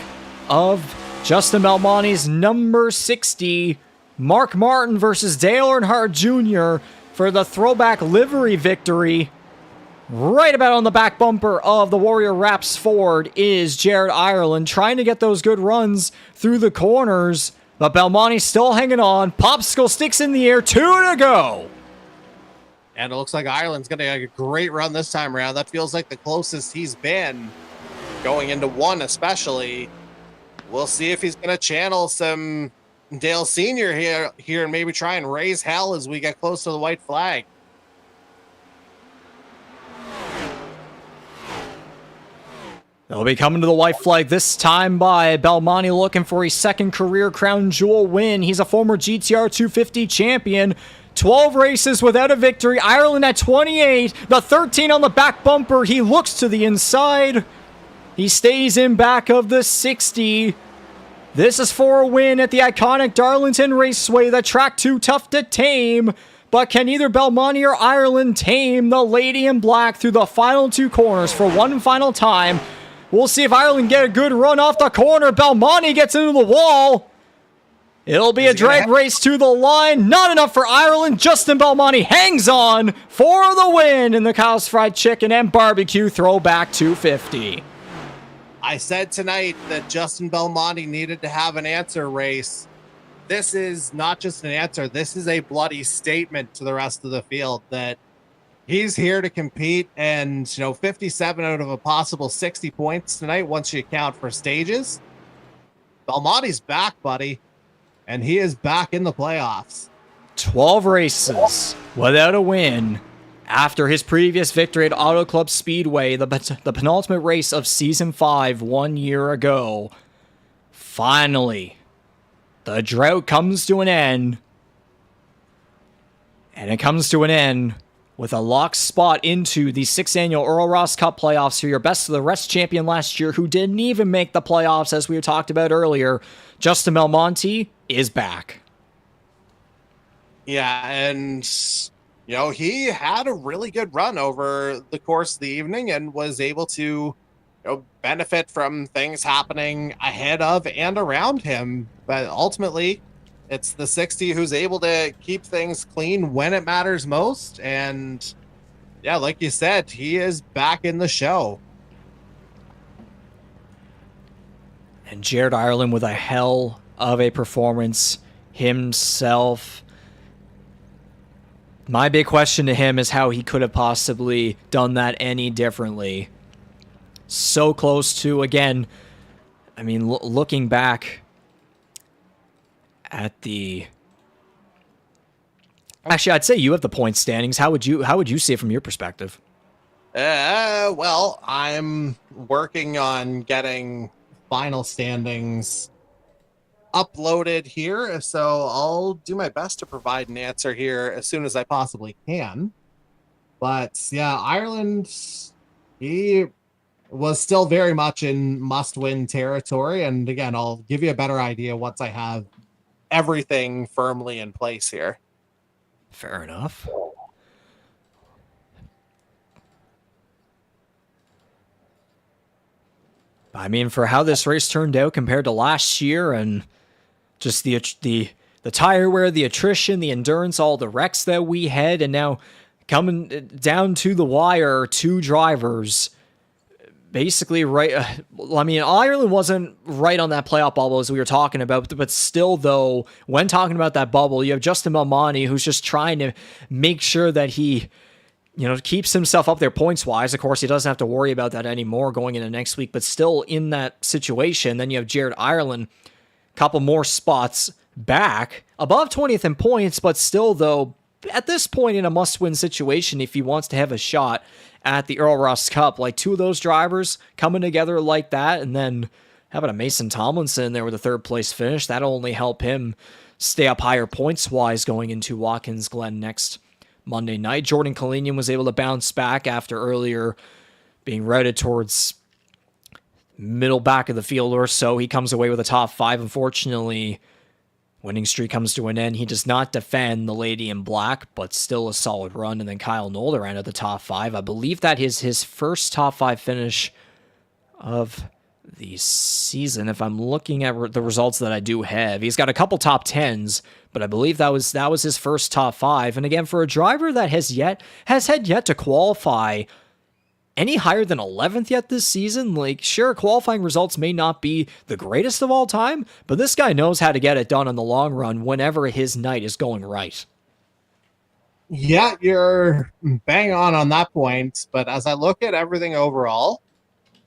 of Justin Belmonte's number 60, Mark Martin versus Dale Earnhardt Jr. for the throwback livery victory. Right about on the back bumper of the Warrior Wraps Ford is Jared Ireland, trying to get those good runs through the corners, but Belmonte's still hanging on. Popsicle sticks in the air, 2 to go. And it looks like Ireland's going to get a great run this time around. That feels like the closest he's been going into 1 especially. We'll see if he's going to channel some Dale Sr. here and maybe try and raise hell as we get close to the white flag. They'll be coming to the white flag this time by Belmonte, looking for a second career crown jewel win. He's a former GTR 250 champion. 12 races without a victory. Ireland at 28. The 13 on the back bumper. He looks to the inside. He stays in back of the 60. This is for a win at the iconic Darlington Raceway. The track too tough to tame. But can either Belmonte or Ireland tame the lady in black through the final 2 corners for one final time? We'll see if Ireland get a good run off the corner. Belmonte gets into the wall. It'll be a drag race to the line. Not enough for Ireland. Justin Belmonte hangs on for the win in the Kyle's Fried Chicken and Barbecue Throwback 250. I said tonight that Justin Belmonte needed to have an answer race. This is not just an answer. This is a bloody statement to the rest of the field that he's here to compete. And, 57 out of a possible 60 points tonight, once you account for stages. Belmonte's back, buddy. And he is back in the playoffs. 12 races without a win after his previous victory at Auto Club Speedway, the penultimate race of Season 5 1 year ago. Finally, the drought comes to an end. And it comes to an end with a locked spot into the 6th annual Earl Ross Cup playoffs for your best of the rest champion last year, who didn't even make the playoffs, as we talked about earlier. Justin Belmonte is back. Yeah, and he had a really good run over the course of the evening and was able to benefit from things happening ahead of and around him. But ultimately, it's the 60 who's able to keep things clean when it matters most. And yeah, like you said, he is back in the show. And Jared Ireland with a hell of a performance himself. My big question to him is how he could have possibly done that any differently. So close to, again, I mean, looking back at the... Actually, I'd say you have the point standings. How would you see it from your perspective? Well, I'm working on getting final standings uploaded here, so I'll do my best to provide an answer here as soon as I possibly can. But yeah, Ireland, he was still very much in must-win territory, and again, I'll give you a better idea once I have everything firmly in place here. Fair enough. I mean, for how this race turned out compared to last year, and just the tire wear, the attrition, the endurance, all the wrecks that we had, and now coming down to the wire, two drivers basically right. I mean, Ireland wasn't right on that playoff bubble as we were talking about, but still, though, when talking about that bubble, you have Justin Belmonte, who's just trying to make sure that he keeps himself up there points-wise. Of course, he doesn't have to worry about that anymore going into next week, but still in that situation. Then you have Jared Ireland, a couple more spots back, above 20th in points, but still, though, at this point in a must-win situation, if he wants to have a shot at the Earl Ross Cup, like two of those drivers coming together like that, and then having a Mason Tomlinson there with a third-place finish, that'll only help him stay up higher points-wise going into Watkins Glen next Monday night. Jordan Kalinian was able to bounce back after earlier being routed towards middle back of the field or so. He comes away with a top five. Unfortunately, winning streak comes to an end. He does not defend the lady in black, but still a solid run. And then Kyle Nolder ended the top five. I believe that is his first top five finish of the season. If I'm looking at the results that I do have, he's got a couple top tens, but I believe that was his first top five. And again, for a driver that has had yet to qualify any higher than 11th yet this season, like, sure, qualifying results may not be the greatest of all time, but this guy knows how to get it done in the long run whenever his night is going right. Yeah, you're bang on that point. But as I look at everything overall,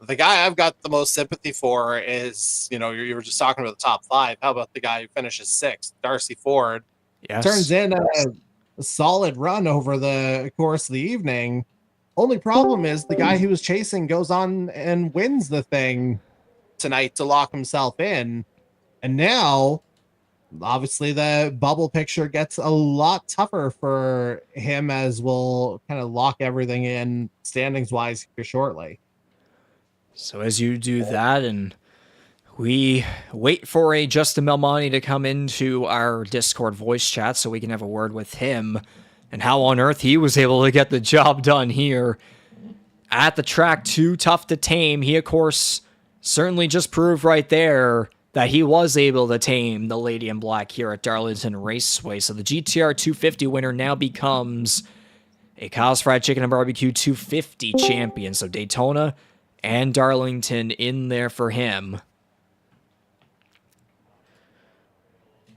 the guy I've got the most sympathy for is, you were just talking about the top five. How about the guy who finishes sixth, Darcy Ford? Yes. Turns in a solid run over the course of the evening. Only problem is the guy he was chasing goes on and wins the thing tonight to lock himself in. And now, obviously, the bubble picture gets a lot tougher for him, as we'll kind of lock everything in standings-wise here shortly. So as you do that, and we wait for a Justin Belmonte to come into our Discord voice chat so we can have a word with him and how on earth he was able to get the job done here at the track. Too tough to tame. He, of course, certainly just proved right there that he was able to tame the lady in black here at Darlington Raceway. So the GTR 250 winner now becomes a Kyle's Fried Chicken and Barbecue 250 champion. So Daytona and Darlington in there for him.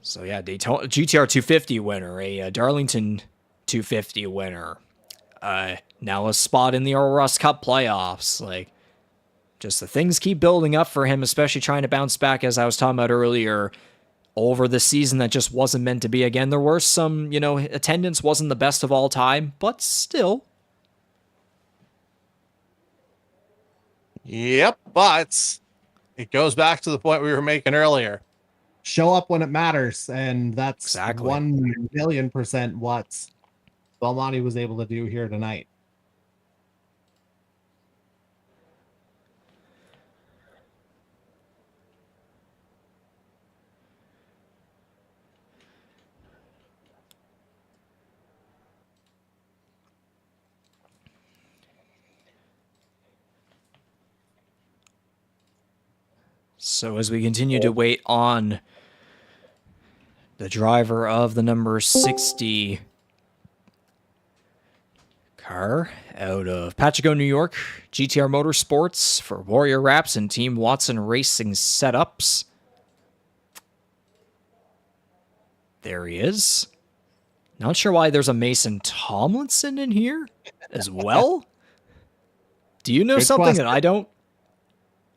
So yeah, Daytona GTR 250 winner, a Darlington 250 winner. Now a spot in the Earl Ross Cup playoffs. Like, just the things keep building up for him, especially trying to bounce back, as I was talking about earlier, over the season that just wasn't meant to be. Again, there were some, attendance wasn't the best of all time, but still. Yep, but it goes back to the point we were making earlier. Show up when it matters, and that's exactly 1,000,000% what Belmonte was able to do here tonight. So as we continue to wait on the driver of the number 60 car out of Pachico, New York, GTR Motorsports for Warrior Wraps and Team Watson Racing setups. There he is. Not sure why there's a Mason Tomlinson in here as well. Do you know Good something question. that I don't?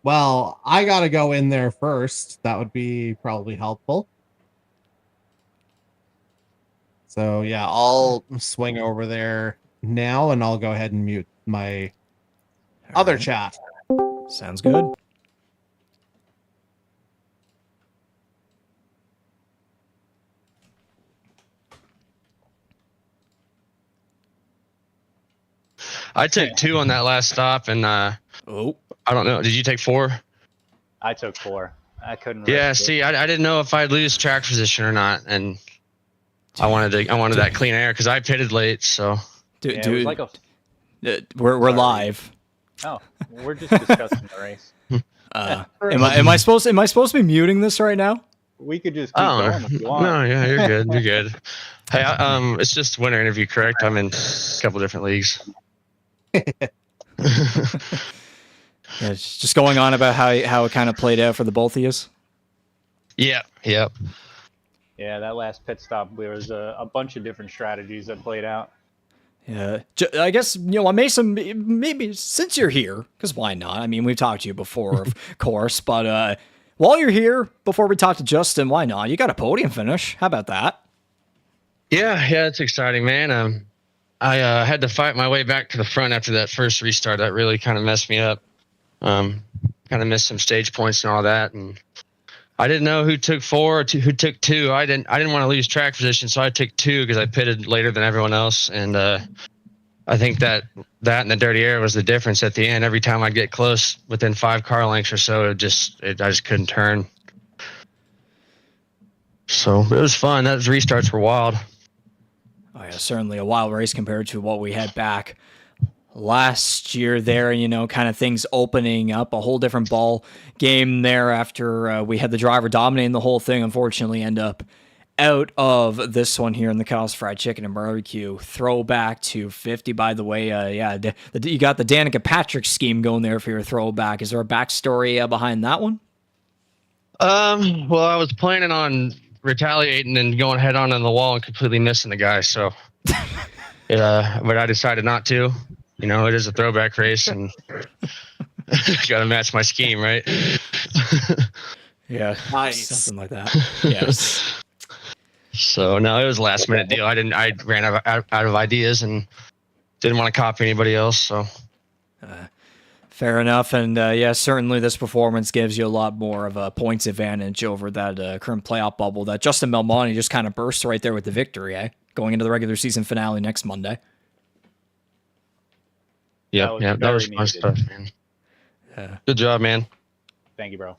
Well, I got to go in there first. That would be probably helpful. So, yeah, I'll swing over there now, and I'll go ahead and mute my other chat. Sounds good. I took 2 on that last stop, and I don't know. Did you take 4? I took 4. I couldn't. Yeah. risk it. See, I didn't know if I'd lose track position or not, and I wanted that clean air because I pitted late. So Yeah, it was like a. We're live. Oh, we're just discussing the race. Am I supposed to be muting this right now? We could just keep going if you want. No, yeah, you're good. You're good. Hey, it's just winter interview, correct? I'm in a couple different leagues. Yeah, it's just going on about how it kind of played out for the both of you. Yep. Yeah, that last pit stop, there was a bunch of different strategies that played out. Yeah, I guess, Mason, maybe since you're here, because why not? I mean, we've talked to you before, of course, but while you're here, before we talk to Justin, why not? You got a podium finish. How about that? Yeah, it's exciting, man. I had to fight my way back to the front after that first restart. That really kind of messed me up. Kind of missed some stage points and all that, and I didn't know who took 4 or who took 2. I didn't want to lose track position, so I took 2 because I pitted later than everyone else, and I think that and the dirty air was the difference at the end. Every time I'd get close within 5 car lengths or so, I just couldn't turn. So it was fun. Those restarts were wild. Oh yeah, certainly a wild race compared to what we had back last year there, kind of things opening up, a whole different ball game there after we had the driver dominating the whole thing. Unfortunately, end up out of this one here in the Kyle's Fried Chicken and Barbecue Throwback 250. By the way, you got the Danica Patrick scheme going there for your throwback. Is there a backstory behind that one? Well, I was planning on retaliating and going head on the wall and completely missing the guy, so but I decided not to. It is a throwback race, and got to match my scheme, right? Yeah, Nice. something like that. Yes. So no, it was a last minute deal. I ran out of ideas and didn't want to copy anybody else. So fair enough. And certainly this performance gives you a lot more of a points advantage over that current playoff bubble that Justin Belmonte just kind of burst right there with the victory, going into the regular season finale next Monday. Yeah, that was fun stuff, man. Good job, man. Thank you, bro.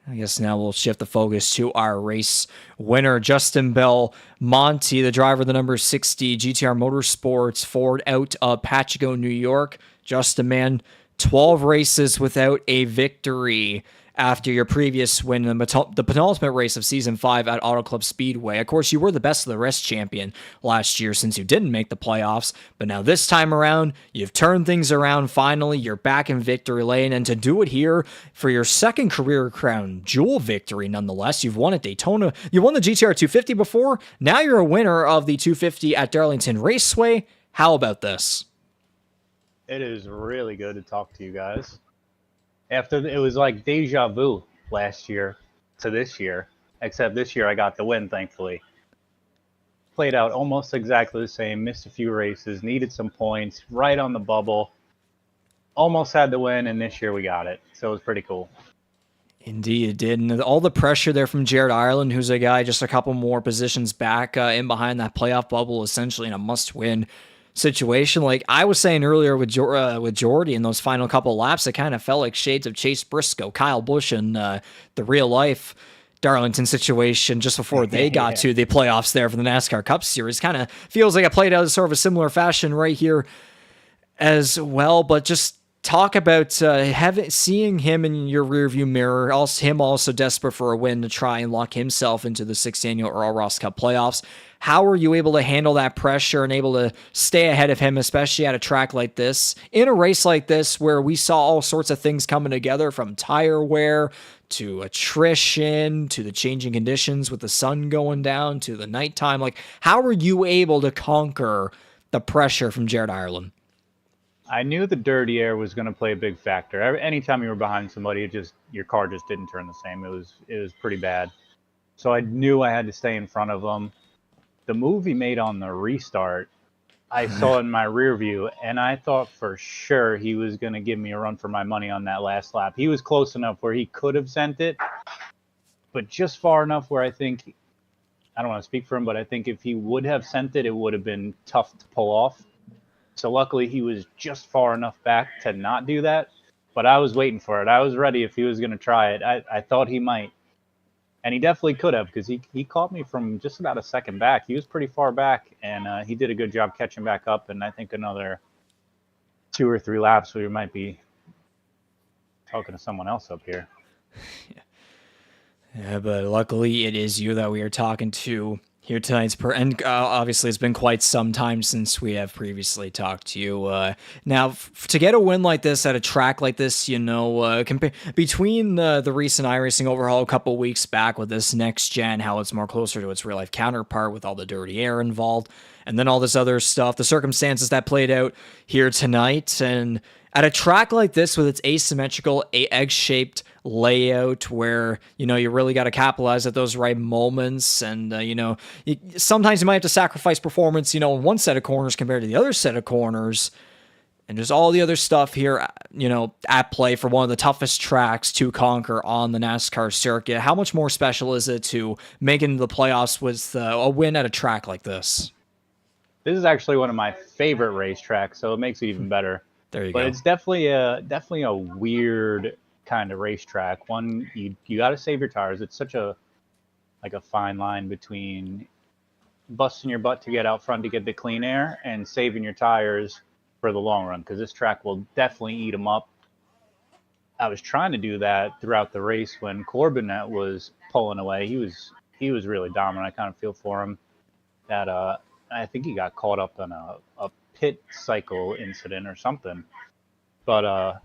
I guess now we'll shift the focus to our race winner, Justin Belmonte, the driver of the number 60 GTR Motorsports Ford out of Pachico, New York. Justin, man, 12 races without a victory after your previous win in the penultimate race of Season 5 at Auto Club Speedway. Of course, you were the best of the rest champion last year since you didn't make the playoffs, but now this time around, you've turned things around finally. You're back in victory lane, and to do it here for your second career crown jewel victory nonetheless. You've won at Daytona. You won the GTR 250 before. Now you're a winner of the 250 at Darlington Raceway. How about this? It is really good to talk to you guys. After it was like deja vu last year to this year, except this year I got the win, thankfully. Played out almost exactly the same, missed a few races, needed some points, right on the bubble. Almost had the win, and this year we got it. So it was pretty cool. Indeed, it did. And all the pressure there from Jared Ireland, who's a guy just a couple more positions back in behind that playoff bubble, essentially in a must-win situation. Like I was saying earlier with Jordy in those final couple of laps, it kind of felt like shades of Chase Briscoe, Kyle Busch, and the real-life Darlington situation just before they got to the playoffs there for the NASCAR Cup Series. Kind of feels like it played out in sort of a similar fashion right here as well, but just talk about seeing him in your rearview mirror, him also desperate for a win to try and lock himself into the 6th annual Earl Ross Cup playoffs. How were you able to handle that pressure and able to stay ahead of him, especially at a track like this, in a race like this where we saw all sorts of things coming together, from tire wear to attrition to the changing conditions with the sun going down to the nighttime? Like, how were you able to conquer the pressure from Jared Ireland? I knew the dirty air was going to play a big factor. Anytime you were behind somebody, your car just didn't turn the same. It was pretty bad. So I knew I had to stay in front of him. The move he made on the restart, I saw in my rear view, and I thought for sure he was going to give me a run for my money on that last lap. He was close enough where he could have sent it, but just far enough where I think, I don't want to speak for him, but I think if he would have sent it, it would have been tough to pull off. So luckily he was just far enough back to not do that, but I was waiting for it. I was ready if he was going to try it. I thought he might, and he definitely could have, because he caught me from just about a second back. He was pretty far back, and he did a good job catching back up, and I think another 2 or 3 laps we might be talking to someone else up here. Yeah, but luckily it is you that we are talking to here tonight. And obviously it's been quite some time since we have previously talked to you. Now, to get a win like this at a track like this, between the recent iRacing overhaul a couple weeks back with this next gen, how it's more closer to its real life counterpart with all the dirty air involved, and then all this other stuff, the circumstances that played out here tonight, and at a track like this with its asymmetrical, egg-shaped layout where, you really got to capitalize at those right moments. And, sometimes you might have to sacrifice performance, in one set of corners compared to the other set of corners. And just all the other stuff here, at play for one of the toughest tracks to conquer on the NASCAR circuit. How much more special is it to make it into the playoffs with a win at a track like this? This is actually one of my favorite racetracks, so it makes it even better. There you go. But it's definitely a weird kind of racetrack. One, you got to save your tires. It's such a fine line between busting your butt to get out front to get the clean air and saving your tires for the long run, because this track will definitely eat them up. I was trying to do that throughout the race when Corbin was pulling away. He was really dominant. I kind of feel for him. That I think he got caught up in a pit cycle incident or something. But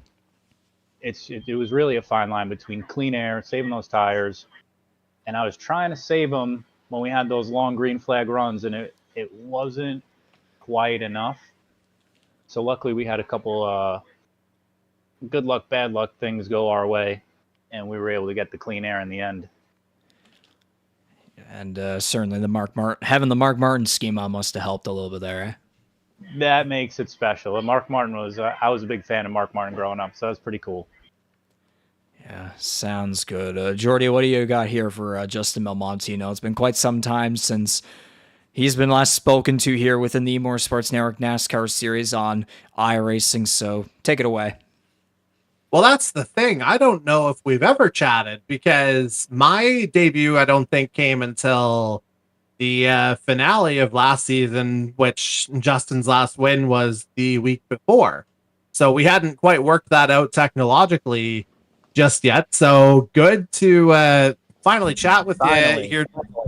it was really a fine line between clean air, saving those tires, and I was trying to save them when we had those long green flag runs, and it wasn't quite enough. So luckily we had a couple good luck, bad luck things go our way, and we were able to get the clean air in the end. And certainly having the Mark Martin schema must have helped a little bit there, eh? That makes it special. And Mark Martin I was a big fan of Mark Martin growing up, so that's pretty cool. Yeah, sounds good. Jordy, what do you got here for Justin Belmonte? It's been quite some time since he's been last spoken to here within the E-Motorsports Network NASCAR series on iRacing, so take it away. Well, that's the thing. I don't know if we've ever chatted, because my debut, I don't think, came until the finale of last season, which Justin's last win was the week before. So we hadn't quite worked that out technologically just yet. So good to finally chat with you here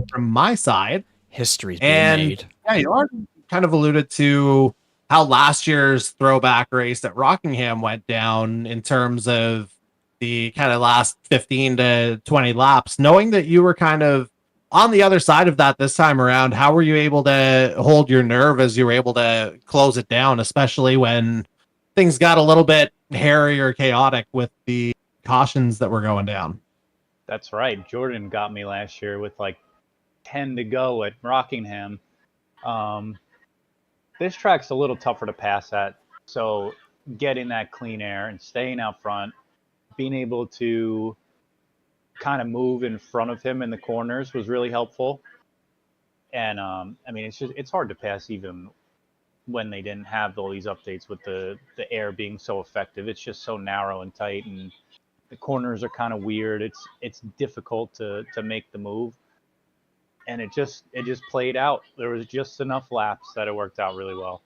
from my side. History's being made. Yeah, you already kind of alluded to how last year's throwback race at Rockingham went down in terms of the kind of last 15 to 20 laps. Knowing that you were kind of on the other side of that this time around, how were you able to hold your nerve as you were able to close it down, especially when things got a little bit hairy or chaotic with the cautions that were going down? That's right. Jordan got me last year with like 10 to go at Rockingham. This track's a little tougher to pass at, so getting that clean air and staying out front, being able to kind of move in front of him in the corners was really helpful. And it's hard to pass even when they didn't have all these updates with the air being so effective. It's just so narrow and tight, and the corners are kind of weird. It's difficult to make the move. And it just played out. There was just enough laps that it worked out really well.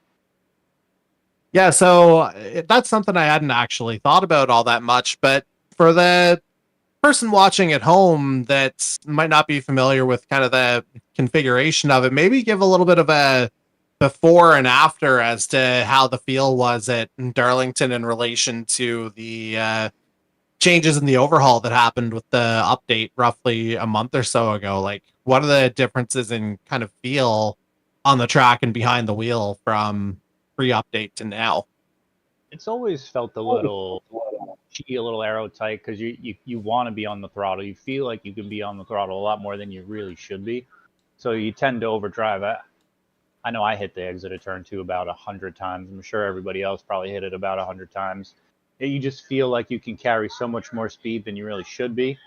Yeah, so that's something I hadn't actually thought about all that much. But for the person watching at home that might not be familiar with kind of the configuration of it, maybe give a little bit of a before and after as to how the feel was at Darlington in relation to the changes in the overhaul that happened with the update roughly a month or so ago. Like, what are the differences in kind of feel on the track and behind the wheel from pre-update to now? It's always felt a little cheeky, a little arrow tight because you want to be on the throttle. You feel like you can be on the throttle a lot more than you really should be. So you tend to overdrive. I know I hit the exit of turn 2 about 100 times. I'm sure everybody else probably hit it about 100 times. You just feel like you can carry so much more speed than you really should be.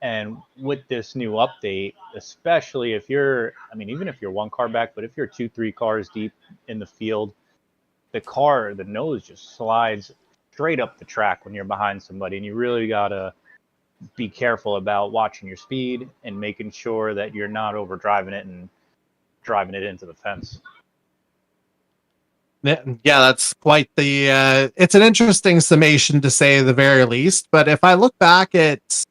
And with this new update, especially if you're, I mean, even if you're one car back, but if you're 2-3 cars deep in the field, the nose just slides straight up the track when you're behind somebody. And you really got to be careful about watching your speed and making sure that you're not overdriving it and driving it into the fence. Yeah, that's quite the it's an interesting summation to say the very least. But if I look back at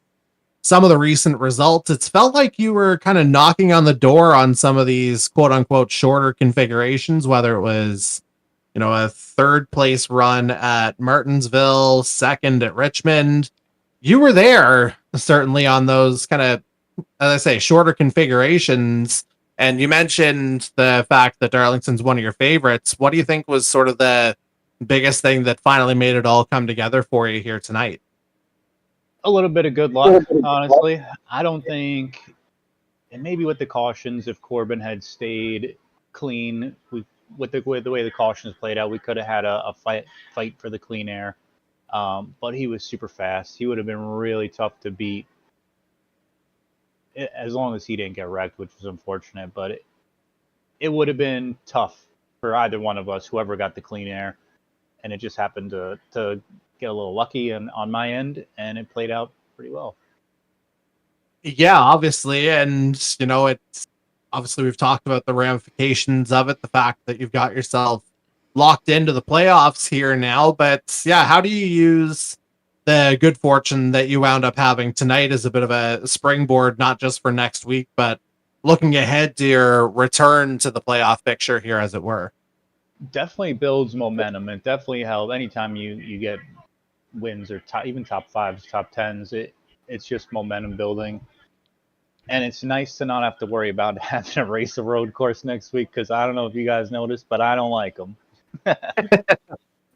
some of the recent results, it's felt like you were kind of knocking on the door on some of these quote unquote shorter configurations, whether it was, a third place run at Martinsville, second at Richmond. You were there certainly on those kind of, as I say, shorter configurations. And you mentioned the fact that Darlington's one of your favorites. What do you think was sort of the biggest thing that finally made it all come together for you here tonight? A little bit of good luck, honestly. I don't think, and maybe with the cautions, if Corbin had stayed clean, with the way the cautions played out, we could have had a fight for the clean air. But he was super fast. He would have been really tough to beat, as long as he didn't get wrecked, which was unfortunate. But it would have been tough for either one of us, whoever got the clean air. And it just happened to get a little lucky on my end, and it played out pretty well. Yeah, obviously. And, it's obviously we've talked about the ramifications of it, the fact that you've got yourself locked into the playoffs here now. But yeah, how do you use the good fortune that you wound up having tonight as a bit of a springboard, not just for next week, but looking ahead to your return to the playoff picture here, as it were? Definitely builds momentum. It definitely helps anytime you get wins or even top 5s, top 10s. It's just momentum building. And it's nice to not have to worry about having to race a road course next week, because I don't know if you guys noticed, but I don't like them.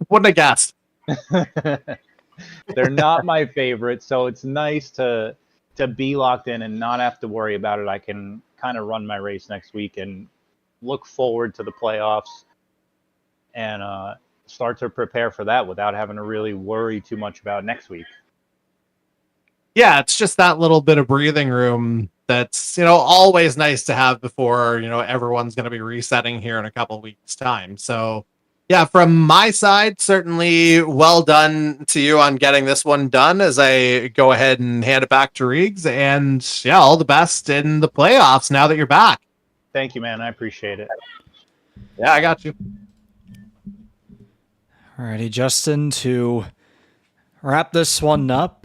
Wouldn't have guessed. They're not my favorite, so it's nice to be locked in and not have to worry about it. I can kind of run my race next week and look forward to the playoffs and start to prepare for that without having to really worry too much about next week. Yeah, it's just that little bit of breathing room that's, always nice to have before, everyone's going to be resetting here in a couple weeks' time. So, yeah, from my side, certainly well done to you on getting this one done as I go ahead and hand it back to Riggs. And, yeah, all the best in the playoffs now that you're back. Thank you, man. I appreciate it. Yeah, I got you. Alrighty, Justin, to wrap this one up,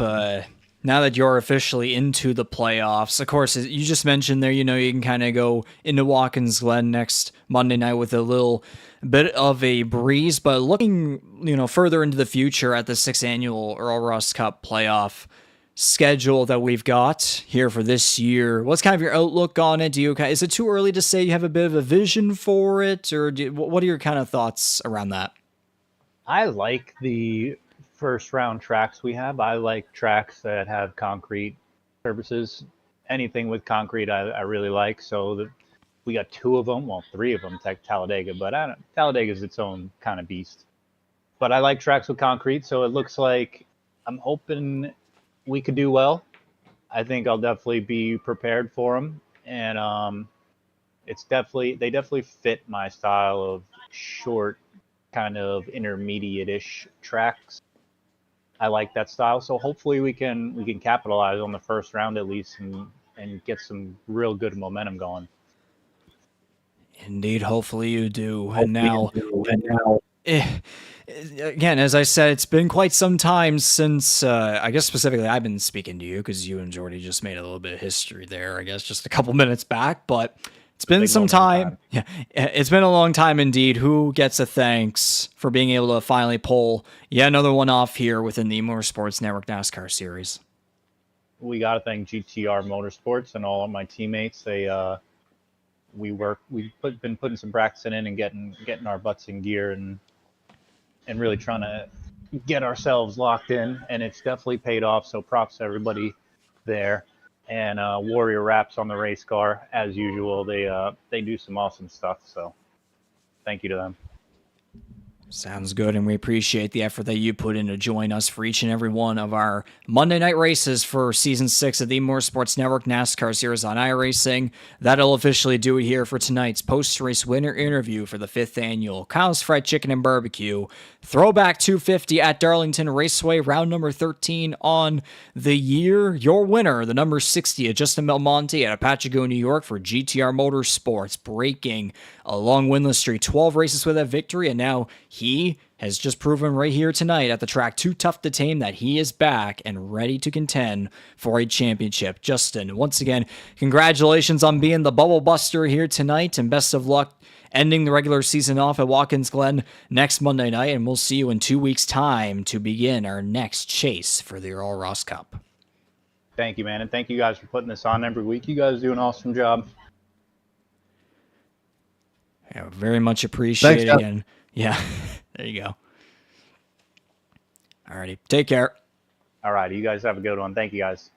now that you're officially into the playoffs, of course, you just mentioned there, you can kind of go into Watkins Glen next Monday night with a little bit of a breeze, but looking, further into the future at the 6th annual Earl Russ Cup playoff schedule that we've got here for this year, what's kind of your outlook on it? Is it too early to say you have a bit of a vision for it, or what are your kind of thoughts around that? I like the first round tracks we have. I like tracks that have concrete surfaces. Anything with concrete I really like. So we got 2 of them, well, 3 of them, Talladega, but Talladega is its own kind of beast. But I like tracks with concrete, so it looks like I'm hoping we could do well. I think I'll definitely be prepared for them, and they definitely fit my style of short, kind of intermediate-ish tracks. I like that style, so hopefully we can capitalize on the first round at least and get some real good momentum going. Indeed, hopefully you do. And now, Again, as I said, it's been quite some time since, I guess specifically I've been speaking to you, because you and Jordy just made a little bit of history there, I guess, just a couple minutes back, but it's been some time. Yeah, it's been a long time indeed. Who gets a thanks for being able to finally pull yet another one off here within the E-Motorsports Network NASCAR series? We got to thank GTR Motorsports and all of my teammates. We've been putting some practice in and getting our butts in gear and really trying to get ourselves locked in, and it's definitely paid off. So props to everybody there. And Warrior Wraps on the race car, as usual. They do some awesome stuff. So thank you to them. Sounds good, and we appreciate the effort that you put in to join us for each and every one of our Monday night races for Season 6 of the E-Motorsports Network NASCAR Series on iRacing. That'll officially do it here for tonight's post-race winner interview for the 5th annual Kyle's Fried Chicken and Barbecue Throwback 250 at Darlington Raceway, round number 13 on the year. Your winner, the number 60 of Justin Belmonte at Apacheco, New York for GTR Motorsports, breaking a long winless streak, 12 races with a victory, and now he has just proven right here tonight at the track Too Tough to Tame that he is back and ready to contend for a championship. Justin, once again, congratulations on being the bubble buster here tonight, and best of luck ending the regular season off at Watkins Glen next Monday night, and we'll see you in 2 weeks' time to begin our next chase for the Earl Ross Cup. Thank you, man, and thank you guys for putting this on every week. You guys do an awesome job. Yeah, very much appreciated. Thanks, and yeah, there you go. Alrighty, take care. All right, you guys have a good one. Thank you, guys.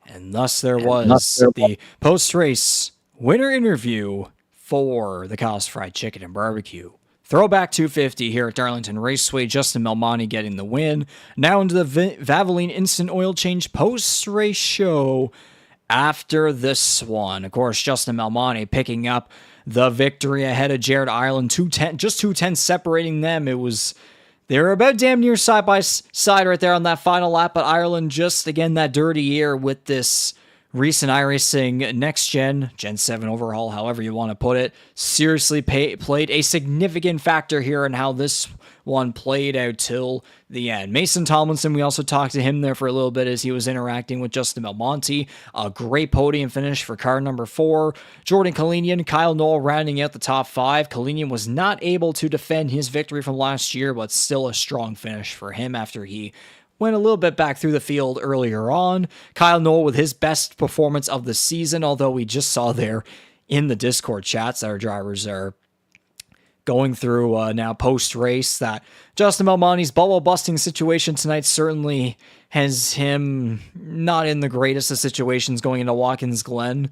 And thus there was the post-race winner interview for the Kyle's Fried Chicken and Barbecue Throwback 250 here at Darlington Raceway. Justin Belmonte getting the win. Now into the Valvoline Instant Oil Change post-race show after this one. Of course, Justin Belmonte picking up the victory ahead of Jared Ireland. Just 2 tenths separating them. They were about damn near side by side right there on that final lap, but Ireland just, again, that dirty year with this recent iRacing Next Gen 7 overhaul, however you want to put it, seriously played a significant factor here in how this one played out till the end. Mason Tomlinson, we also talked to him there for a little bit as he was interacting with Justin Belmonte. A great podium finish for car number 4. Jordan Kalinian, Kyle Knoll rounding out the top 5. Kalinian was not able to defend his victory from last year, but still a strong finish for him after he went a little bit back through the field earlier on. Kyle Knoll with his best performance of the season, although we just saw there in the Discord chats that our drivers are going through now post-race that Justin Belmonte's bubble busting situation tonight certainly has him not in the greatest of situations going into Watkins Glen.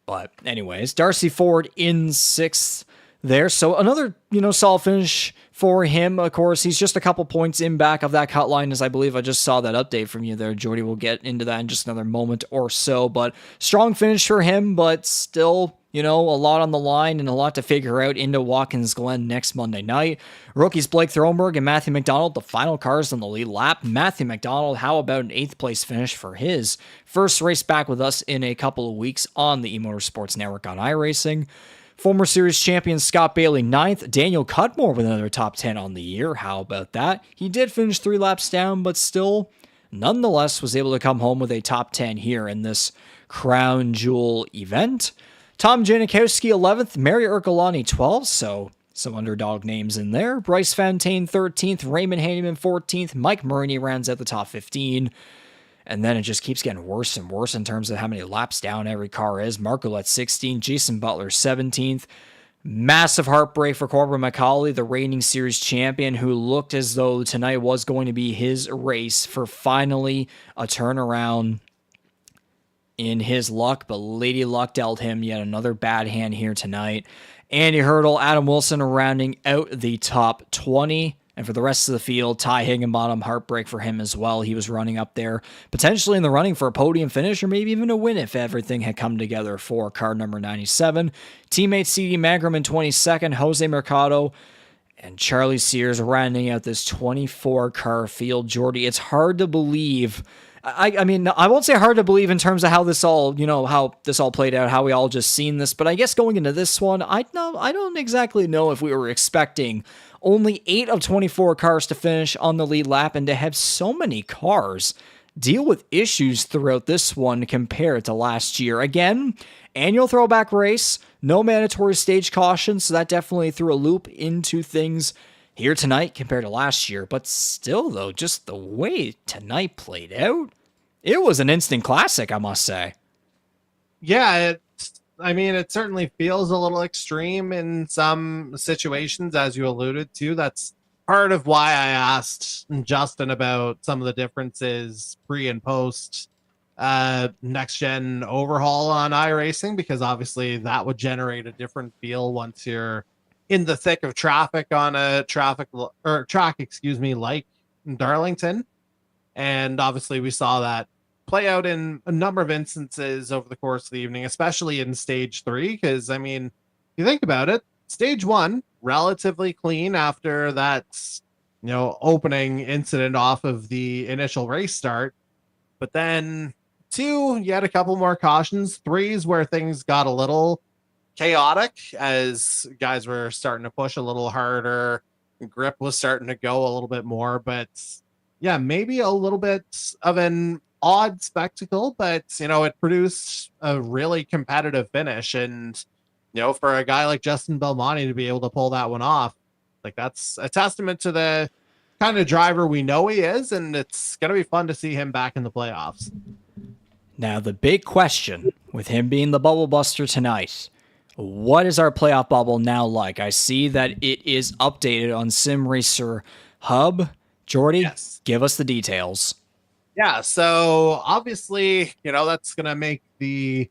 But anyways, Darcy Ford in 6th there. So another, solid finish for him. Of course, he's just a couple points in back of that cut line, as I believe I just saw that update from you there, Jordy. We'll get into that in just another moment or so. But strong finish for him, but still, a lot on the line and a lot to figure out into Watkins Glen next Monday night. Rookies Blake Throneberg and Matthew McDonald, the final cars on the lead lap. Matthew McDonald, how about an 8th place finish for his first race back with us in a couple of weeks on the E-Motorsports Network on iRacing. Former series champion Scott Bailey 9th. Daniel Cudmore with another top 10 on the year. How about that? He did finish 3 laps down, but still, nonetheless, was able to come home with a top 10 here in this crown jewel event. Tom Janikowski 11th. Mary Ercolani 12th, so some underdog names in there. Bryce Fontaine 13th. Raymond Hanneman 14th. Mike Maroney rounds out the top 15. And then it just keeps getting worse and worse in terms of how many laps down every car is. Marco at 16th, Jason Butler 17th. Massive heartbreak for Corbin McCauley, the reigning series champion, who looked as though tonight was going to be his race for finally a turnaround in his luck. But Lady Luck dealt him yet another bad hand here tonight. Andy Hurdle, Adam Wilson rounding out the top 20. And for the rest of the field, Ty Higginbottom, heartbreak for him as well. He was running up there, potentially in the running for a podium finish or maybe even a win if everything had come together for car number 97. Teammate C.D. Mangrum in 22nd, Jose Mercado and Charlie Sears rounding out this 24-car field. Jordy, it's hard to believe. I mean, I won't say hard to believe in terms of how this all, how this all played out, how we all just seen this, but I guess going into this one, I don't exactly know if we were expecting only 8 of 24 cars to finish on the lead lap and to have so many cars deal with issues throughout this one compared to last year. Again, annual throwback race, no mandatory stage caution, so that definitely threw a loop into things here tonight compared to last year. But still, though, just the way tonight played out, it was an instant classic, I must say. Yeah, it certainly feels a little extreme in some situations, as you alluded to. That's part of why I asked Justin about some of the differences pre and post next gen overhaul on iRacing, because obviously that would generate a different feel once you're in the thick of traffic on a track, like Darlington. And obviously we saw that play out in a number of instances over the course of the evening, especially in stage 3. Because, you think about it, stage 1, relatively clean after that, opening incident off of the initial race start. But then 2, you had a couple more cautions. 3 is where things got a little chaotic as guys were starting to push a little harder. Grip was starting to go a little bit more. But yeah, maybe a little bit of an odd spectacle, but it produced a really competitive finish. And for a guy like Justin Belmonte to be able to pull that one off, like, that's a testament to the kind of driver we know he is, and it's going to be fun to see him back in the playoffs. Now, the big question with him being the bubble buster tonight, what is our playoff bubble now like? I see that it is updated on Sim Racer Hub. Jordy, yes, give us the details. Yeah, so obviously, that's going to make the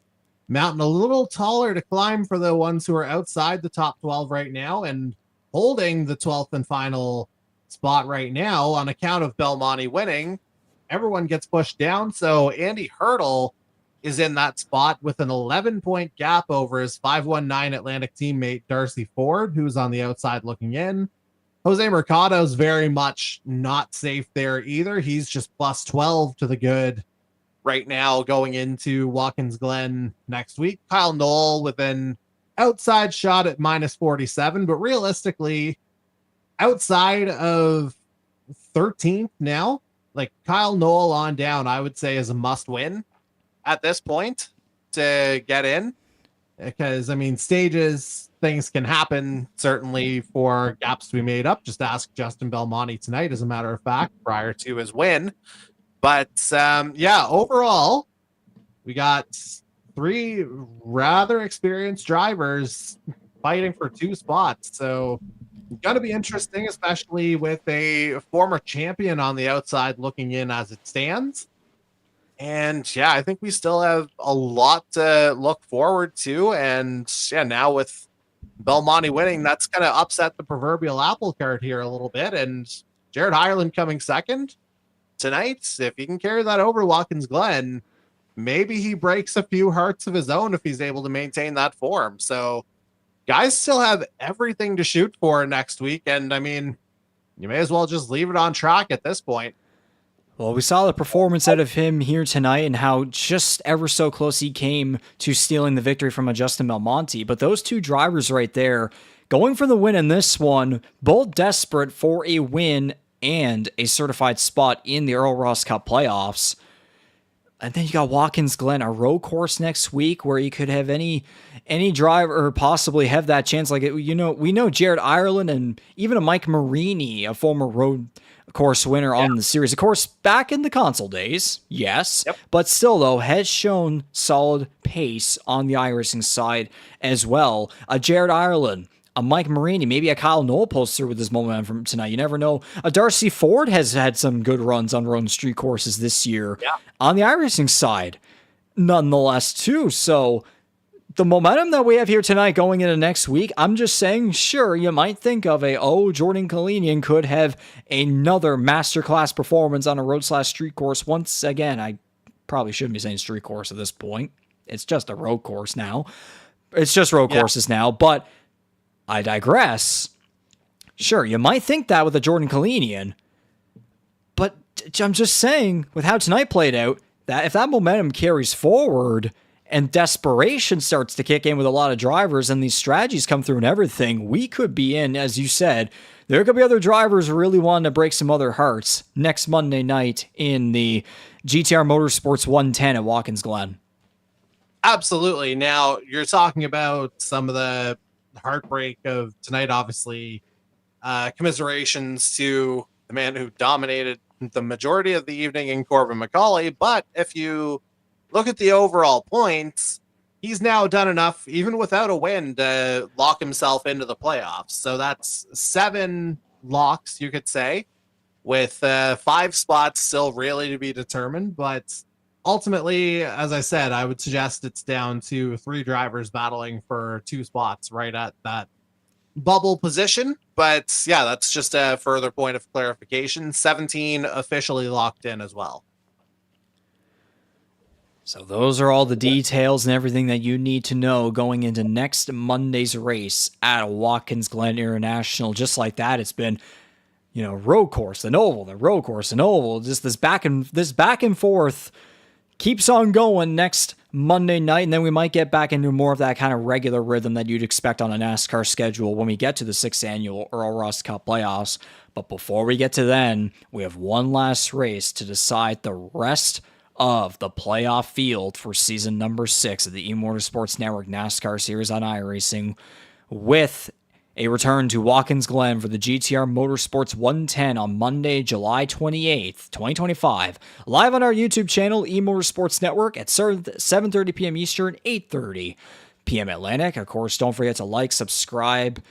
mountain a little taller to climb for the ones who are outside the top 12 right now and holding the 12th and final spot right now on account of Belmonte winning. Everyone gets pushed down, so Andy Hurdle is in that spot with an 11-point gap over his 519 Atlantic teammate Darcy Ford, who's on the outside looking in. Jose Mercado's very much not safe there either. He's just plus 12 to the good right now going into Watkins Glen next week. Kyle Knoll with an outside shot at minus 47, but realistically, outside of 13th now, like Kyle Knoll on down, I would say is a must win at this point to get in. Because, stages, things can happen, certainly, for gaps to be made up. Just ask Justin Belmonte tonight, as a matter of fact, prior to his win. But, overall, we got 3 rather experienced drivers fighting for 2 spots. So, it's going to be interesting, especially with a former champion on the outside looking in as it stands. And yeah, I think we still have a lot to look forward to. And yeah, now with Belmonte winning, that's going to upset the proverbial apple cart here a little bit. And Jared Ireland coming second tonight, if he can carry that over Watkins Glen, maybe he breaks a few hearts of his own if he's able to maintain that form. So guys still have everything to shoot for next week. And you may as well just leave it on track at this point. Well, we saw the performance out of him here tonight and how just ever so close he came to stealing the victory from a Justin Belmonte. But those 2 drivers right there, going for the win in this one, both desperate for a win and a certified spot in the Earl Ross Cup playoffs. And then you got Watkins Glen, a road course next week where you could have any driver possibly have that chance. Like, we know Jared Ireland and even a Mike Marini, a former road course winner on the series. Of course, back in the console days, yes, but still, though, has shown solid pace on the iRacing side as well. A Jared Ireland, a Mike Marini, maybe a Kyle Knoll pulls through with his momentum from tonight. You never know. A Darcy Ford has had some good runs on road and street courses this year on the iRacing side, nonetheless, too. So the momentum that we have here tonight going into next week, I'm just saying, sure, you might think of Jordan Kalinian could have another masterclass performance on a road/street course. Once again, I probably shouldn't be saying street course at this point. It's just a road course now. It's just road courses now, but I digress. Sure, you might think that with a Jordan Kalinian, but I'm just saying, with how tonight played out, that if that momentum carries forward and desperation starts to kick in with a lot of drivers and these strategies come through and everything, we could be in, as you said, there could be other drivers really wanting to break some other hearts next Monday night in the GTR Motorsports 110 at Watkins Glen. Absolutely. Now, you're talking about some of the heartbreak of tonight, obviously. Commiserations to the man who dominated the majority of the evening in Corbin McCauley. But if you look at the overall points, he's now done enough, even without a win, to lock himself into the playoffs. So that's 7 locks, you could say, with 5 spots still really to be determined. But ultimately, as I said, I would suggest it's down to 3 drivers battling for 2 spots right at that bubble position. But yeah, that's just a further point of clarification. 17 officially locked in as well. So those are all the details and everything that you need to know going into next Monday's race at Watkins Glen International. Just like that, it's been, road course and oval, the road course and oval. Just this back and forth keeps on going next Monday night, and then we might get back into more of that kind of regular rhythm that you'd expect on a NASCAR schedule when we get to the 6th annual Earl Ross Cup playoffs. But before we get to then, we have one last race to decide the rest of the playoff field for season number 6 of the E-Motorsports Network NASCAR Series on iRacing, with a return to Watkins Glen for the GTR Motorsports 110 on Monday, July 28th, 2025, live on our YouTube channel, E-Motorsports Network, at 7:30 p.m. Eastern, 8:30 p.m. Atlantic. Of course, don't forget to like, subscribe,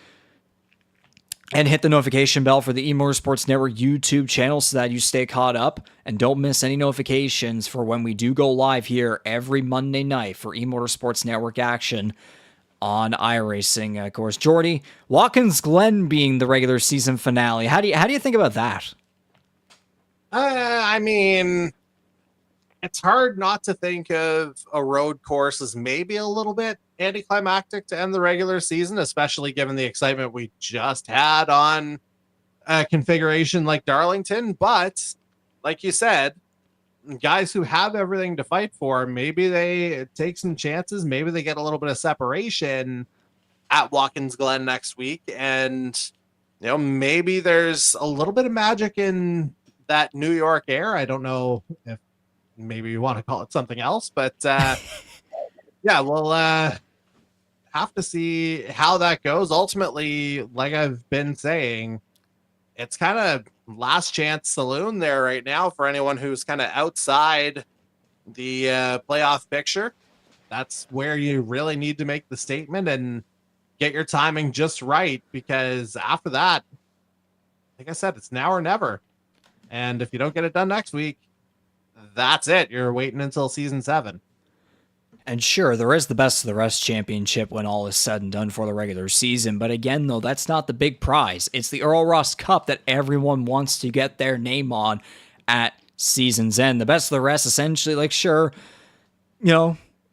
and hit the notification bell for the E-Motorsports Network YouTube channel so that you stay caught up and don't miss any notifications for when we do go live here every Monday night for E-Motorsports Network action on iRacing. Of course, Jordy, Watkins Glen being the regular season finale. How do you think about that? I mean, it's hard not to think of a road course as maybe a little bit anticlimactic to end the regular season, especially given the excitement we just had on a configuration like Darlington. But like you said, guys who have everything to fight for, maybe they take some chances. Maybe they get a little bit of separation at Watkins Glen next week. And, maybe there's a little bit of magic in that New York air. I don't know if maybe you want to call it something else, but yeah, we'll have to see how that goes. Ultimately, like I've been saying, it's kind of last chance saloon there right now for anyone who's kind of outside the playoff picture. That's where you really need to make the statement and get your timing just right, because after that, like I said, it's now or never. And if you don't get it done next week, that's it. You're waiting until season 7. And sure, there is the best of the rest championship when all is said and done for the regular season. But again, though, that's not the big prize. It's the Earl Ross Cup that everyone wants to get their name on at season's end. The best of the rest, essentially, like, sure,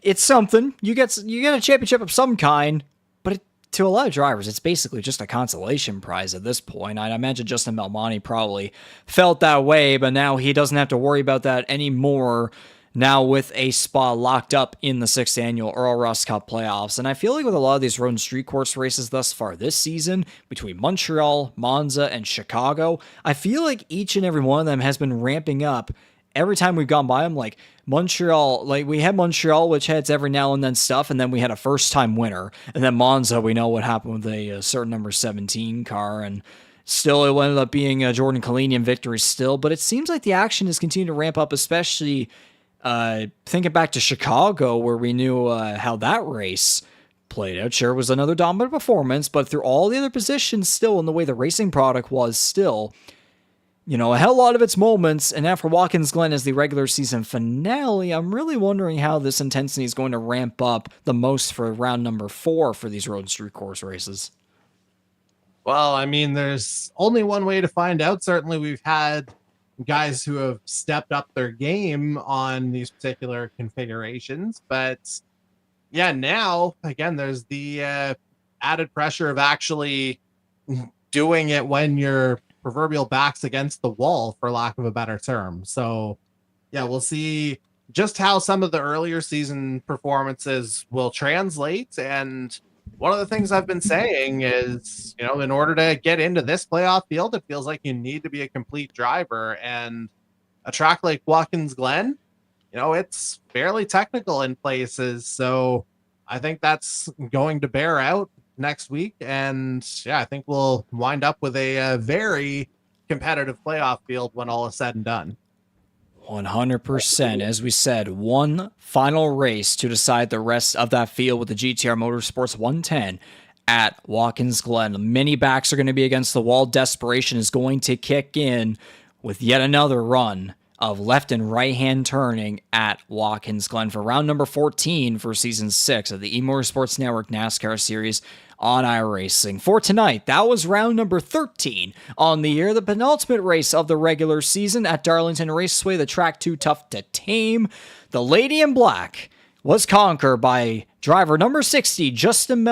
it's something. You get a championship of some kind, but to a lot of drivers, it's basically just a consolation prize at this point. I imagine Justin Belmonte probably felt that way, but now he doesn't have to worry about that anymore. Now with a spot locked up in the 6th annual Earl Ross Cup playoffs. And I feel like with a lot of these road and street course races thus far this season, between Montreal, Monza, and Chicago, I feel like each and every one of them has been ramping up every time we've gone by them. Like Montreal, like we had Montreal, which heads every now and then stuff, and then we had a first-time winner. And then Monza, we know what happened with a certain number 17 car, and still it ended up being a Jordan Kalinian victory still. But it seems like the action has continued to ramp up, especially thinking back to Chicago, where we knew how that race played out. Sure, it was another dominant performance, but through all the other positions still, and the way the racing product was still, you know, a lot of its moments, and after Watkins Glen as the regular season finale, I'm really wondering how this intensity is going to ramp up the most for round number 4 for these road and street course races. Well, I mean, there's only one way to find out. Certainly, we've had guys who have stepped up their game on these particular configurations. But yeah, now, again, there's the added pressure of actually doing it when your proverbial back's against the wall, for lack of a better term. So yeah, we'll see just how some of the earlier season performances will translate. And one of the things I've been saying is, you know, in order to get into this playoff field, it feels like you need to be a complete driver. And a track like Watkins Glen, you know, it's fairly technical in places. So I think that's going to bear out next week. And yeah, I think we'll wind up with a very competitive playoff field when all is said and done. 100%. As we said, one final race to decide the rest of that field with the GTR Motorsports 110 at Watkins Glen. The mini backs are going to be against the wall. Desperation is going to kick in with yet another run of left and right hand turning at Watkins Glen for round number 14 for season 6 of the E-Motorsports Network NASCAR series on iRacing. For tonight, that was round number 13 on the year, the penultimate race of the regular season at Darlington Raceway, the track too tough to tame. The Lady in Black was conquered by driver number 60, Justin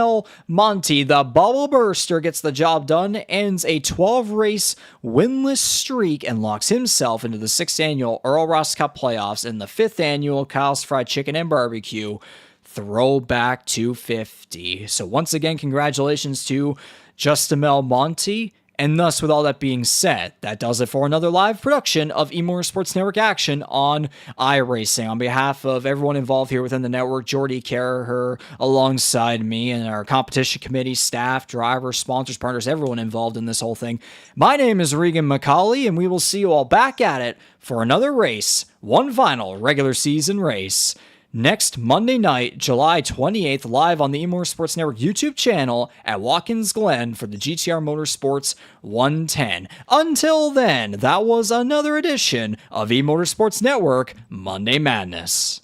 Monty. The bubble burster gets the job done, ends a 12-race winless streak, and locks himself into the 6th annual Earl Ross Cup playoffs and the 5th annual Kyle's Fried Chicken and Barbecue Throwback 250. So once again, congratulations to Justin Monty. And thus, with all that being said, that does it for another live production of E-Motorsports Network action on iRacing. On behalf of everyone involved here within the network, Jordy Carraher alongside me and our competition committee, staff, drivers, sponsors, partners, everyone involved in this whole thing. My name is Regan McCauley, and we will see you all back at it for another race, one final regular season race, next Monday night, July 28th, live on the E-Motorsports Network YouTube channel at Watkins Glen for the GTR Motorsports 110. Until then, that was another edition of E-Motorsports Network Monday Madness.